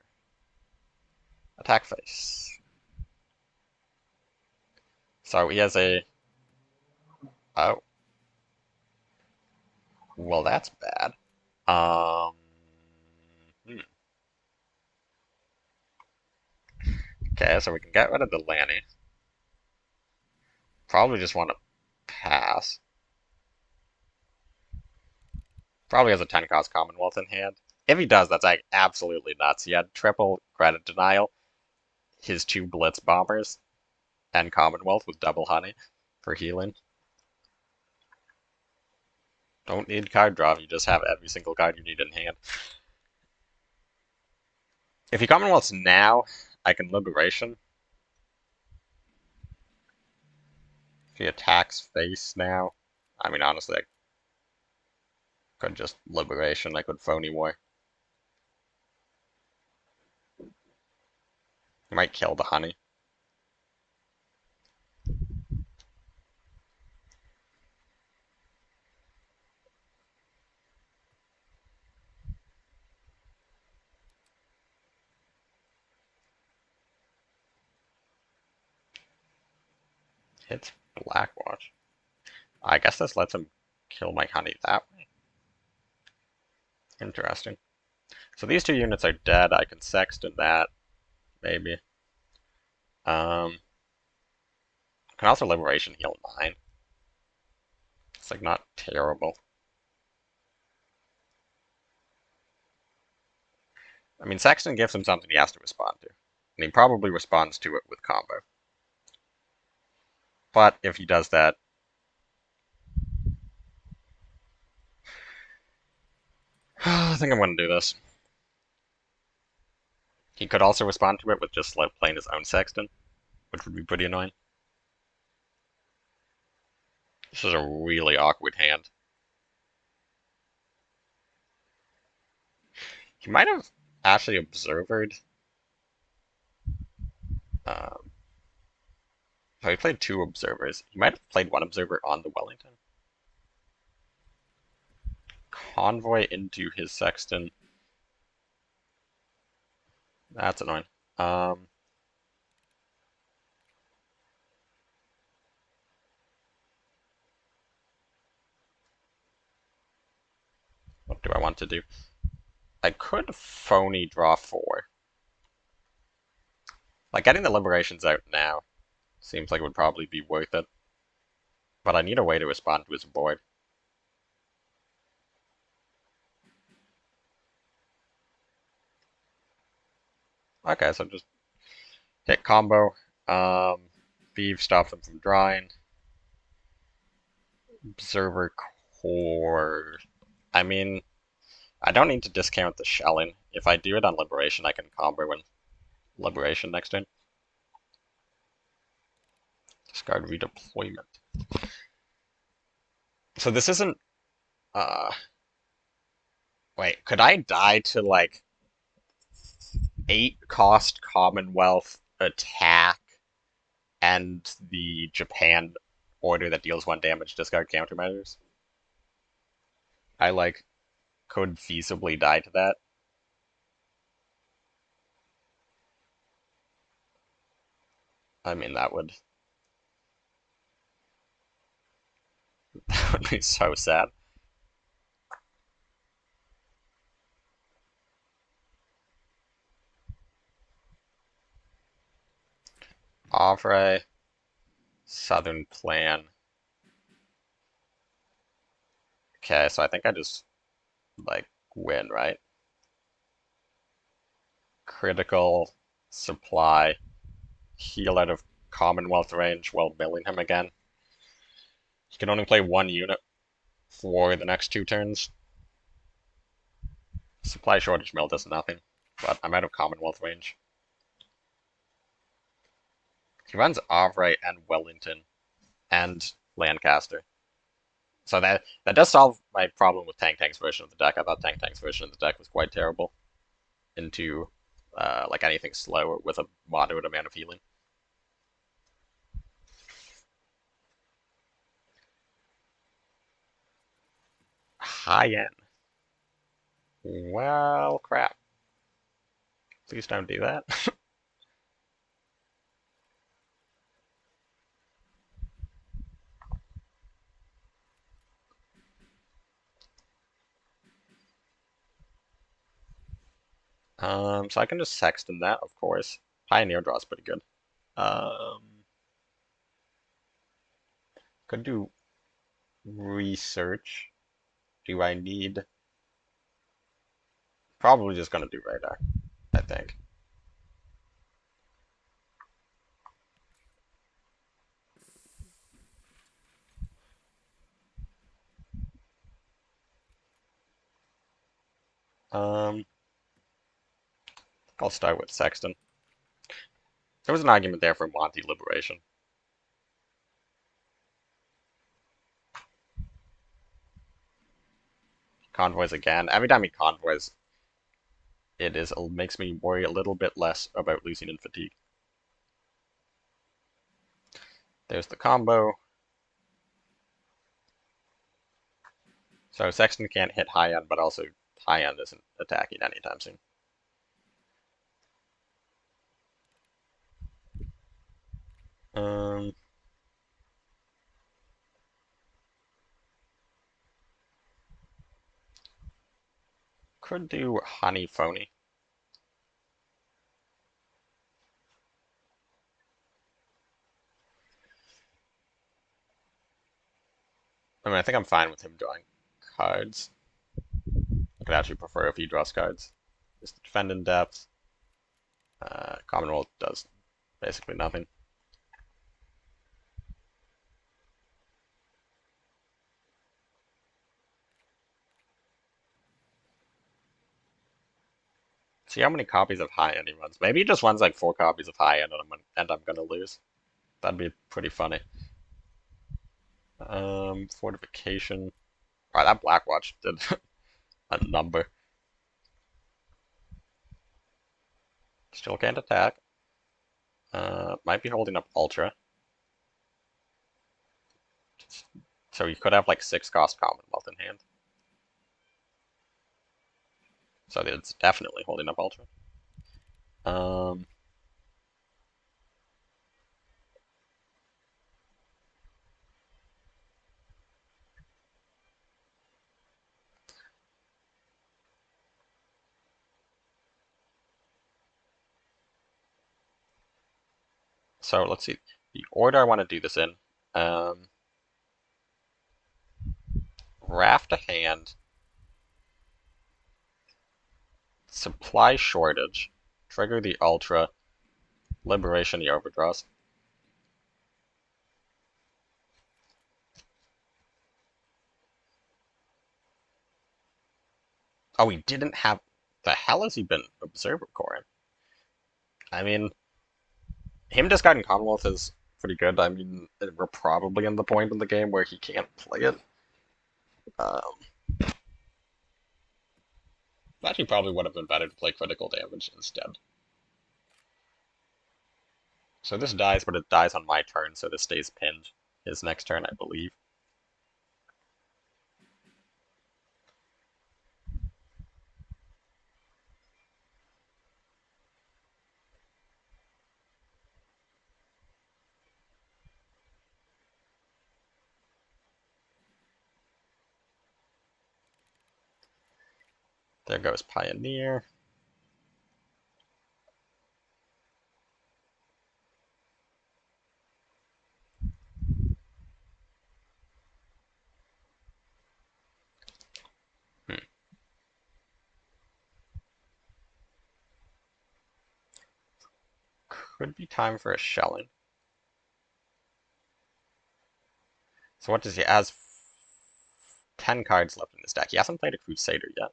Attack face. So he has a... Oh. Well, that's bad. Okay, so we can get rid of the Lanny. Probably just want to pass. Probably has a 10 cost Commonwealth in hand. If he does, that's like absolutely nuts. He had triple credit denial, his 2 Blitz bombers, and Commonwealth with double honey for healing. Don't need card draw, you just have every single card you need in hand. If he Commonwealths now, I can Liberation. If he attacks face now, I mean, honestly, I could just Liberation, I could Phony War. He might kill the honey. Hits Blackwatch. I guess this lets him kill my honey that way. Interesting. So these 2 units are dead. I can Sexton that, maybe. Can also Liberation heal 9. It's like not terrible. I mean, Sexton gives him something he has to respond to. And he probably responds to it with combo. But if he does that, I think I'm going to do this. He could also respond to it with just like playing his own Sexton, which would be pretty annoying. This is a really awkward hand. He might have actually observered. So he played 2 observers. He might have played 1 observer on the Wellington. Convoy into his Sexton. That's annoying. What do I want to do? I could Phony draw 4. Like, getting the Liberations out now seems like it would probably be worth it. But I need a way to respond to his board. Okay, so just hit combo. Thief stops him from drawing. Observer core. I mean, I don't need to discount the shelling. If I do it on Liberation, I can combo in Liberation next turn. Discard redeployment. So this isn't... Wait, could I die to, like, 8 cost Commonwealth attack and the Japan order that deals 1 damage, discard countermeasures? I, like, could feasibly die to that. I mean, that would be so sad. Havre, Southern Plan. Okay, so I think I just, like, win, right? Critical, supply, heal out of Commonwealth range while milling him again. He can only play 1 unit for the next 2 turns. Supply shortage mill does nothing, but I'm out of Commonwealth range. He runs Havre and Wellington, and Lancaster. So that does solve my problem with Tank's version of the deck. I thought Tank's version of the deck was quite terrible into like anything slow with a moderate amount of healing. High end. Well, crap. Please don't do that. So I can just Sexton that, of course. Pioneer draw's pretty good. Could do research. Do I need? Probably just gonna do radar, I think. Um, I'll start with Sexton. There was an argument there for Monty Liberation. Convoys again. Every time he convoys, it makes me worry a little bit less about losing in fatigue. There's the combo. So Sexton can't hit high end, but also high end isn't attacking anytime soon. Um, could do Honey Phony. I mean, I think I'm fine with him drawing cards. I could actually prefer if he draws cards. Just defend in depth. Commonwealth does basically nothing. See how many copies of high end he runs. Maybe he just runs like 4 copies of high end and I'm gonna lose. That'd be pretty funny. Fortification. Alright, that Blackwatch did a number. Still can't attack. Might be holding up Ultra. So he could have like 6 cost Commonwealth in hand. So it's definitely holding up Ultra. So let's see. The order I want to do this in. Raft a hand. Supply shortage. Trigger the Ultra. Liberation the overdraws. Oh, he didn't have. The hell has he been Observer Coring? I mean, him discarding Commonwealth is pretty good. I mean, we're probably in the point in the game where he can't play it. Actually, probably would have been better to play critical damage instead. So this dies, but it dies on my turn, so this stays pinned his next turn, I believe. There goes Pioneer. Could be time for a shelling. So what does he has? 10 cards left in his deck. He hasn't played a Crusader yet.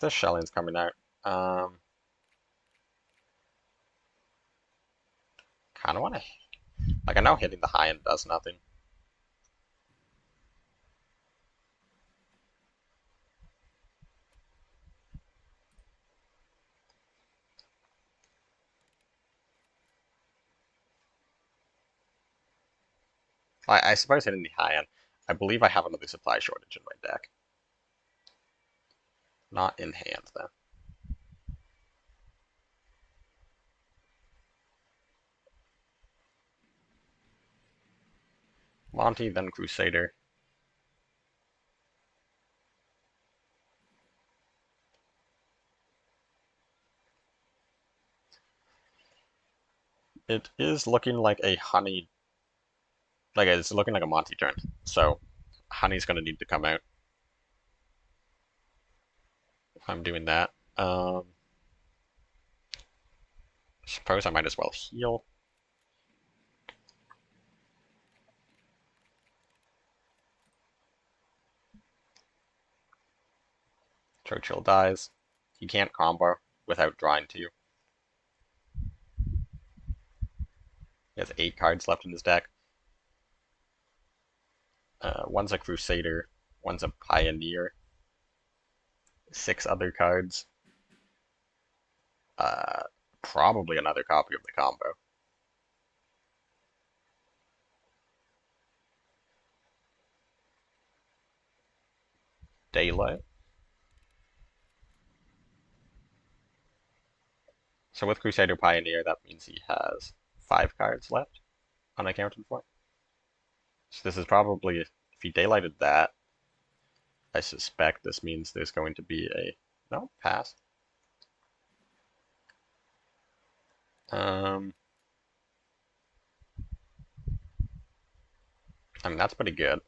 This Shelling's coming out. Kind of want to... Like, I know hitting the high end does nothing. I suppose hitting the high end. I believe I have another supply shortage in my deck. Not in hand, though. Monty, then Crusader. It is looking like a honey... Like, it's looking like a Monty turn. So, honey's going to need to come out. I'm doing that. Suppose I might as well heal. Churchill dies. He can't combo without drawing 2. He has 8 cards left in his deck. One's a Crusader, one's a Pioneer. 6 other cards. Probably another copy of the combo. Daylight. So with Crusader Pioneer, that means he has 5 cards left, unaccounted for. So this is probably, if he daylighted that, I suspect this means there's going to be a, no, pass. I mean, that's pretty good.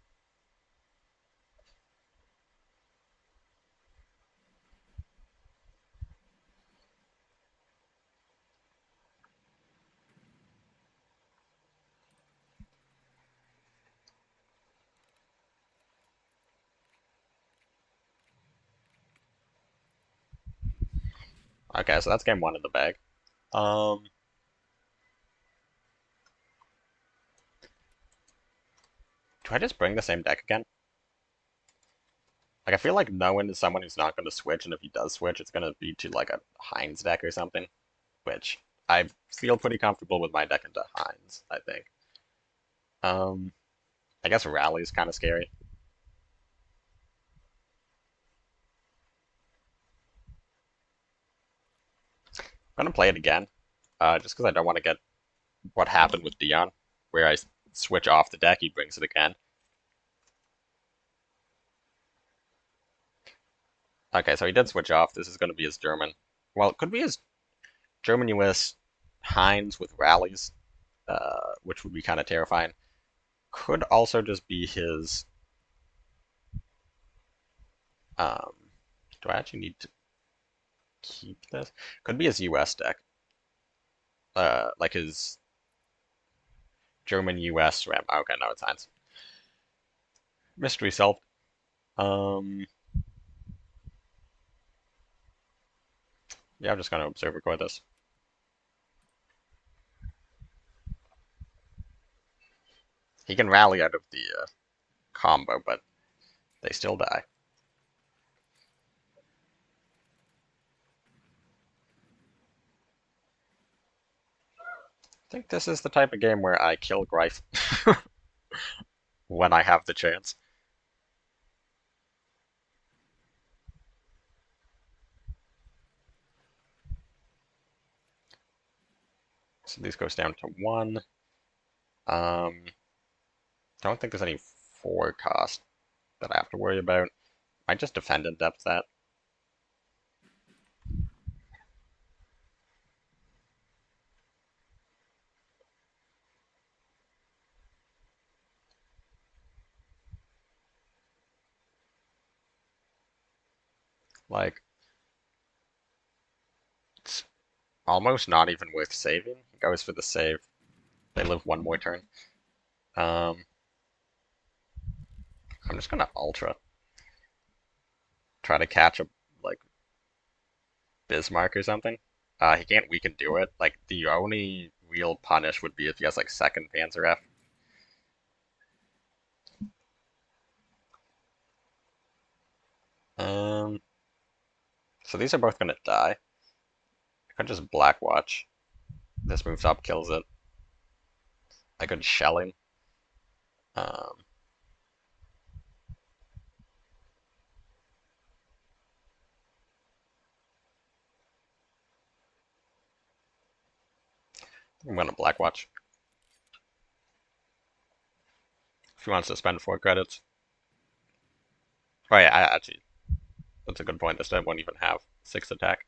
Okay, so that's game 1 in the bag. Do I just bring the same deck again? Like, I feel like Noen is someone who's not going to switch, and if he does switch, it's going to be to, like, a Heinz deck or something, which I feel pretty comfortable with my deck into Heinz, I think. I guess Rally is kind of scary. I'm going to play it again, just because I don't want to get what happened with Dian, where I switch off the deck, he brings it again. Okay, so he did switch off. This is going to be his German. Well, it could be his German US Heinz with rallies, which would be kind of terrifying. Could also just be his. Do I actually need to keep this? Could be his US deck. Like his German US RAM. Okay, no, it's Heinz. Mystery solved. Yeah, I'm just gonna observe record this. He can rally out of the combo, but they still die. I think this is the type of game where I kill Greif when I have the chance. So these goes down to 1. Don't think there's any 4 cost that I have to worry about. I just defend in depth that. Like, it's almost not even worth saving. He goes for the save. They live 1 more turn. I'm just gonna Ultra. Try to catch a, like, Bismarck or something. He can't weaken do it. Like, the only real punish would be if he has, like, second Panzer F. Um, so these are both gonna die. I could just Blackwatch. This moves up, kills it. I could Shelling. Um, I'm gonna Blackwatch. If he wants to spend 4 credits. Oh yeah, actually, that's a good point. This time won't even have 6 attack.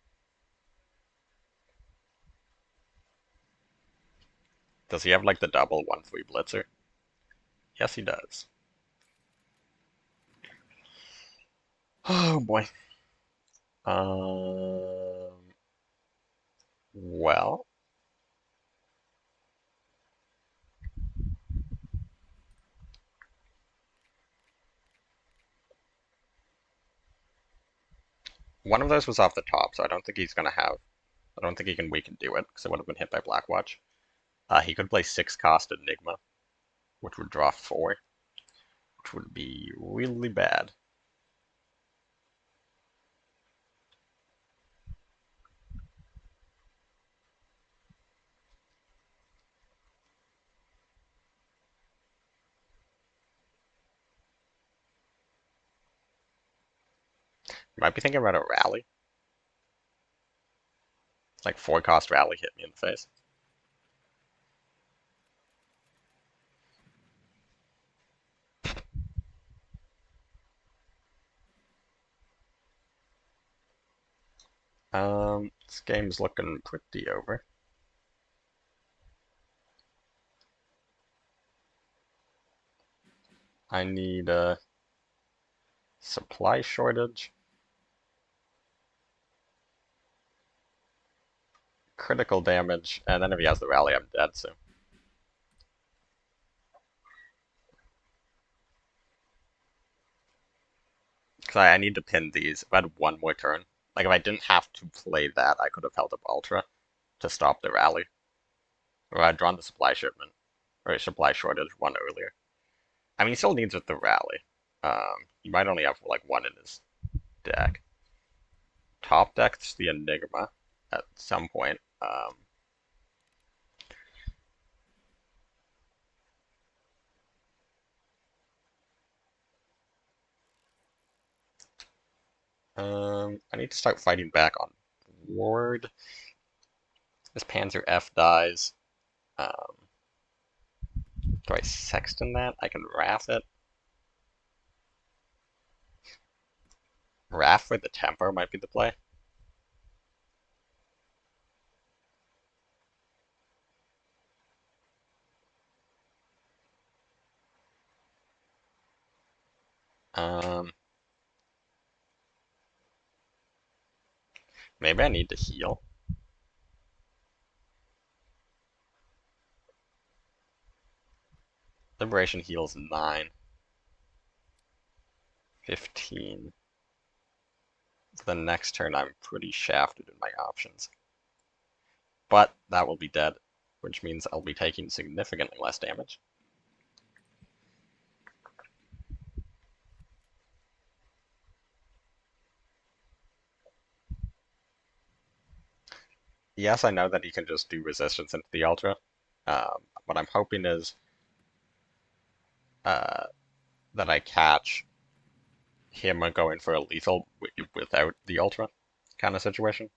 Does he have like the double 1-3 blitzer? Yes, he does. Oh boy. Well, one of those was off the top, so I don't think he's gonna have. I don't think he can weaken do it because it would have been hit by Blackwatch. He could play 6 cost Enigma, which would draw 4, which would be really bad. You might be thinking about a rally. Like 4 cost rally hit me in the face. This game's looking pretty over. I need a supply shortage, critical damage, and then if he has the rally, I'm dead, so. Because I need to pin these. If I had one more turn, like if I didn't have to play that, I could have held up Ultra to stop the rally. Or I'd drawn the supply shipment, or supply shortage one earlier. I mean, he still needs it the rally. He might only have like one in his deck. Top deck's the Enigma at some point. I need to start fighting back on Ward. This Panzer F dies. Do I Sexton that? I can Wrath it. Wrath for the tempo might be the play. Um, Maybe I need to heal. Liberation heals 9. 15. For the next turn, I'm pretty shafted in my options. But that will be dead, which means I'll be taking significantly less damage. Yes, I know that he can just do resistance into the Ultra. What I'm hoping is uh, that I catch him going for a lethal without the Ultra kind of situation.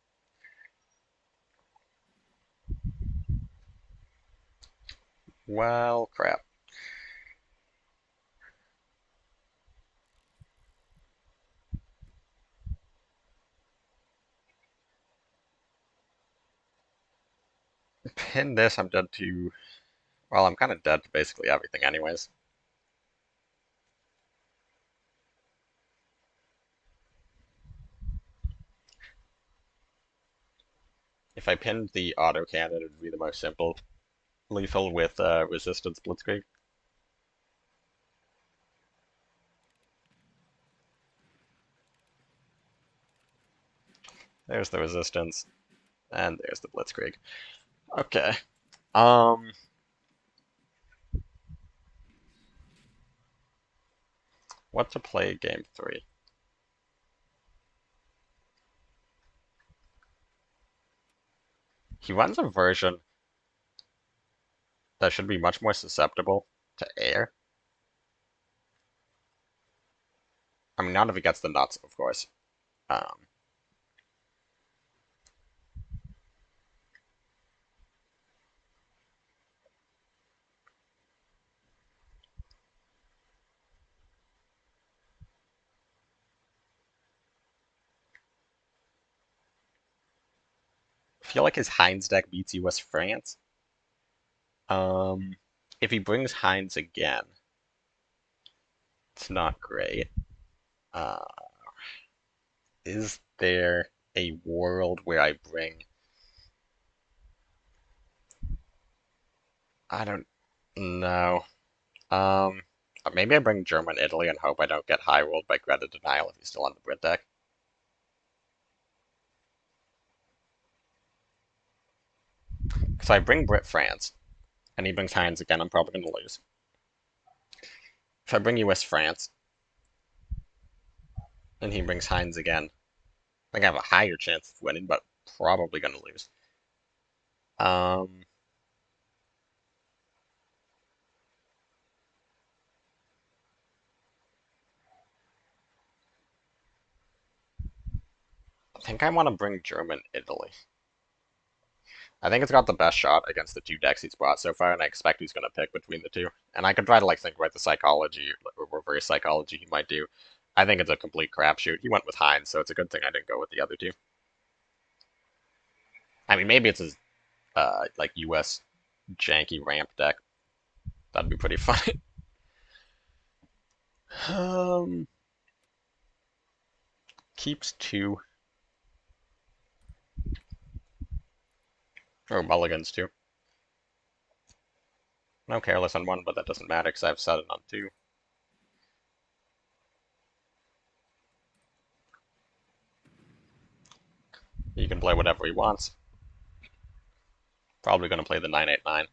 Well, crap. Pin this, I'm dead to. Well, I'm kind of dead to basically everything, anyways. If I pinned the autocannon, it would be the most simple lethal with resistance blitzkrieg. There's the resistance, and there's the Blitzkrieg. Okay. Um, what to play game 3? He runs a version that should be much more susceptible to air. I mean, not if he gets the nuts, of course. Um, I feel like his Heinz deck beats US France. Um, if he brings Heinz again, it's not great. Uh, is there a world where I bring... I don't know. Um, maybe I bring German Italy and hope I don't get high rolled by Greta Denial if he's still on the Brit deck. Because I bring Brit France, and he brings Heinz again, I'm probably going to lose. If I bring US France, and he brings Heinz again, I think I have a higher chance of winning, but probably going to lose. Um, I think I want to bring German Italy. I think it's got the best shot against the two decks he's brought so far, and I expect he's going to pick between the two. And I could try to like think about the psychology or reverse psychology he might do. I think it's a complete crapshoot. He went with Heinz, so it's a good thing I didn't go with the other two. I mean, maybe it's his like US janky ramp deck. That'd be pretty funny. um, keeps 2. Or mulligans 2. No careless on 1, but that doesn't matter because I've set it on 2. He can play whatever he wants. Probably going to play the 989.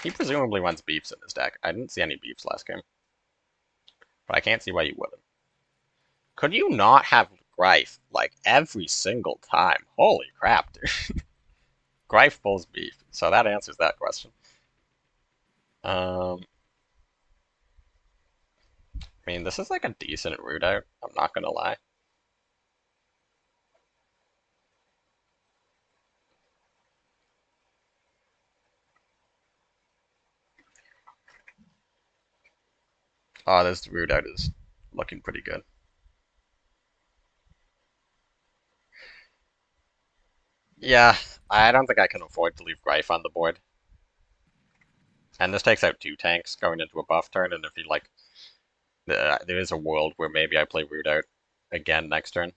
He presumably runs beefs in his deck. I didn't see any beefs last game. But I can't see why you wouldn't. Could you not have Greif, like, every single time? Holy crap, dude. Greif pulls beef, so that answers that question. I mean, this is like a decent route out, I'm not gonna lie. Oh, this route out is looking pretty good. Yeah, I don't think I can afford to leave Greif on the board. And this takes out 2 tanks going into a buff turn, and if you like, there is a world where maybe I play route out again next turn.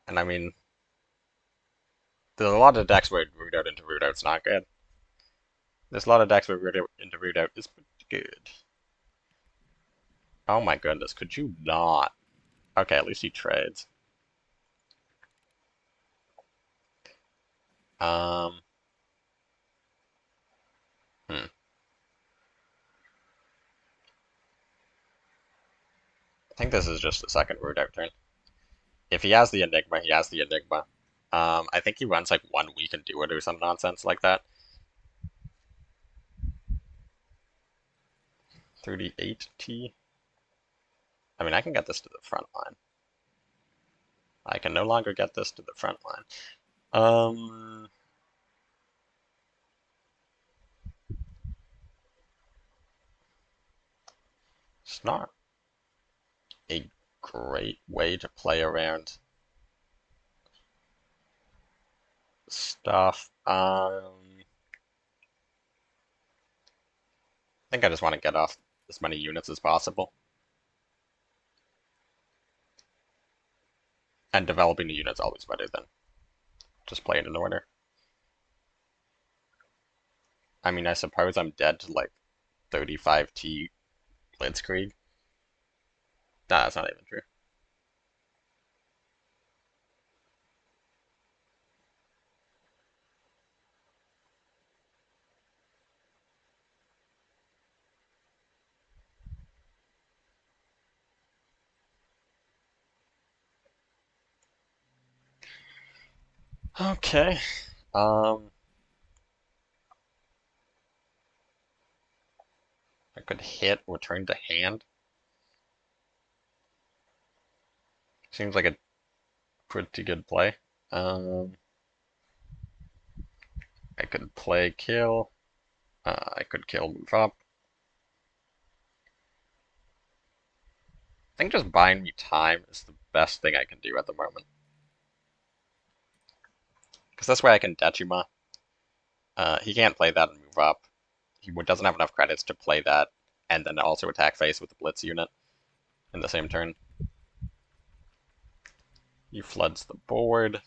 And I mean, there's a lot of decks where route out into route out's not good. There's a lot of decks where route out into route out is pretty good. Oh my goodness, could you not? Okay, at least he trades. Um, hmm. I think this is just the second route out turn. If he has the Enigma, he has the Enigma. I think he runs like 1 week and do it or some nonsense like that. 38T. I mean, I can get this to the front line. I can no longer get this to the front line. It's not a great way to play around stuff. I think I just want to get off as many units as possible. And developing the unit's always better than just playing in order. I mean, I suppose I'm dead to like 35T Blitzkrieg. Nah, that's not even true. Okay. Um, I could hit, return to hand. Seems like a pretty good play. Um, I could play kill. I could kill, move up. I think just buying me time is the best thing I can do at the moment. Because this way I can Dechima. He can't play that and move up. He doesn't have enough credits to play that and then also attack face with the Blitz unit in the same turn. He floods the board.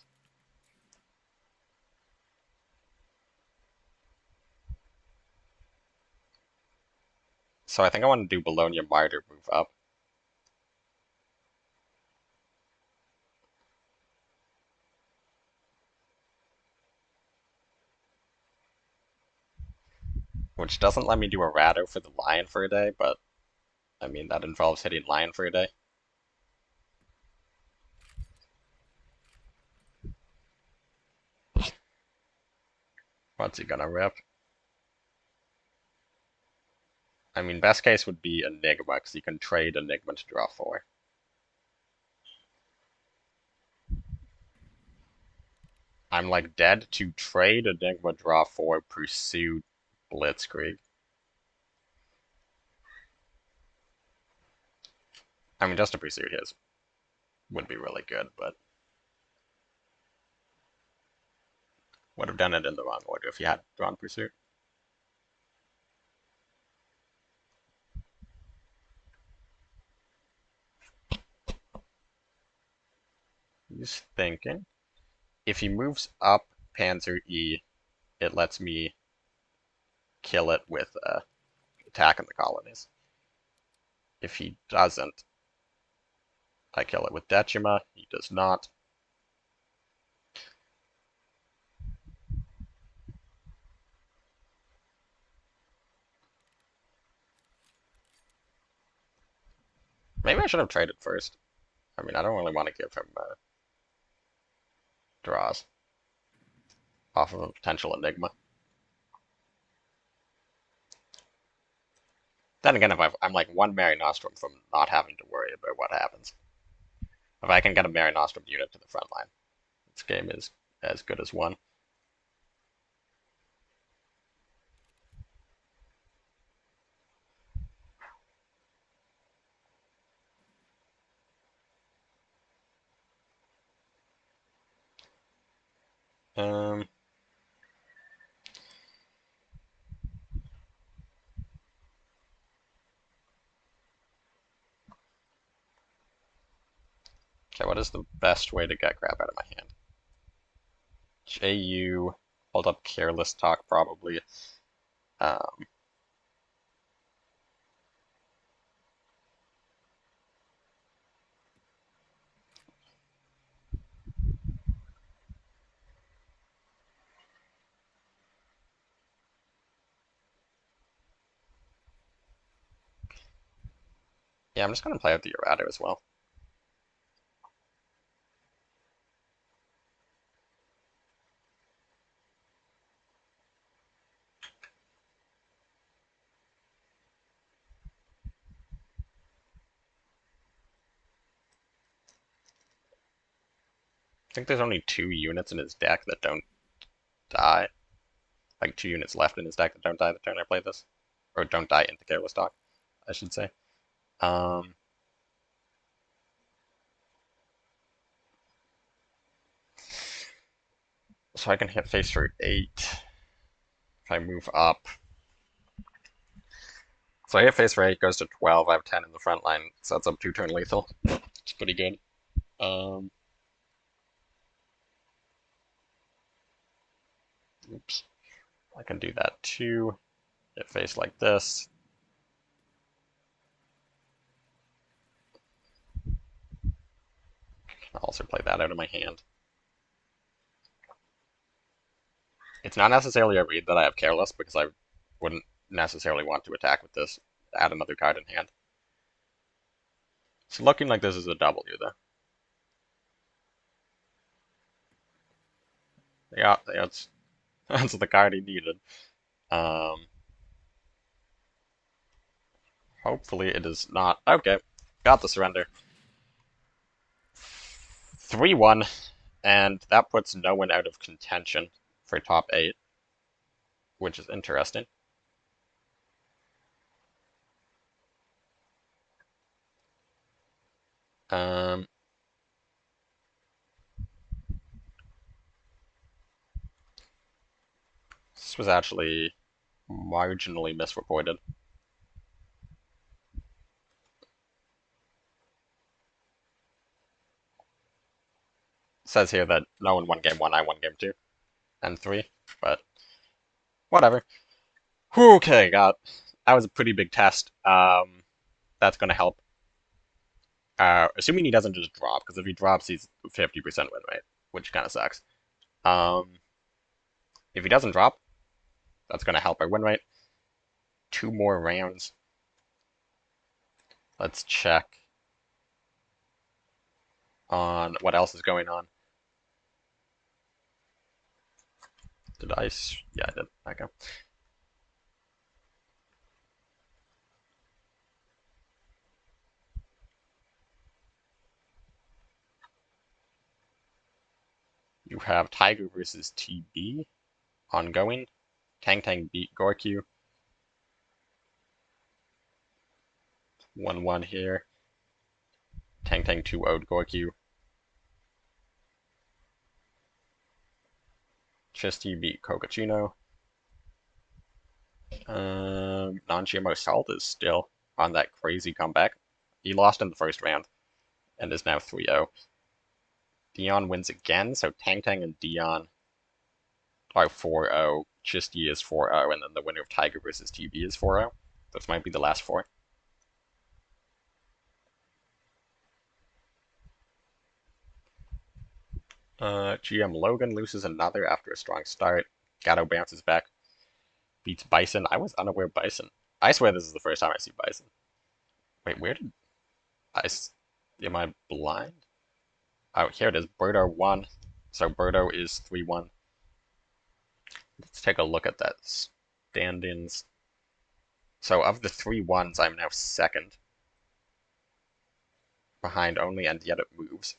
So I think I want to do Bologna Martyr, move up. Which doesn't let me do a Ratto for the Lion for a day, but I mean, that involves hitting Lion for a day. What's he gonna rip? I mean, best case would be Enigma, because you can trade Enigma to draw 4. I'm like dead to trade Enigma, draw 4, pursue Blitzkrieg. I mean, just to pursue his would be really good, but would have done it in the wrong order if he had drawn Pursuit. He's thinking. If he moves up Panzer E, it lets me kill it with attack in the colonies. If he doesn't, I kill it with Decima. He does not. Maybe I should have traded first. I mean, I don't really want to give him draws off of a potential Enigma. Then again, if I'm like one Mary Nostrum from not having to worry about what happens. If I can get a Mary Nostrum unit to the front line, this game is as good as one. Um, okay, what is the best way to get crap out of my hand? JU, hold up Careless Talk probably. Um, yeah, I'm just gonna play out the errata as well. I think there's only 2 units in his deck that don't die. Like 2 units left in his deck that don't die the turn I play this. Or don't die into Careless Talk, I should say. Um, so I can hit face for 8. If I move up. So I hit face for 8, goes to 12, I have 10 in the front line, sets up 2 turn lethal. It's pretty good. Oops. I can do that too. Get faced like this. I'll also play that out of my hand. It's not necessarily a read that I have Careless, because I wouldn't necessarily want to attack with this, add another card in hand. It's looking like this is a W, though. Yeah, that's the card he needed. Hopefully it is not. Okay, got the surrender. 3-1, and that puts no one out of contention for top 8, which is interesting. This was actually marginally misreported. It says here that no one won game 1, I won game 2 and 3, but whatever. Okay, that was a pretty big test. That's going to help. Assuming he doesn't just drop, because if he drops, he's 50% win rate, which kind of sucks. If he doesn't drop, that's going to help our win rate. 2 more rounds. Let's check on what else is going on. Did I? Yeah, I did. Okay. You have Tiger versus TB ongoing. Tang beat Gorkyu. 1-1 here. Tang 2-0'd Gorkyu. Chisty beat Kokachino. Non-GMO Salt is still on that crazy comeback. He lost in the first round and is now 3-0. Dian wins again, so Tang and Dian are 4-0. Chisty is 4-0, and then the winner of Tiger versus TB is 4-0. This might be the last 4. GM Logan loses another after a strong start. Gatto bounces back. Beats Bison. I was unaware of Bison. I swear this is the first time I see Bison. Wait, where did I... Am I blind? Oh, here it is. Birdo 1. So Birdo is 3-1. Let's take a look at that standings. So of the 3-1s, I'm now second. Behind only AndYetItMoves.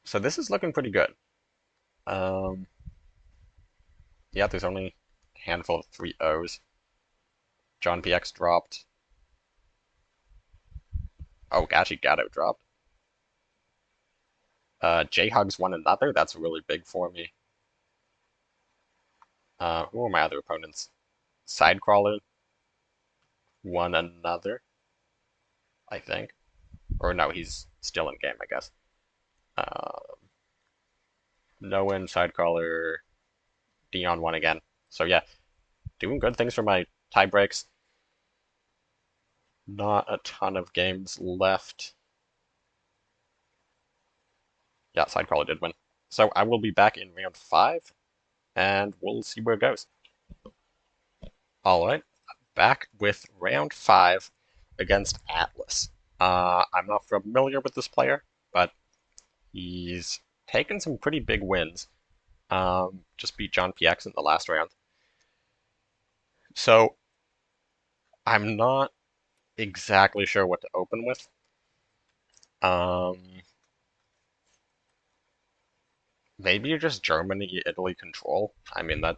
So this is looking pretty good. Yeah, there's only a handful of 3-0s. John PX dropped. Oh, actually, Gatto dropped. JHugs won another. That's really big for me. Who are my other opponents? Sidecrawler won another, I think. Or no, he's still in game, I guess. No win, Sidecrawler, Dion won again. So yeah, doing good things for my tie breaks. Not a ton of games left. Yeah, Sidecrawler did win. So I will be back in round 5, and we'll see where it goes. Alright, back with round 5 against Atlas. I'm not familiar with this player, but he's taken some pretty big wins. Just beat John PX in the last round. So I'm not exactly sure what to open with. Maybe you're just Germany, Italy control. I mean, that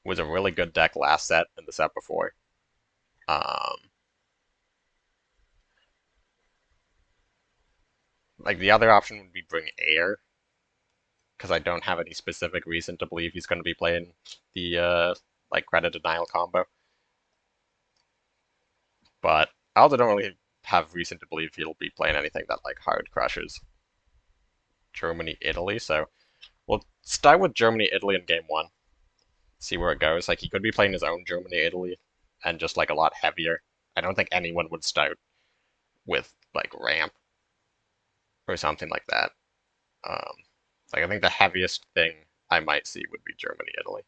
was a really good deck last set and the set before. Like the other option would be bring Air, because I don't have any specific reason to believe he's going to be playing the like credit denial combo. But I also don't really have reason to believe he'll be playing anything that like hard crushes Germany, Italy. So we'll start with Germany, Italy in game one. See where it goes. Like he could be playing his own Germany, Italy, and just like a lot heavier. I don't think anyone would start with like ramp or something like that. Um, like I think the heaviest thing I might see would be Germany, Italy.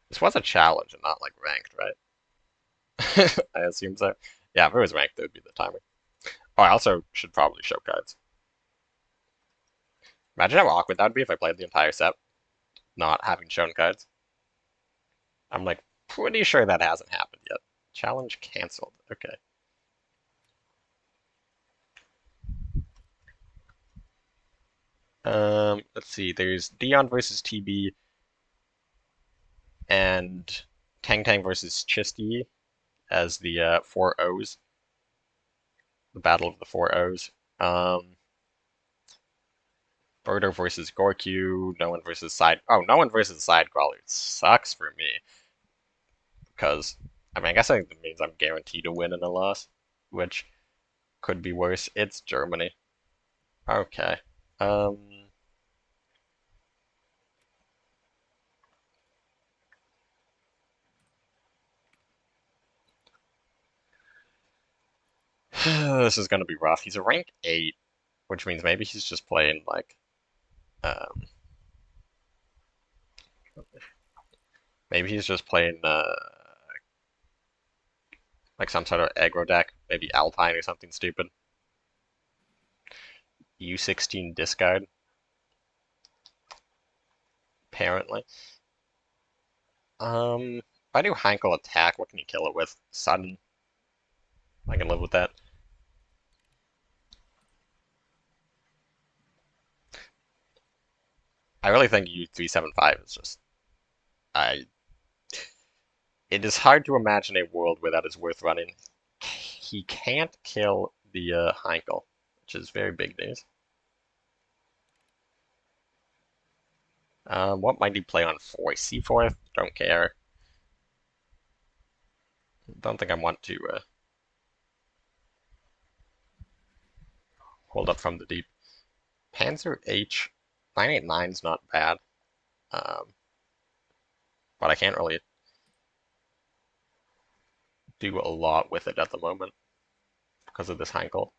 This was a challenge and not like ranked, right? I assume so. Yeah, if it was ranked, it would be the timer. Oh, I also should probably show cards. Imagine how awkward that would be if I played the entire set, not having shown cards. I'm like pretty sure that hasn't happened yet. Challenge canceled. Okay. Let's see. There's Dian versus TB and Tang Tang versus Chisty as the four O's. The battle of the four O's. Birdo versus Gorkyu. No one versus Side. Oh, no one versus Sidecrawler. It sucks for me because I mean I guess that means I'm guaranteed to win in a loss, which could be worse. It's Germany. Okay. Um. This is gonna be rough. He's a rank 8, which means maybe he's just playing like, um, maybe he's just playing like some sort of aggro deck, maybe Alpine or something stupid. U16 discard, apparently. If I do Hankel attack, what can you kill it with? Sudden. I can live with that. I really think U375 is just, I. It is hard to imagine a world where that is worth running. He can't kill the Heinkel, which is very big news. What might he play on 4? C4? Don't care. Don't think I want to hold up from the deep. Panzer H 989 is not bad, but I can't really do a lot with it at the moment because of this Heinkel.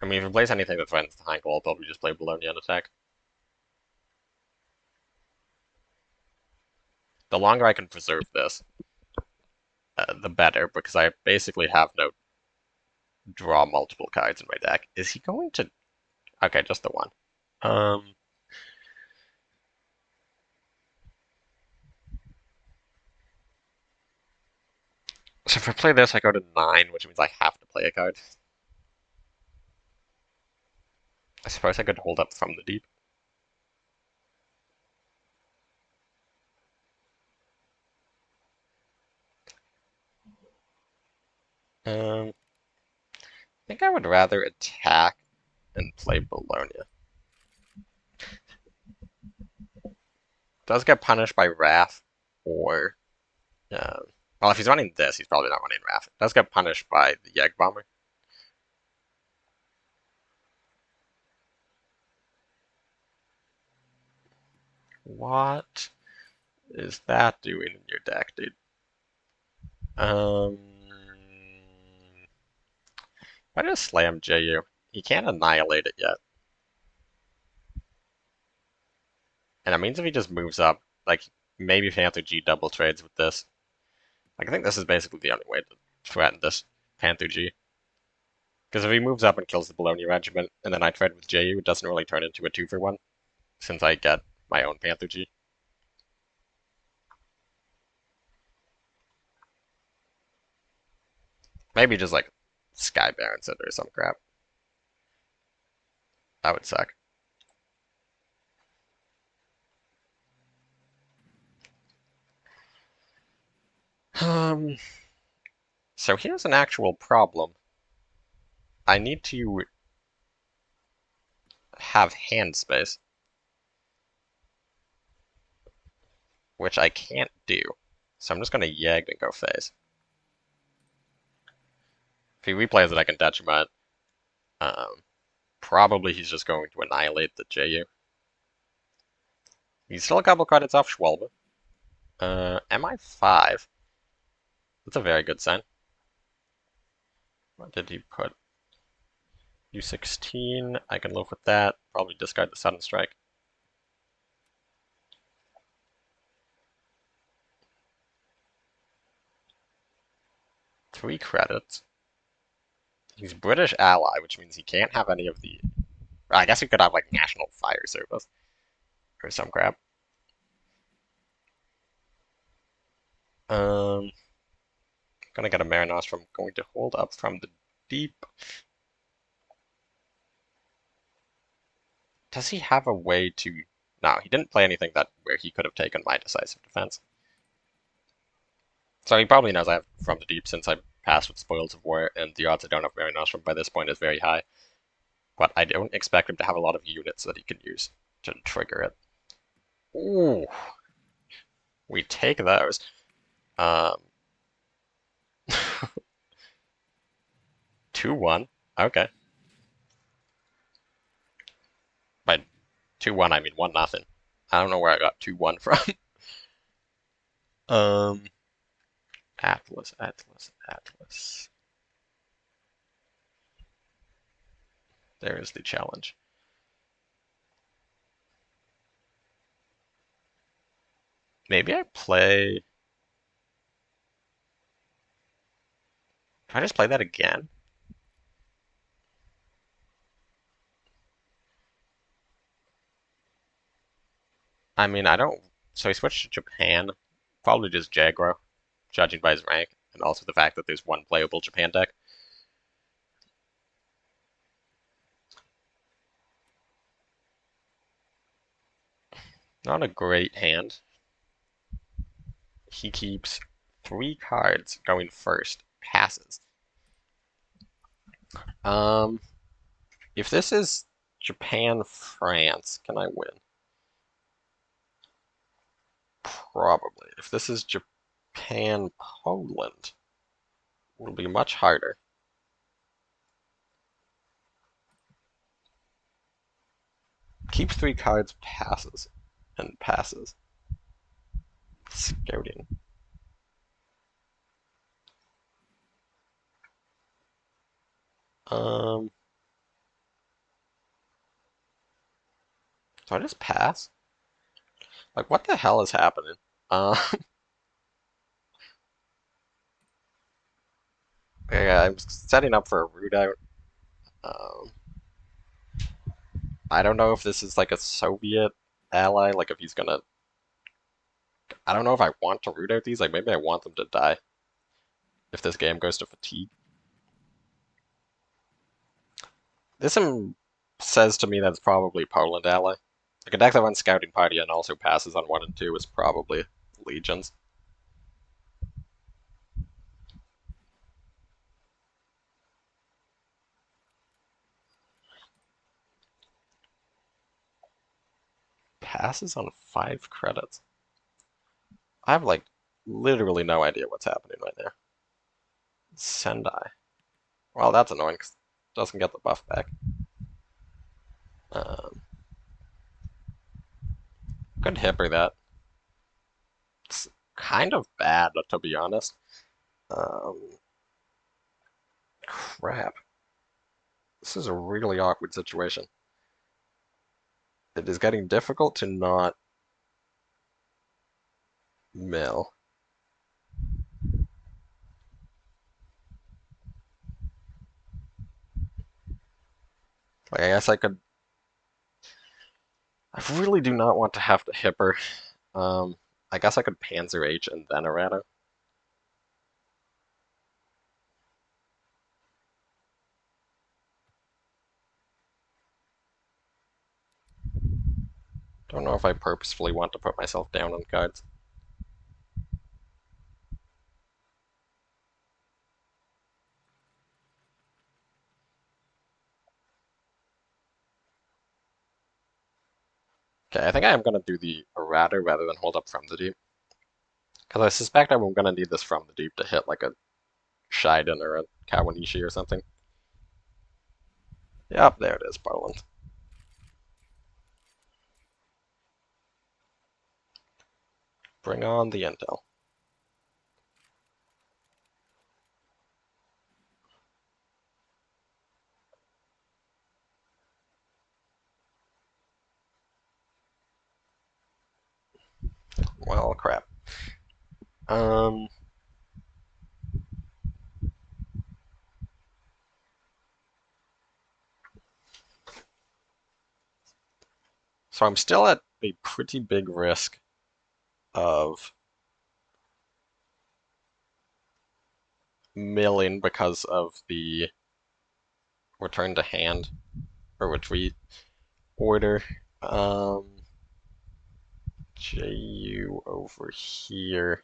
I mean, if he plays anything that threatens the Heinkel, I'll probably just play Bologna and attack. The longer I can preserve this, the better, because I basically have no draw multiple cards in my deck. Is he going to... Okay, just the one. So if I play this, I go to 9, which means I have to play a card. I suppose I could hold up from the deep. I think I would rather attack and play Bologna. Does get punished by Wrath, or well, if he's running this, he's probably not running Wrath. Does get punished by the Yegg Bomber. What is that doing in your deck, dude? I just slam JU. He can't annihilate it yet. And it means if he just moves up, like maybe Panther G double trades with this. Like I think this is basically the only way to threaten this Panther G. Because if he moves up and kills the Bologna Regiment, and then I trade with JU, it doesn't really turn into a 2-for-1, since I get my own Panther G. Maybe just like Sky Barons it or some crap. That would suck. So here's an actual problem. I need to have hand space, which I can't do. So I'm just gonna Yegg and go phase. If he replays it, I can Detriment. Probably he's just going to annihilate the JU. He's still a couple credits off Schwalbe. MI5. That's a very good sign. What did he put? U16. I can live with that. Probably discard the Sudden Strike. Three credits. He's British ally, which means he can't have any of the. I guess he could have like National Fire Service or some crap. Gonna get a Marinos from going to hold up from the deep. Does he have a way to? No, he didn't play anything that where he could have taken my decisive defense. So he probably knows I have from the deep since I passed with Spoils of War, and the odds I don't have Marinos from by this point is very high. But I don't expect him to have a lot of units that he can use to trigger it. Ooh, we take those. Um, 2-1. Okay. By 2-1, I mean 1-0. I don't know where I got 2-1 from. um, Atlas. There is the challenge. Maybe I play. Do I just play that again? I mean, I don't. So he switched to Japan. Probably just Jagro, judging by his rank, and also the fact that there's one playable Japan deck. Not a great hand. He keeps 3 cards going first. Passes. If this is Japan, France, can I win? Probably. If this is Japan, Poland, it'll be much harder. Keeps 3 cards, passes, and passes. Scouting. So I just pass? Like, what the hell is happening? Yeah, I'm setting up for a root out. Um, I don't know if this is like a Soviet ally, like if he's gonna. I don't know if I want to root out these. Like, maybe I want them to die if this game goes to fatigue. This says to me that it's probably Poland ally. Like a deck that runs Scouting Party and also passes on 1 and 2 is probably Legions. Passes on 5 credits. I have like literally no idea what's happening right now. Sendai. Well, that's annoying because it doesn't get the buff back. Could hipper that. It's kind of bad, to be honest. Crap. This is a really awkward situation. It is getting difficult to not mill. Like, I guess I could. I really do not want to have to hipper. I guess I could Panzer H and then errata. Don't know if I purposefully want to put myself down on cards. Okay, I think I am going to do the errata rather than hold up from the deep. Because I suspect I'm going to need this from the deep to hit like a Shiden or a Kawanishi or something. Yep, there it is, Poland. Bring on the intel. Well, crap. Um, so I'm still at a pretty big risk of milling because of the return to hand or retreat order. JU over here.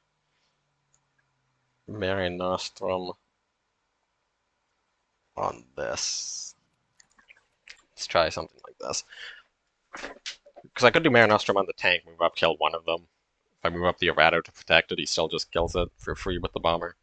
Mare Nostrum on this. Let's try something like this. Because I could do Mare Nostrum on the tank, move up, kill one of them. If I move up the Errato to protect it, he still just kills it for free with the bomber.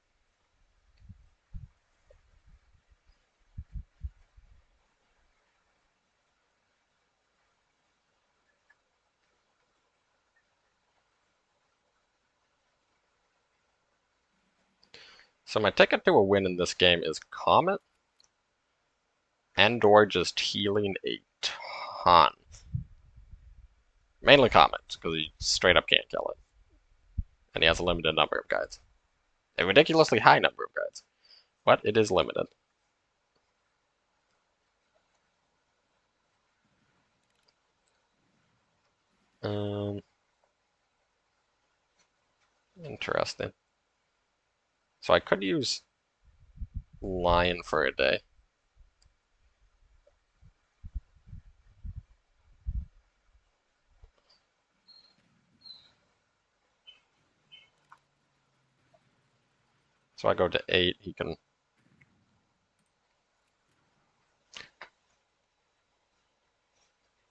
So my ticket to a win in this game is Comet, and/or just healing a ton. Mainly Comet, because he straight up can't kill it. And he has a limited number of guides. A ridiculously high number of guides. But it is limited. Interesting. So I could use Lion for a day. So I go to 8, he can...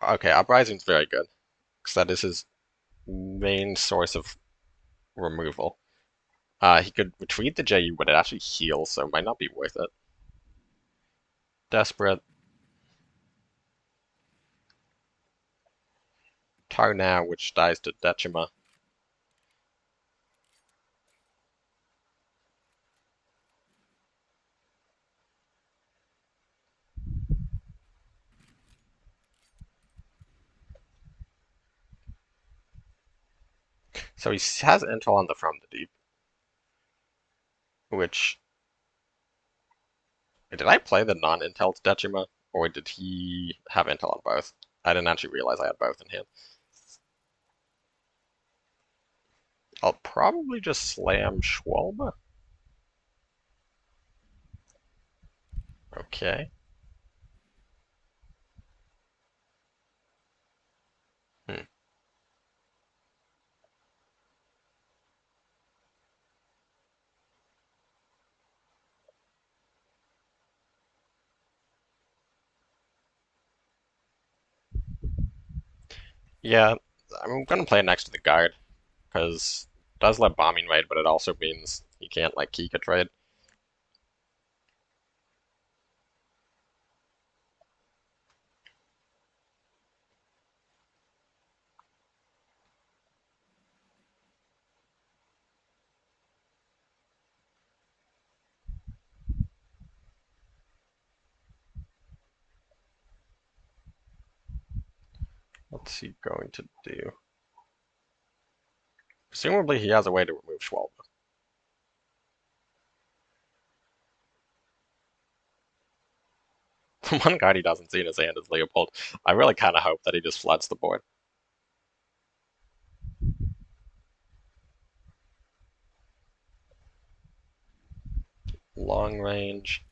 Okay, Uprising's very good, because that is his main source of removal. He could retreat the JU, but it actually heals, so it might not be worth it. Desperate. Tar now, which dies to Decima. So he has intel on the From the Deep, which... Did I play the non-intel Decima, or did he have intel on both? I didn't actually realize I had both in hand. I'll probably just slam Schwalbe. Okay. Hmm. Yeah, I'm gonna play it next to the guard, because it does let bombing raid, but it also means you can't, like, Kika trade. What's he going to do? Presumably he has a way to remove Schwalbe. The one card he doesn't see in his hand is Leopold. I really kind of hope that he just floods the board. Long range.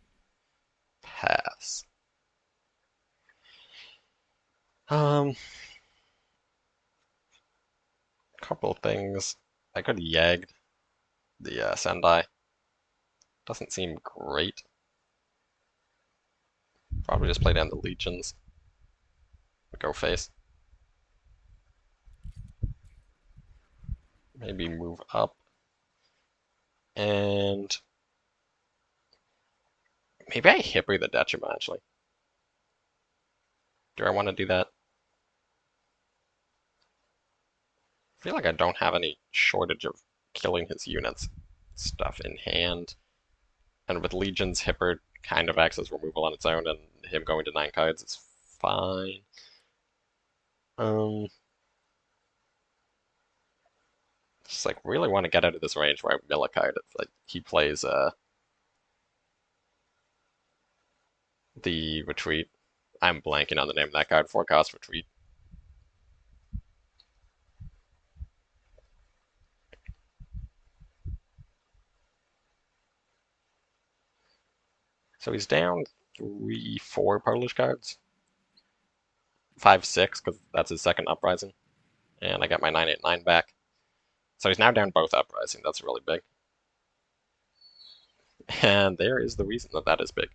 Pass. Couple things. I could have yagged the Sendai. Doesn't seem great. Probably just play down the Legions. Go face. Maybe move up. And maybe I Hippery the Detriment, actually. Do I want to do that? I feel like I don't have any shortage of killing his units. Stuff in hand. And with Legion's Hipper kind of acts as removal on its own, and him going to 9 cards is fine. Just like really want to get out of this range where I mill a card if like he plays the retreat. I'm blanking on the name of that card. 4-cost retreat. So he's down 3, 4 Polish cards. 5, 6, because that's his second uprising. And I got my 9/8/9 back. So he's now down both uprising. That's really big. And there is the reason that that is big.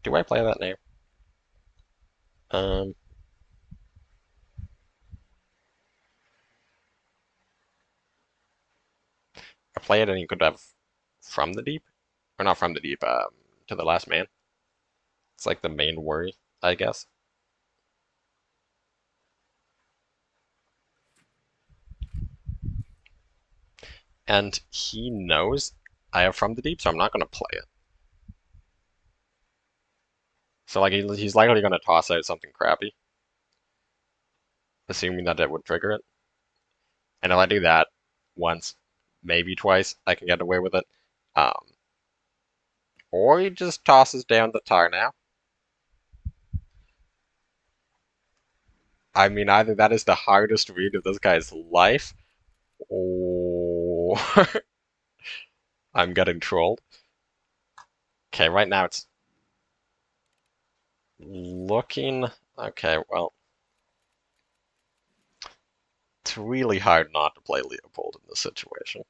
Do I play that name? I play it and you could have From the Deep? Or not From the Deep, To the Last Man. It's like the main worry, I guess. And he knows I have From the Deep, so I'm not going to play it. So like he's likely going to toss out something crappy, assuming that it would trigger it. And if I do that once, maybe twice, I can get away with it. Or he just tosses down the tar now. I mean, either that is the hardest read of this guy's life, or I'm getting trolled. Okay, right now it's looking... Okay, well... It's really hard not to play Leopold in this situation.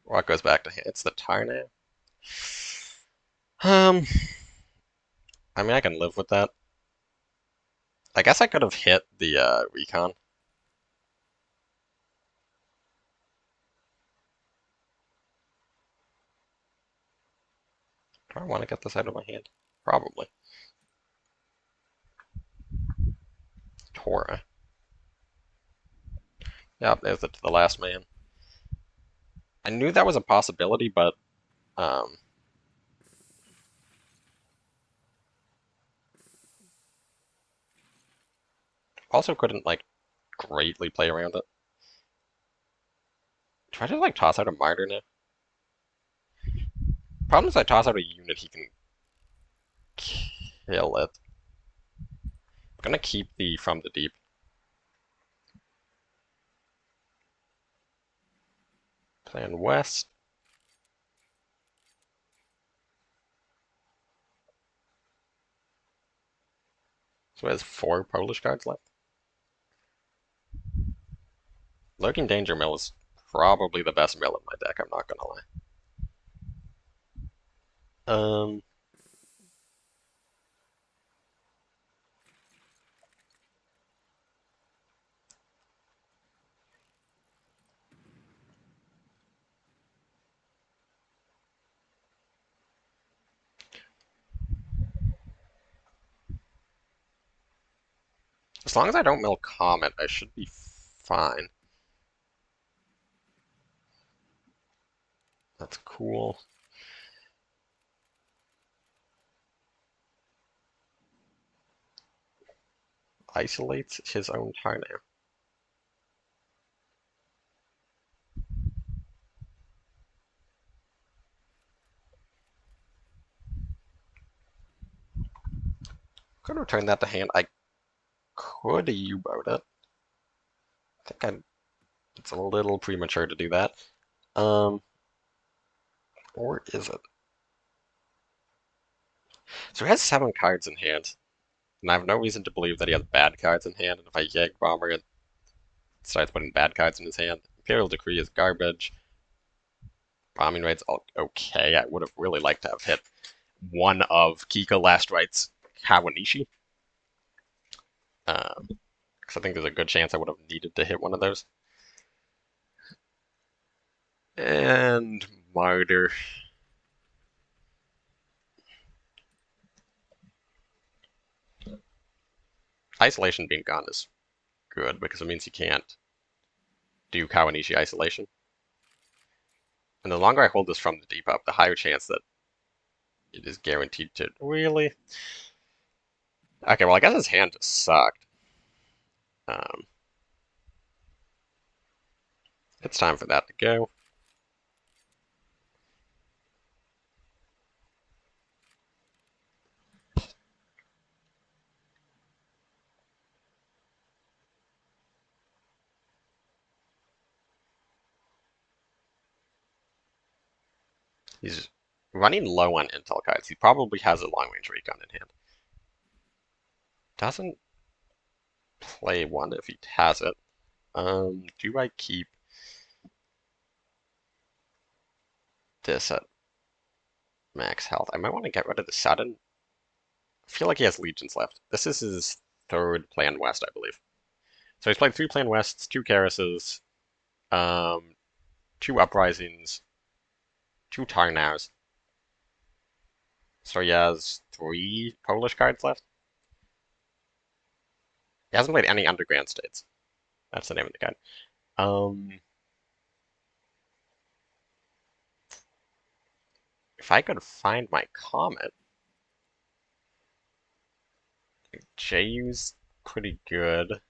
What goes back to him? It's the tar now? I mean, I can live with that. I guess I could have hit the recon. Do I want to get this out of my hand? Probably. Torah. Yep, there's it to the last man. I knew that was a possibility, but also couldn't like greatly play around it. Try to like toss out a martyr now. Problem is I toss out a unit he can kill it. I'm gonna keep the From the Deep. Plan west. So he has 4 Polish cards left. Lurking Danger Mill is probably the best mill in my deck, I'm not gonna lie. As long as I don't mill Comet, I should be fine. That's cool. Isolates his own tar now. Could return that to hand. I could U-boat it. I think it's a little premature to do that. Or is it? So he has 7 cards in hand, and I have no reason to believe that he has bad cards in hand, and if I Yeg Bomber, it starts putting bad cards in his hand. Imperial Decree is garbage. Bombing Raid's okay. I would have really liked to have hit one of Kika Last Right's Kawanishi. Because I think there's a good chance I would have needed to hit one of those. And Martyr. Isolation being gone is good because it means you can't do Kawanishi isolation. And the longer I hold this from the debuff, the higher chance that it is guaranteed to really. Okay, well I guess his hand just sucked. Um, it's time for that to go. He's running low on intel cards. He probably has a long range recon in hand. Doesn't play one if he has it. Do I keep this at max health? I might want to get rid of the sudden. I feel like he has legions left. This is his third Plan West, I believe. So he's played 3 Plan Wests, 2 Karases, 2 Uprisings, 2 Tarnars. So he has 3 Polish cards left. He hasn't played any Underground States. That's the name of the card. If I could find my Comet, JU's pretty good.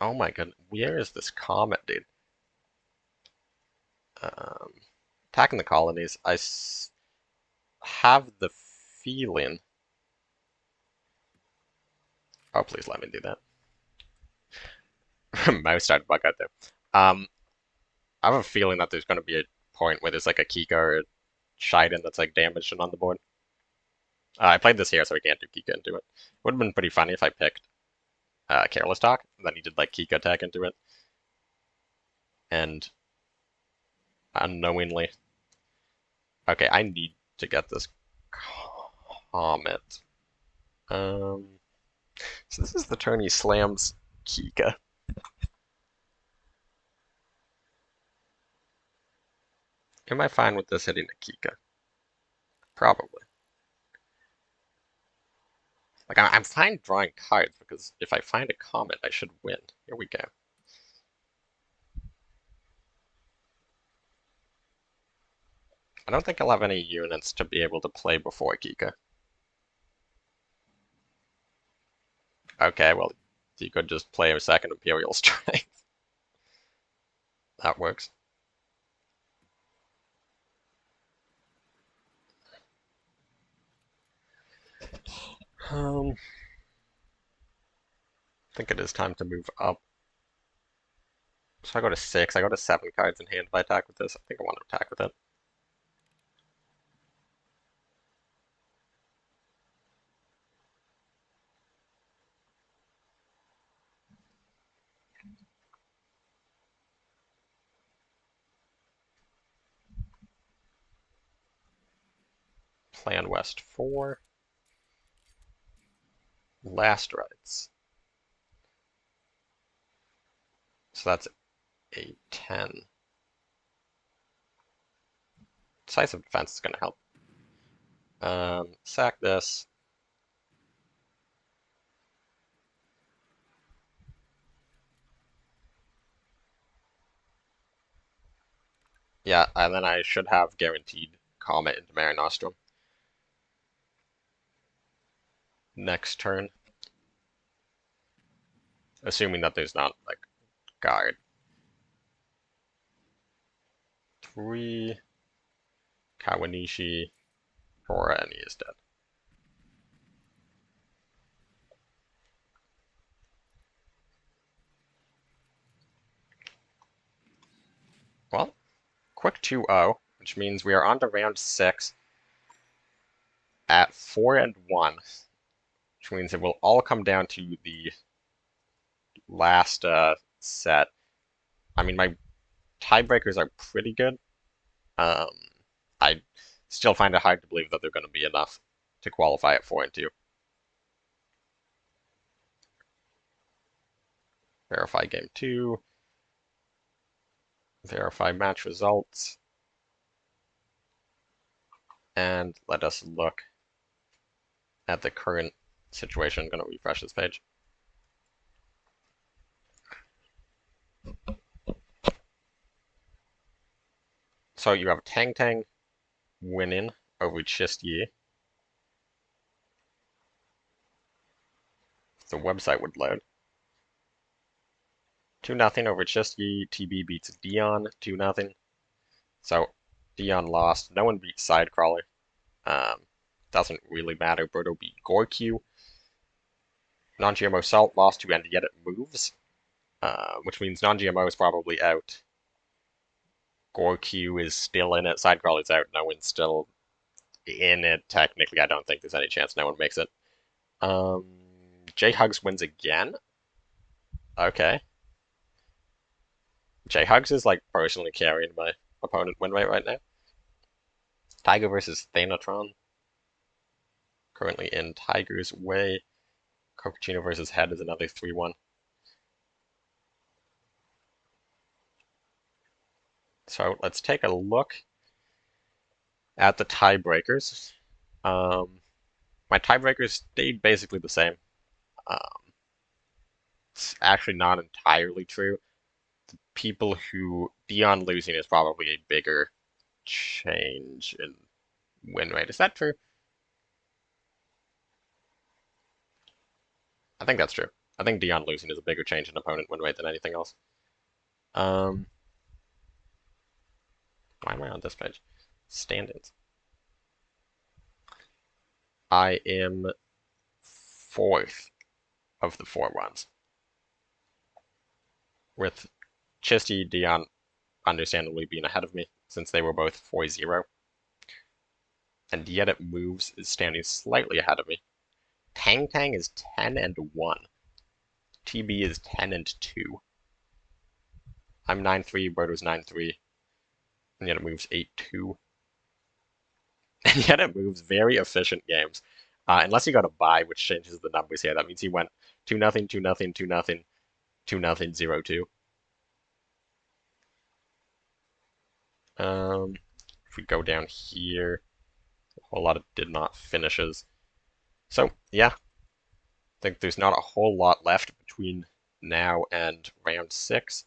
Oh my god, where is this Comet, dude? Attacking the colonies. Have the feeling. Oh, please let me do that. Mouse started to bug out there. I have a feeling that there's going to be a point where there's like a Kika or a Shiden that's like damaged and on the board. I played this here, so I can't do Kika into it. Would have been pretty funny if I picked Careless Talk, and then he did like Kika attack into it. And unknowingly. Okay, I need to get this Comet. So this is the turn he slams Kika. Am I fine with this hitting a Kika? Probably. Like, I'm fine drawing cards, because if I find a Comet, I should win. Here we go. I don't think I'll have any units to be able to play before Kika. Okay, well, you could just play a second Imperial Strike. That works. I think it is time to move up. So I go to 6. I go to 7 cards in hand if I attack with this. I think I want to attack with it. Plan West 4. Last rights. So that's a 10. Decisive defense is going to help. Sack this. Yeah, and then I should have guaranteed Comet into Mare Nostrum. Next turn. Assuming that there's not, like, guard. 3. Kawanishi. 4, and he is dead. Well, quick 2-0, which means we are on to round 6 at 4 and 1, which means it will all come down to the last set. I mean, my tiebreakers are pretty good. I still find it hard to believe that they're going to be enough to qualify at 4 and 2. verify game 2, verify match results, and let us look at the current situation. I'm going to refresh this page. So you have Tang Tang winning over Chist Yi. The website would load. 2-0 over Chist Yi. TB beats Dian 2-0. So Dian lost. No one beat Sidecrawler. Doesn't really matter. Birdo beat Gorq. Non-GMO Salt lost to AndYetItMoves, which means non-GMO is probably out. Gorq is still in it. Sidecrawler's out. No one's still in it. Technically, I don't think there's any chance no one makes it. JHugs wins again. Okay. JHugs is like personally carrying my opponent win rate right now. Tiger versus Thanatron. Currently in Tiger's way. Cappuccino versus Head is another 3-1. So let's take a look at the tiebreakers. My tiebreakers stayed basically the same. It's actually not entirely true. The people who Dion losing is probably a bigger change in win rate. Is that true? I think that's true. I think Dion losing is a bigger change in opponent win rate than anything else. Why am I on this page? Stand-ins. I am 4th of the 4 ones. With Chisty, Dion understandably being ahead of me, since they were both 4-0. AndYetItMoves is standing slightly ahead of me. Tang Tang is 10-1. TB is 10-2. I'm 9-3, Birdo's 9-3. AndYetItMoves 8-2. AndYetItMoves very efficient games. Unless you got a bye, which changes the numbers here. That means he went 2-0, 2-0, 2-0, 2-0, 0-2. If we go down here, a whole lot of did not finishes. So, yeah, I think there's not a whole lot left between now and round 6.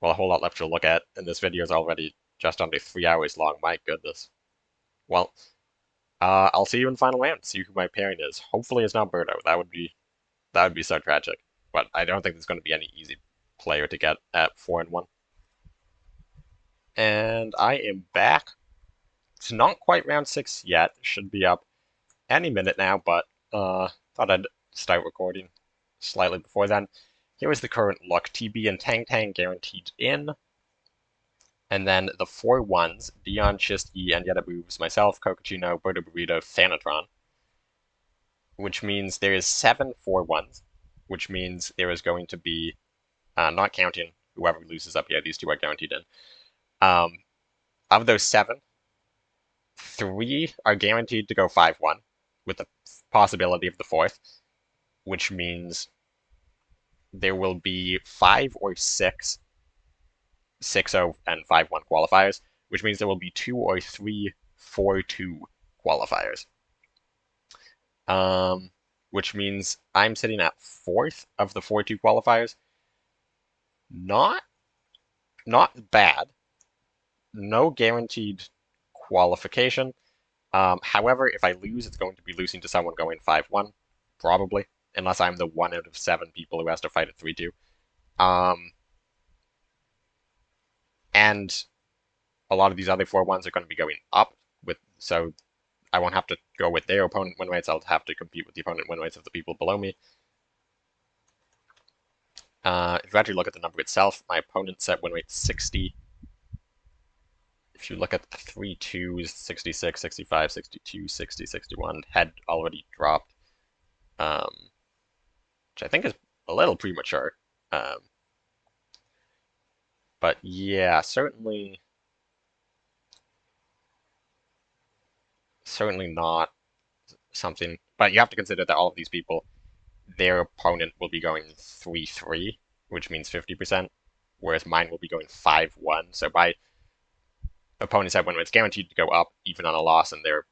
Well, a whole lot left to look at, and this video is already just under 3 hours long. My goodness. Well, I'll see you in the final round. See who my pairing is. Hopefully, it's not Birdo. That would be so tragic. But I don't think there's going to be any easy player to get at 4-1. And I am back. It's not quite round 6 yet. Should be up any minute now, but thought I'd start recording slightly before then. Here is the current look. TB and Tang Tang guaranteed in. And then the 4 ones, Dion, Chisty, AndYetItMoves, myself, Cocaccino, Birdo Burrito, Thanatron. Which means there is 7 4 ones. Which means there is going to be, not counting whoever loses up here, these 2 are guaranteed in. Of those 7, 3 are guaranteed to go 5-1, with the possibility of the 4th, which means there will be 5 or 6 6-0 and 5-1 qualifiers, which means there will be 2 or 3 4-2 qualifiers. Which means I'm sitting at 4th of the 4-2 qualifiers. Not bad. No guaranteed qualification. However, if I lose, it's going to be losing to someone going 5-1, probably, unless I'm the 1 out of 7 people who has to fight at 3-2. And a lot of these other 4 ones are going to be going up, so I won't have to go with their opponent win rates. I'll have to compete with the opponent win rates of the people below me. If you actually look at the number itself, my opponent set win rate 60. If you look at the 3-2s, 66, 65, 62, 60, 61, Head already dropped, which I think is a little premature. But yeah, certainly not something. But you have to consider that all of these people their opponent will be going 3-3, which means 50%, whereas mine will be going 5-1. So my opponent's set win rate's guaranteed to go up even on a loss, and their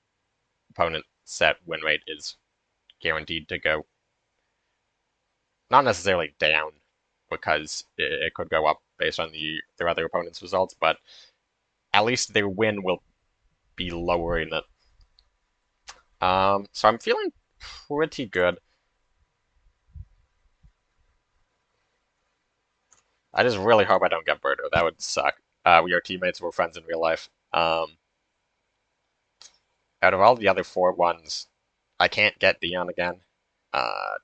opponent's set win rate is guaranteed to go not necessarily down, because it could go up based on their other opponent's results, but at least their win will be lowering it. So I'm feeling pretty good. I just really hope I don't get Birdo. That would suck. We are teammates. We're friends in real life. Out of all the other 4-1s, I can't get Dian again.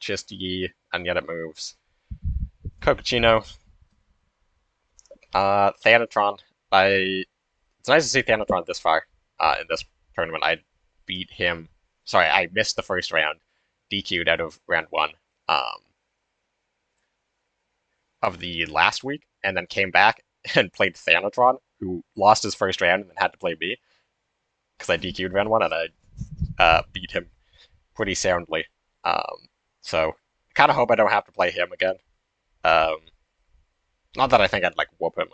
Chisty, AndYetItMoves, Kokuchino, Thanatron. It's nice to see Thanatron this far in this tournament. I beat him. Sorry, I missed the first round, DQ'd out of round 1 of the last week, and then came back and played Thanatron, who lost his first round and then had to play me because I DQ'd round 1 and I beat him pretty soundly. So I kind of hope I don't have to play him again. Not that I think I'd like whoop him,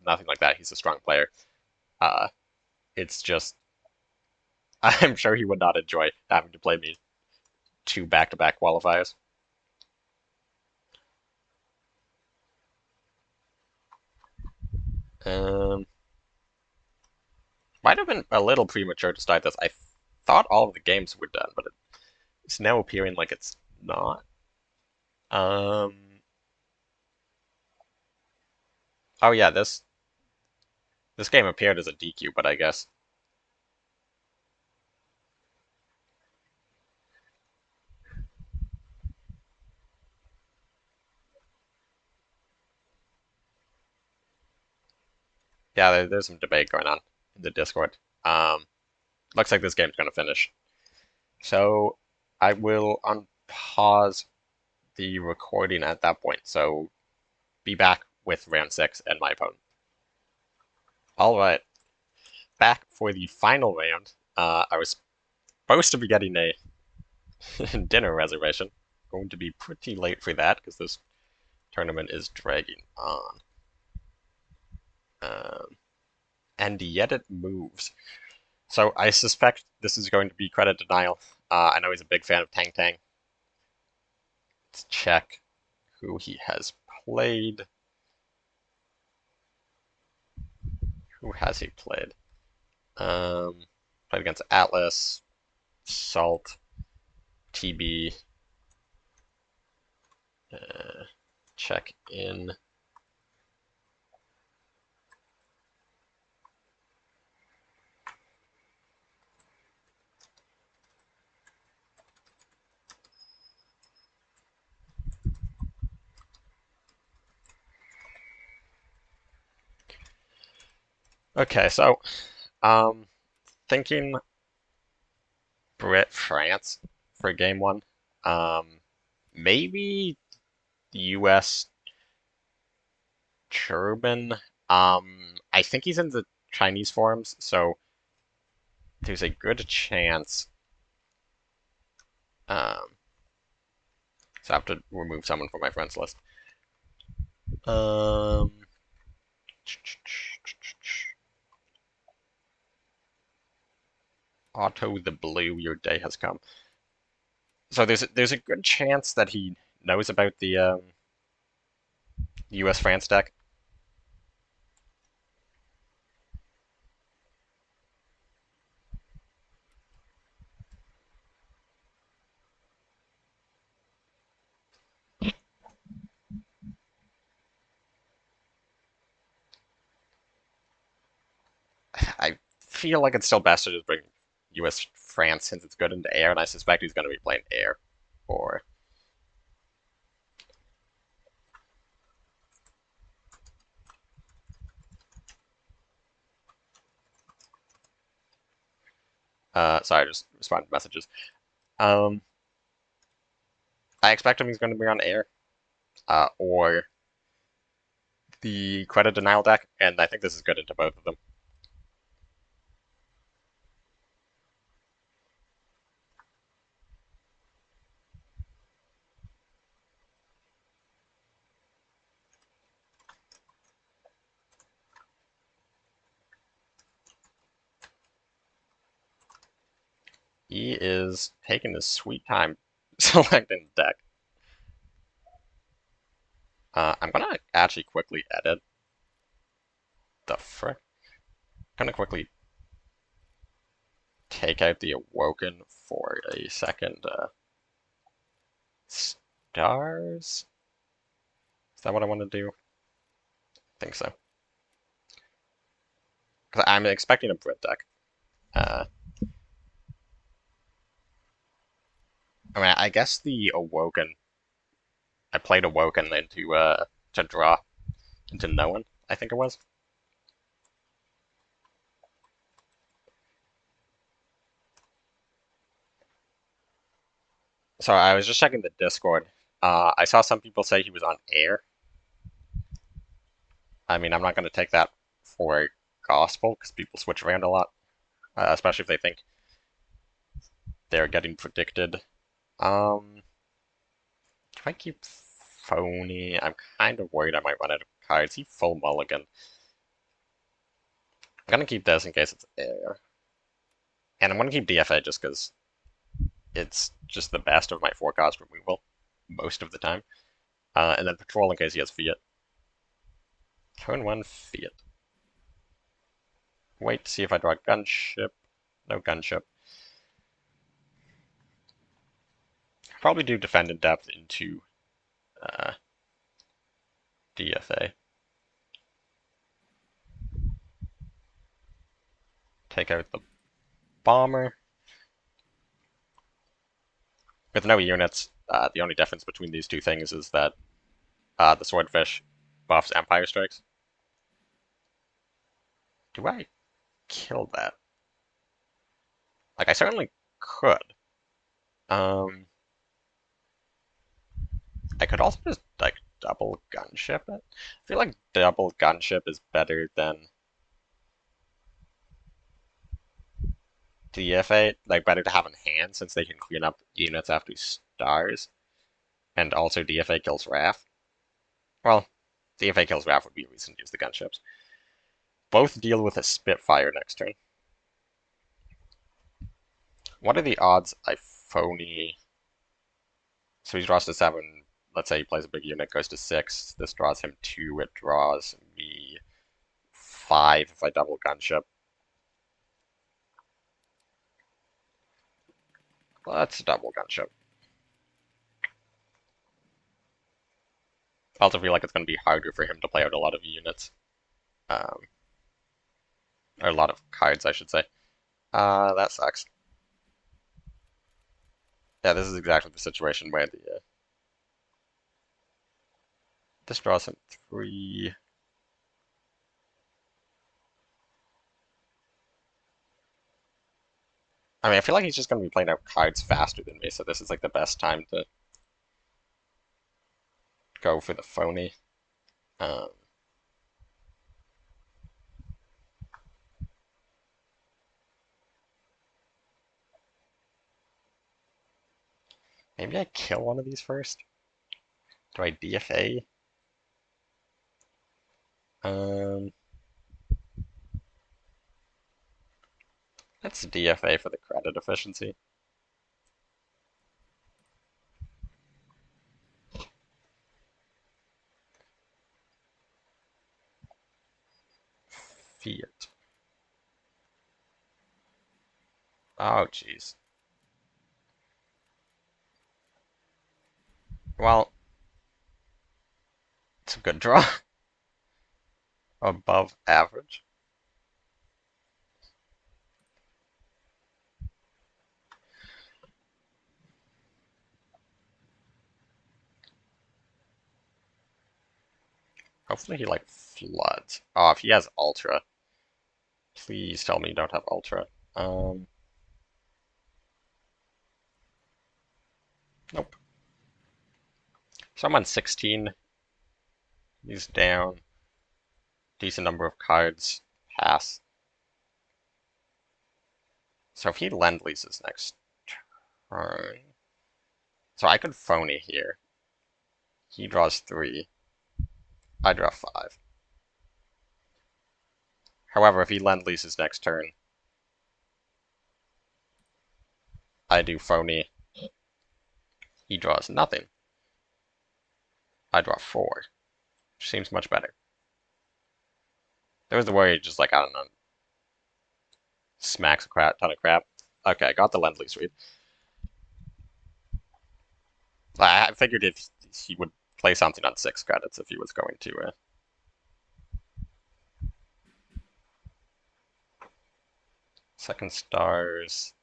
nothing like that. He's a strong player. It's just I'm sure he would not enjoy having to play me 2 back-to-back qualifiers. Might have been a little premature to start this. I thought all of the games were done, but it's now appearing like it's not. Oh yeah, this game appeared as a DQ, but I guess yeah, there's some debate going on in the Discord. Looks like this game's gonna finish. So I will unpause the recording at that point. So be back with round 6 and my opponent. All right, back for the final round. I was supposed to be getting a dinner reservation. Going to be pretty late for that because this tournament is dragging on. AndYetItMoves. So I suspect this is going to be credit denial. I know he's a big fan of Tang Tang. Let's check who he has played. Who has he played? Played against Atlas, Salt, TB. Check in. Okay, so thinking Brit France for game 1. Maybe US German. I think he's in the Chinese forums, so there's a good chance. So I have to remove someone from my friends list. Otto the Blue, your day has come. So there's a good chance that he knows about the US France deck. I feel like it's still best to just bring US France since it's good into air, and I suspect he's going to be playing air. Or sorry, I just responded to messages. I expect him he's going to be on air, or the credit denial deck, and I think this is good into both of them. He is taking his sweet time selecting the deck. I'm gonna actually quickly edit the frick. I'm gonna quickly take out the Awoken for a second. Stars? Is that what I want to do? I think so. Because I'm expecting a Brit deck. I mean, I guess the Awoken. I played Awoken into to draw into no one. I think it was. So I was just checking the Discord. I saw some people say he was on air. I mean, I'm not going to take that for gospel because people switch around a lot, especially if they think they're getting predicted. If I keep phony, I'm kind of worried I might run out of cards. He full mulligan. I'm gonna keep this in case it's air. And I'm gonna keep DFA just because it's just the best of my forecast removal most of the time. And then patrol in case he has Fiat. Turn 1 Fiat. Wait to see if I draw a gunship. No gunship. Probably do defend in depth into DFA. Take out the bomber. With no units, the only difference between these two things is that the swordfish buffs Empire Strikes. Do I kill that? Like, I certainly could. I could also just, like, double gunship it. I feel like double gunship is better than DFA, like, better to have in hand since they can clean up units after stars. And also DFA kills Wrath. Well, DFA kills Wrath would be a reason to use the gunships. Both deal with a Spitfire next turn. What are the odds I phony? So he draws to 7. Let's say he plays a big unit, goes to 6. This draws him 2. It draws me 5 if I double gunship. Let's double gunship. I also feel like it's going to be harder for him to play out a lot of units. Or a lot of cards, I should say. That sucks. Yeah, this is exactly the situation where the this draws him 3. I mean, I feel like he's just going to be playing out cards faster than me, so this is like the best time to go for the phony. Maybe I kill one of these first? Do I DFA? Let's DFA for the credit efficiency. Fiat. Oh, jeez. Well, it's a good draw. Above average. Hopefully he, like, floods. Oh, if he has Ultra. Please tell me you don't have Ultra. Nope. So I'm on 16. He's down. Decent number of cards. Pass. So if he Lend-Leases next turn... So I could phony here. He draws 3. I draw 5. However, if he Lend-Leases next turn, I do phony. He draws nothing. I draw 4. Which seems much better. There was the where he just, like, I don't know, smacks a ton of crap. Okay, I got the Lend-Lease read. I figured if he would play something on 6 credits if he was going to. Second stars.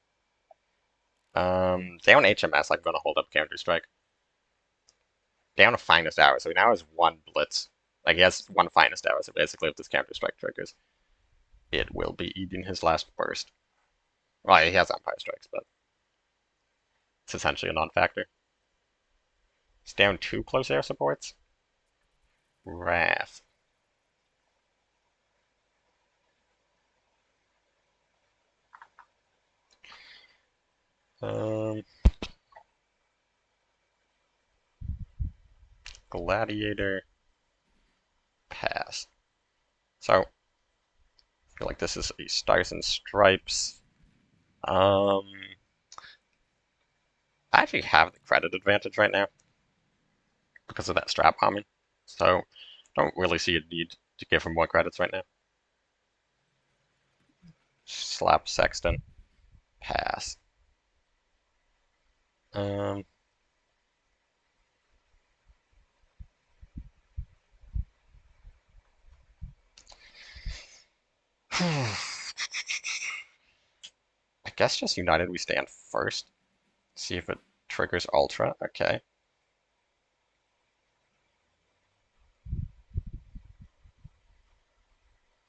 Down HMS, I'm going to hold up Counter-Strike. Down a Finest Hour, so he now has 1 Blitz. Like, he has 1 Finest Hour, so basically if this Counter-Strike triggers, it will be eating his last burst. Well, he has Empire Strikes, but it's essentially a non-factor. It's down 2 close air supports. Wrath. Gladiator. Pass. So, I feel like this is a Stars and Stripes. I actually have the credit advantage right now because of that strap bombing. So, don't really see a need to give him more credits right now. Slap Sexton. Pass. I guess just United we stand first. See if it triggers Ultra. Okay.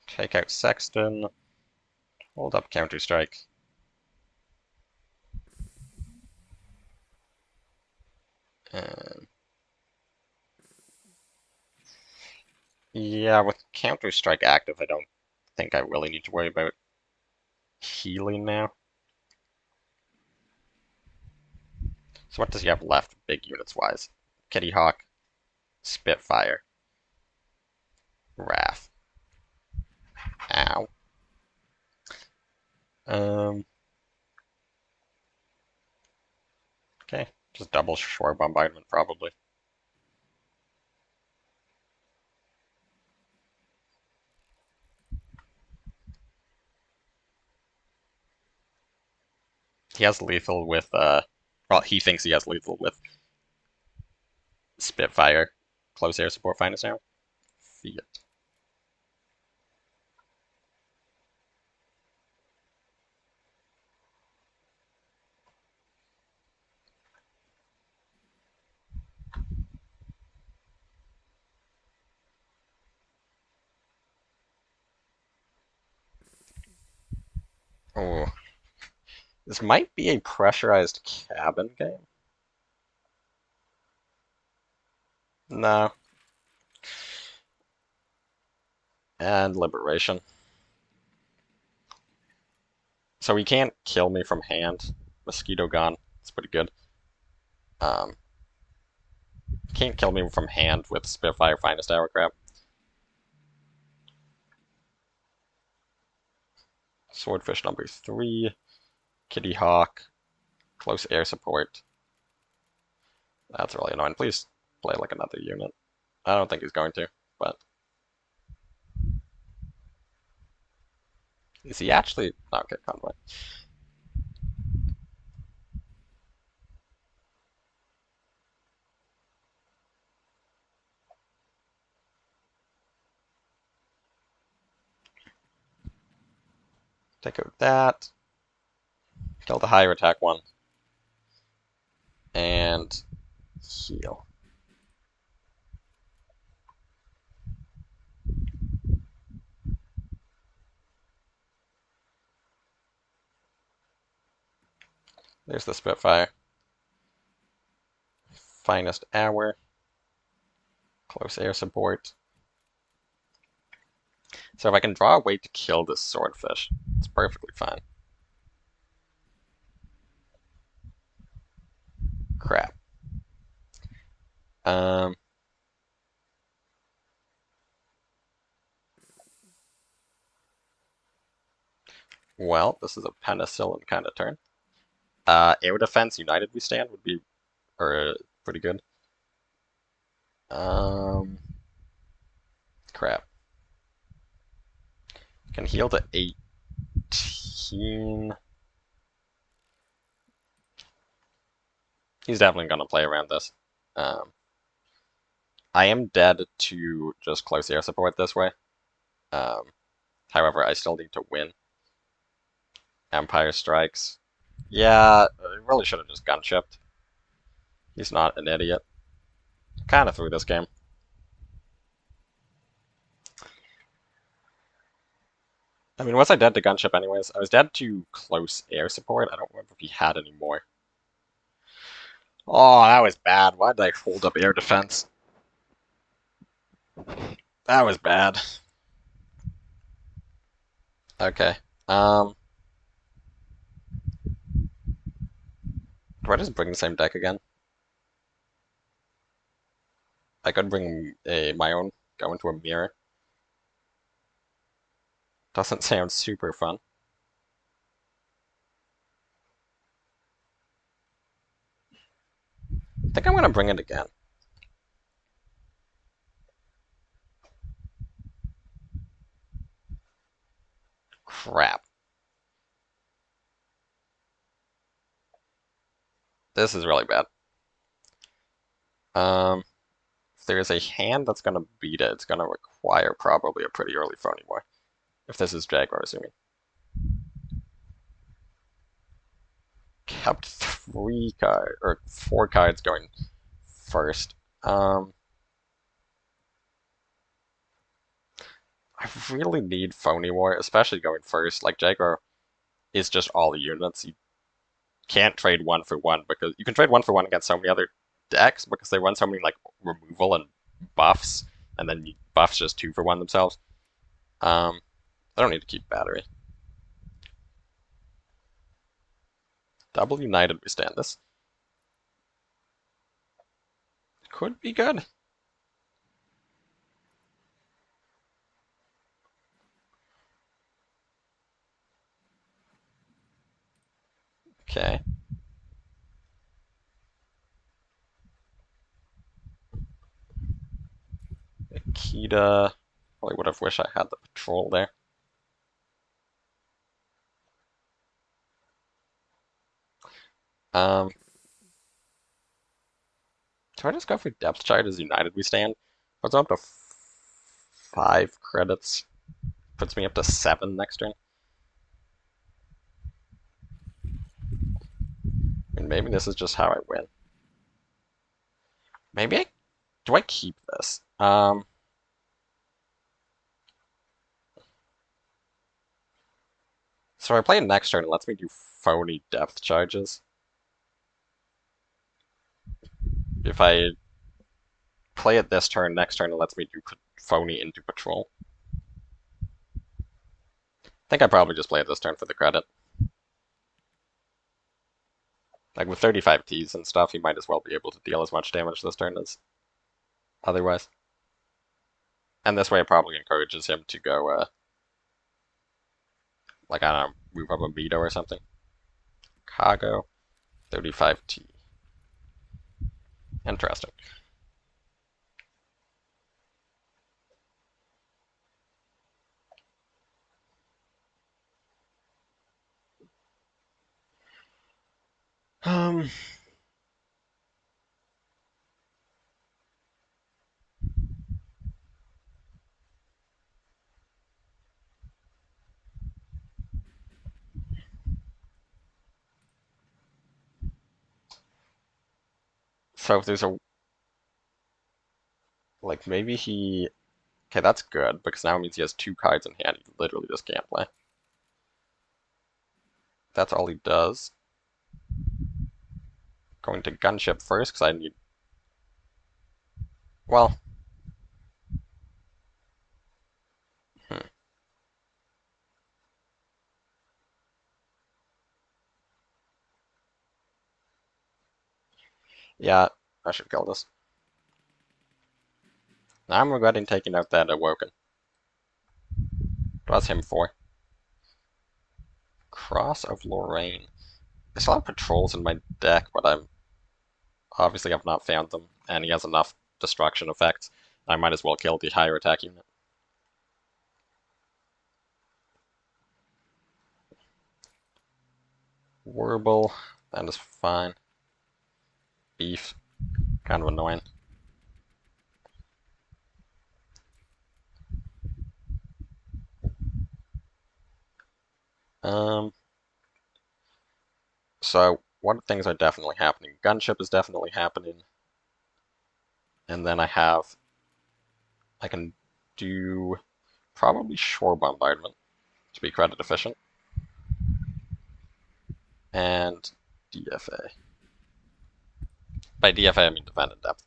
Take out Sexton. Hold up Counter-Strike. Yeah, with Counter-Strike active, I don't think I really need to worry about healing now. So what does he have left, big units-wise? Kitty Hawk, Spitfire, Wrath. Ow. Okay, just double shore bombardment probably. He has lethal with, well, he thinks he has lethal with Spitfire. Close air support finest now. Fiat. Oh, this might be a pressurized cabin game. No. And Liberation. So he can't kill me from hand. Mosquito gone. It's pretty good. Can't kill me from hand with Spitfire Finest Hour crap. Swordfish number 3. Kitty Hawk. Close air support. That's really annoying. Please play like another unit. I don't think he's going to, but... Is he actually... Okay, Convoy. Take out that. Kill the higher attack one. And heal. There's the Spitfire. Finest Hour. Close air support. So if I can draw a way to kill this Swordfish, it's perfectly fine. Crap. Well, this is a penicillin kind of turn. Air defense united we stand would be pretty good. Crap. Can heal to 18. He's definitely gonna play around this. I am dead to just close air support this way. However, I still need to win. Empire strikes. Yeah, I really should have just gunshipped. He's not an idiot. Kind of threw this game. I mean, was I dead to gunship anyways? I was dead to close air support. I don't remember if he had any more. Oh, that was bad. Why did I hold up air defense? That was bad. Okay. Do I just bring the same deck again? I could bring my own, go into a mirror. Doesn't sound super fun. I think I'm gonna bring it again. Crap. This is really bad. If there's a hand that's gonna beat it, it's gonna require probably a pretty early phony war. If this is Jaguar, assuming. Kept 4 cards going first. I really need phony war, especially going first. Like Jaguar is just all the units. You can't trade 1-for-1 because you can trade 1-for-1 against so many other decks because they run so many like removal and buffs, and then buffs just 2-for-1 themselves. I don't need to keep battery. Double United we stand this. Could be good. Okay. Akita. Probably would have wished I had the patrol there. Do I just go for depth chart as United we stand? Puts up to 5 credits. Puts me up to 7 next turn. I mean, maybe this is just how I win. Maybe do I keep this? So I play it next turn, it lets me do phony depth charges. If I play it this turn, next turn it lets me do phony into patrol. I think I probably just play it this turn for the credit. Like with 35 Ts and stuff, he might as well be able to deal as much damage this turn as otherwise. And this way it probably encourages him to go, like, I don't know, move up a veto or something. Cargo, 35T. Interesting. So if there's a, like, maybe he, okay, that's good, because now it means he has 2 cards in hand, he literally just can't play. That's all he does. Going to gunship first, because I need, well, yeah, I should kill this. I'm regretting taking out that Awoken. What's him for? Cross of Lorraine. I still have patrols in my deck, but I'm obviously have not found them, and he has enough destruction effects. I might as well kill the higher attack unit. Warble, that is fine. Beef, kind of annoying. Um, so what things are definitely happening? Gunship is definitely happening. And then I can do probably shore bombardment to be credit efficient. And DFA. By DFA, I mean defend in depth.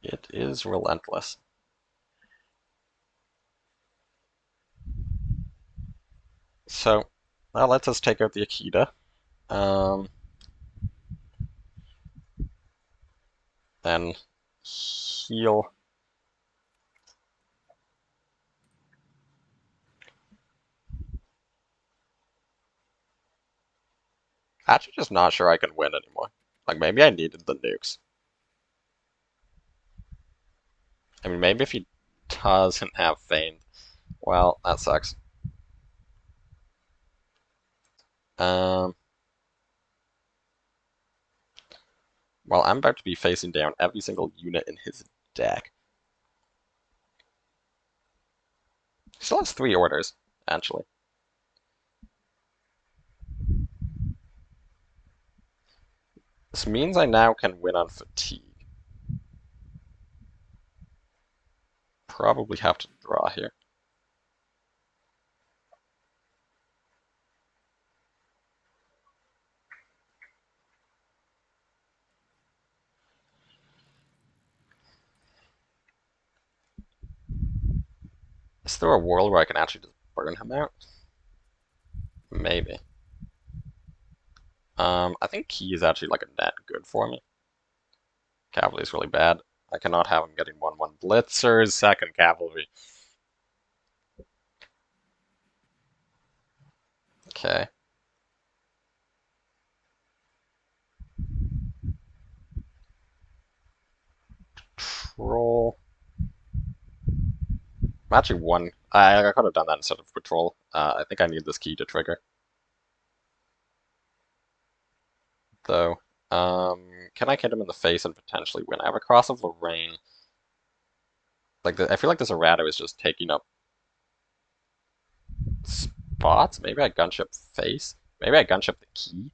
It is relentless. So that lets us take out the Akita. Then heal. Actually, just not sure I can win anymore. Like, maybe I needed the nukes. I mean, maybe if he doesn't have Feign, well, that sucks. Um, well, I'm about to be facing down every single unit in his deck. He still has 3 orders, actually. This means I now can win on fatigue. Probably have to draw here. Is there a world where I can actually just burn him out? Maybe. I think Key is actually like a net good for me. Cavalry is really bad. I cannot have him getting 1/1 blitzers, second cavalry. Okay. Troll. I'm actually one. I could have done that instead of patrol. I think I need this key to trigger. Though, can I hit him in the face and potentially win? I have a Cross of Lorraine. Like, I feel like this errata is just taking up spots. Maybe I gunship face. Maybe I gunship the key.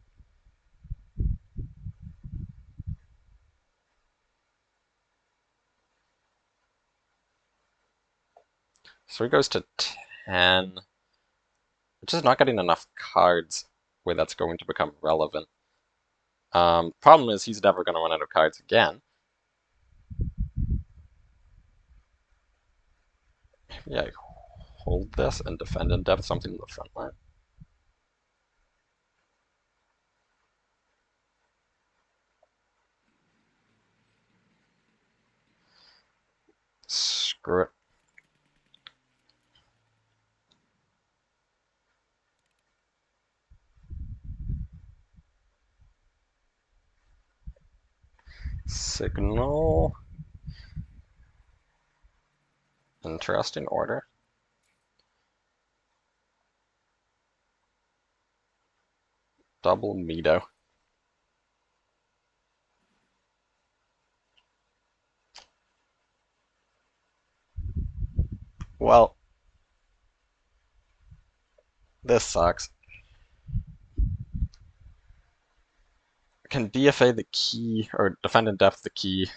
So he goes to 10, which is not getting enough cards where that's going to become relevant. Problem is he's never going to run out of cards again. Yeah, I hold this and defend in depth something in the front line. Screw it. Signal. Interesting order. Double Mido. Well, this sucks. Can DFA the key, or defend in depth the key,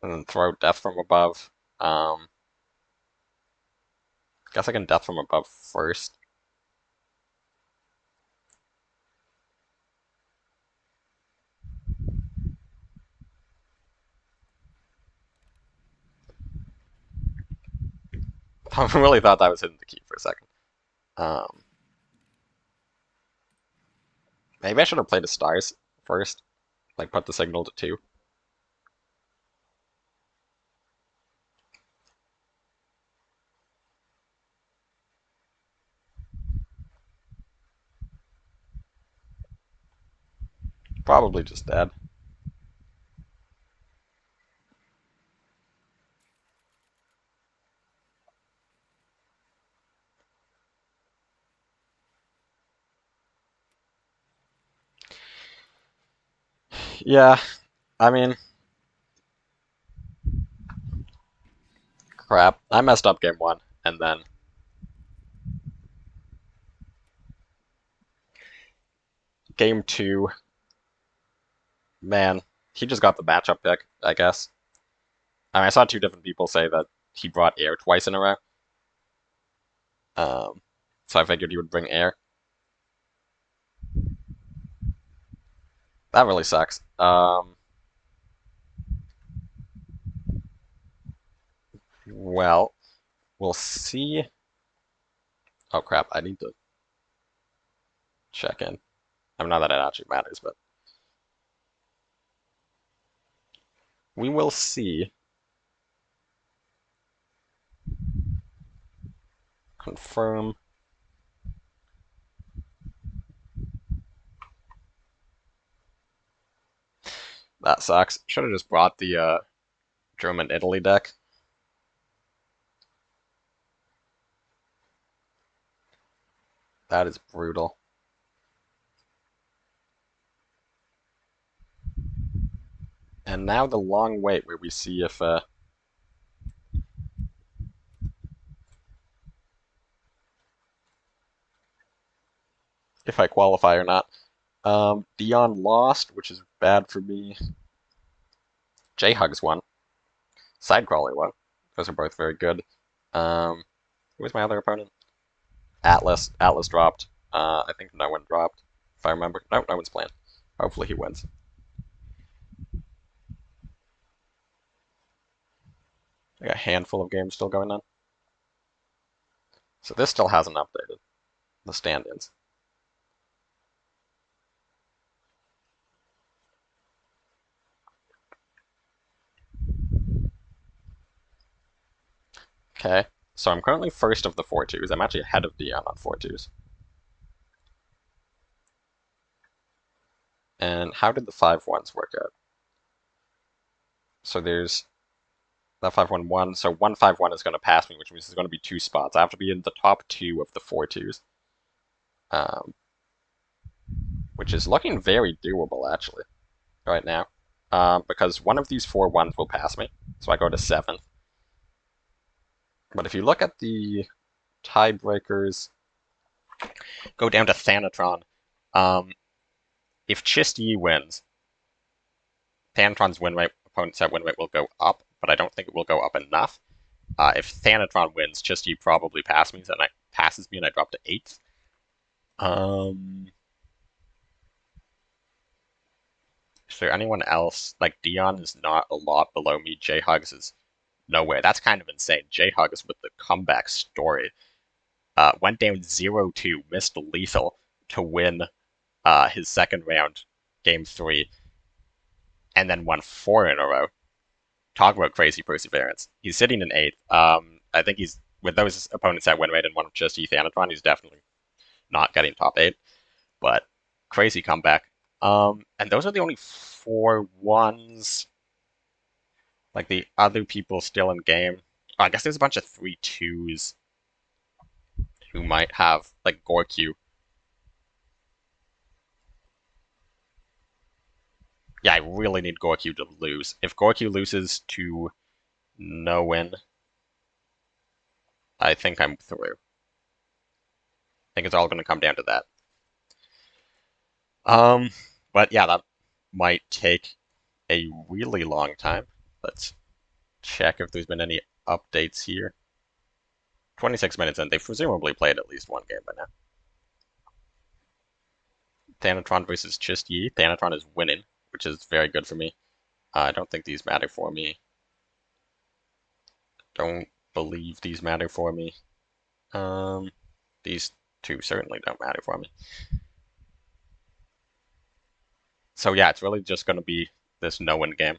and then throw death from above. Guess I can death from above first. I really thought that was hitting the key for a second. Maybe I should have played the stars first. Like, put the signal to 2. Probably just dead. Yeah, I mean, crap. I messed up game one, and then game two, man, he just got the matchup pick, I guess. I mean, I saw two different people say that he brought air twice in a row. Um, so I figured he would bring air. That really sucks. Well, we'll see. Oh crap, I need to check in. I mean, not that it actually matters, but we will see. Confirm. That sucks. Should have just brought the German Italy deck. That is brutal. And now the long wait where we see if I qualify or not. Dian lost, which is bad for me. JHugs won. Sidecrawler won. Those are both very good. Who was my other opponent? Atlas. Atlas dropped. I think no one dropped, if I remember. No, no one's playing. Hopefully he wins. I got a handful of games still going on. So this still hasn't updated. The stand-ins. Okay, so I'm currently first of the 4-2s. I'm actually ahead of Dion on 4-2s. And how did the 5-1s work out? So there's that 5-1-1. So 1-5-1 is going to pass me, which means there's going to be 2 spots. I have to be in the top 2 of the 4-2s. Which is looking very doable, actually, right now. Because one of these 4-1s will pass me, so I go to 7th. But if you look at the tiebreakers, go down to Thanatron. If Chist Yi wins, Thanatron's win rate, opponent's set win rate will go up, but I don't think it will go up enough. If Thanatron wins, Chist Yi probably passes me, and I drop to 8th. Is there anyone else? Like, Dion is not a lot below me. JHugs is nowhere. That's kind of insane. JHugs with the comeback story. Went down 0-2, missed lethal to win his second round, game 3, and then won 4 in a row. Talk about crazy perseverance. He's sitting in 8th. I think he's, with those opponents that win rate and one of just Ethanatron, he's definitely not getting top 8. But crazy comeback. And those are the only 4-1s. Like the other people still in game. Oh, I guess there's a bunch of 3-2s who might have, like Gorkyu. Yeah, I really need Gorkyu to lose. If Gorkyu loses to no win, I think I'm through. I think it's all going to come down to that. But yeah, that might take a really long time. Let's check if there's been any updates here. 26 minutes in, they've presumably played at least one game by now. Thanatron versus Chist Yi. Thanatron is winning, which is very good for me. I don't think these matter for me. Don't believe these matter for me. These two certainly don't matter for me. So yeah, it's really just going to be this no-win game.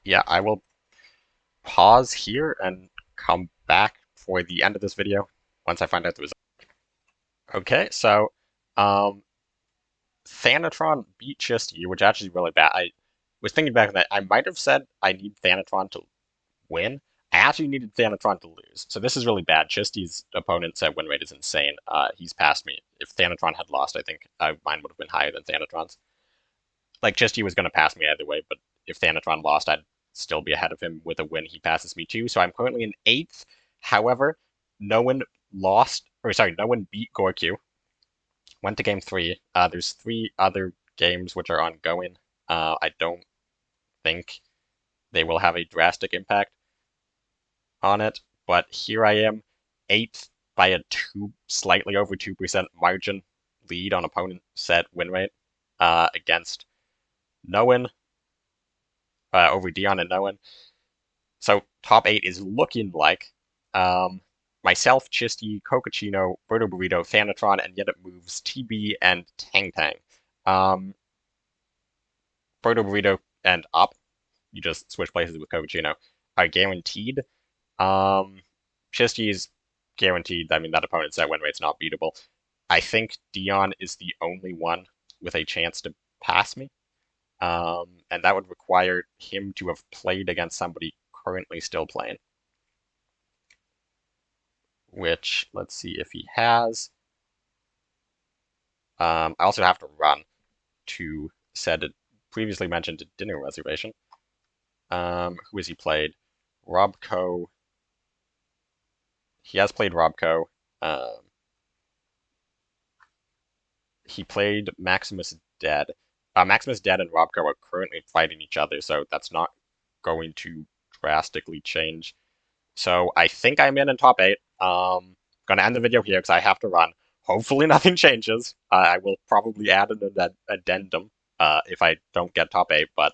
yeah, I will pause here and come back for the end of this video once I find out the result. Okay, so um, Thanatron beat Chisty, which actually is really bad. I was thinking back that I might have said I need Thanatron to win. I actually needed Thanatron to lose. So this is really bad. Chisty's opponent's win rate is insane. He's passed me. If Thanatron had lost, I think mine would have been higher than Thanatron's. Like, Chisty was going to pass me either way, but if Thanatron lost, I'd still be ahead of him with a win. He passes me too. So I'm currently in 8th. However, no one no one beat Gorky. Went to game 3. There's 3 other games which are ongoing. I don't think they will have a drastic impact on it, but here I am, 8th by a slightly over 2% margin lead on opponent set win rate against Noen, over Dian and Noen. So top 8 is looking like myself, Chisty, Cocachino, Birdo Burrito, Thanatron, AndYetItMoves, TB, and Tang Tang. Birdo Burrito and Up, you just switch places with Cocachino, are guaranteed. Chisty's guaranteed. I mean, that opponent's set win rate's not beatable. I think Dian is the only one with a chance to pass me. And that would require him to have played against somebody currently still playing. Which, let's see if he has. I also have to run to said previously mentioned dinner reservation. Who has he played? Robco. He has played Robco. He played Maximus Dead. Maximus Dead and Robco are currently fighting each other, so that's not going to drastically change. So I think I'm in top 8. Gonna end the video here because I have to run. Hopefully nothing changes. I will probably add an addendum if I don't get top 8, but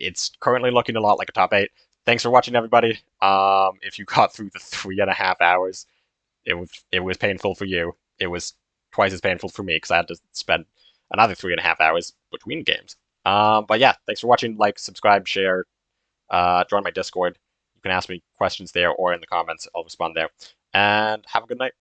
it's currently looking a lot like a top 8. Thanks for watching, everybody. If you got through the 3.5 hours, it was painful for you. It was twice as painful for me because I had to spend another 3.5 hours between games. But yeah, thanks for watching. Like, subscribe, share, join my Discord. You can ask me questions there or in the comments. I'll respond there. And have a good night.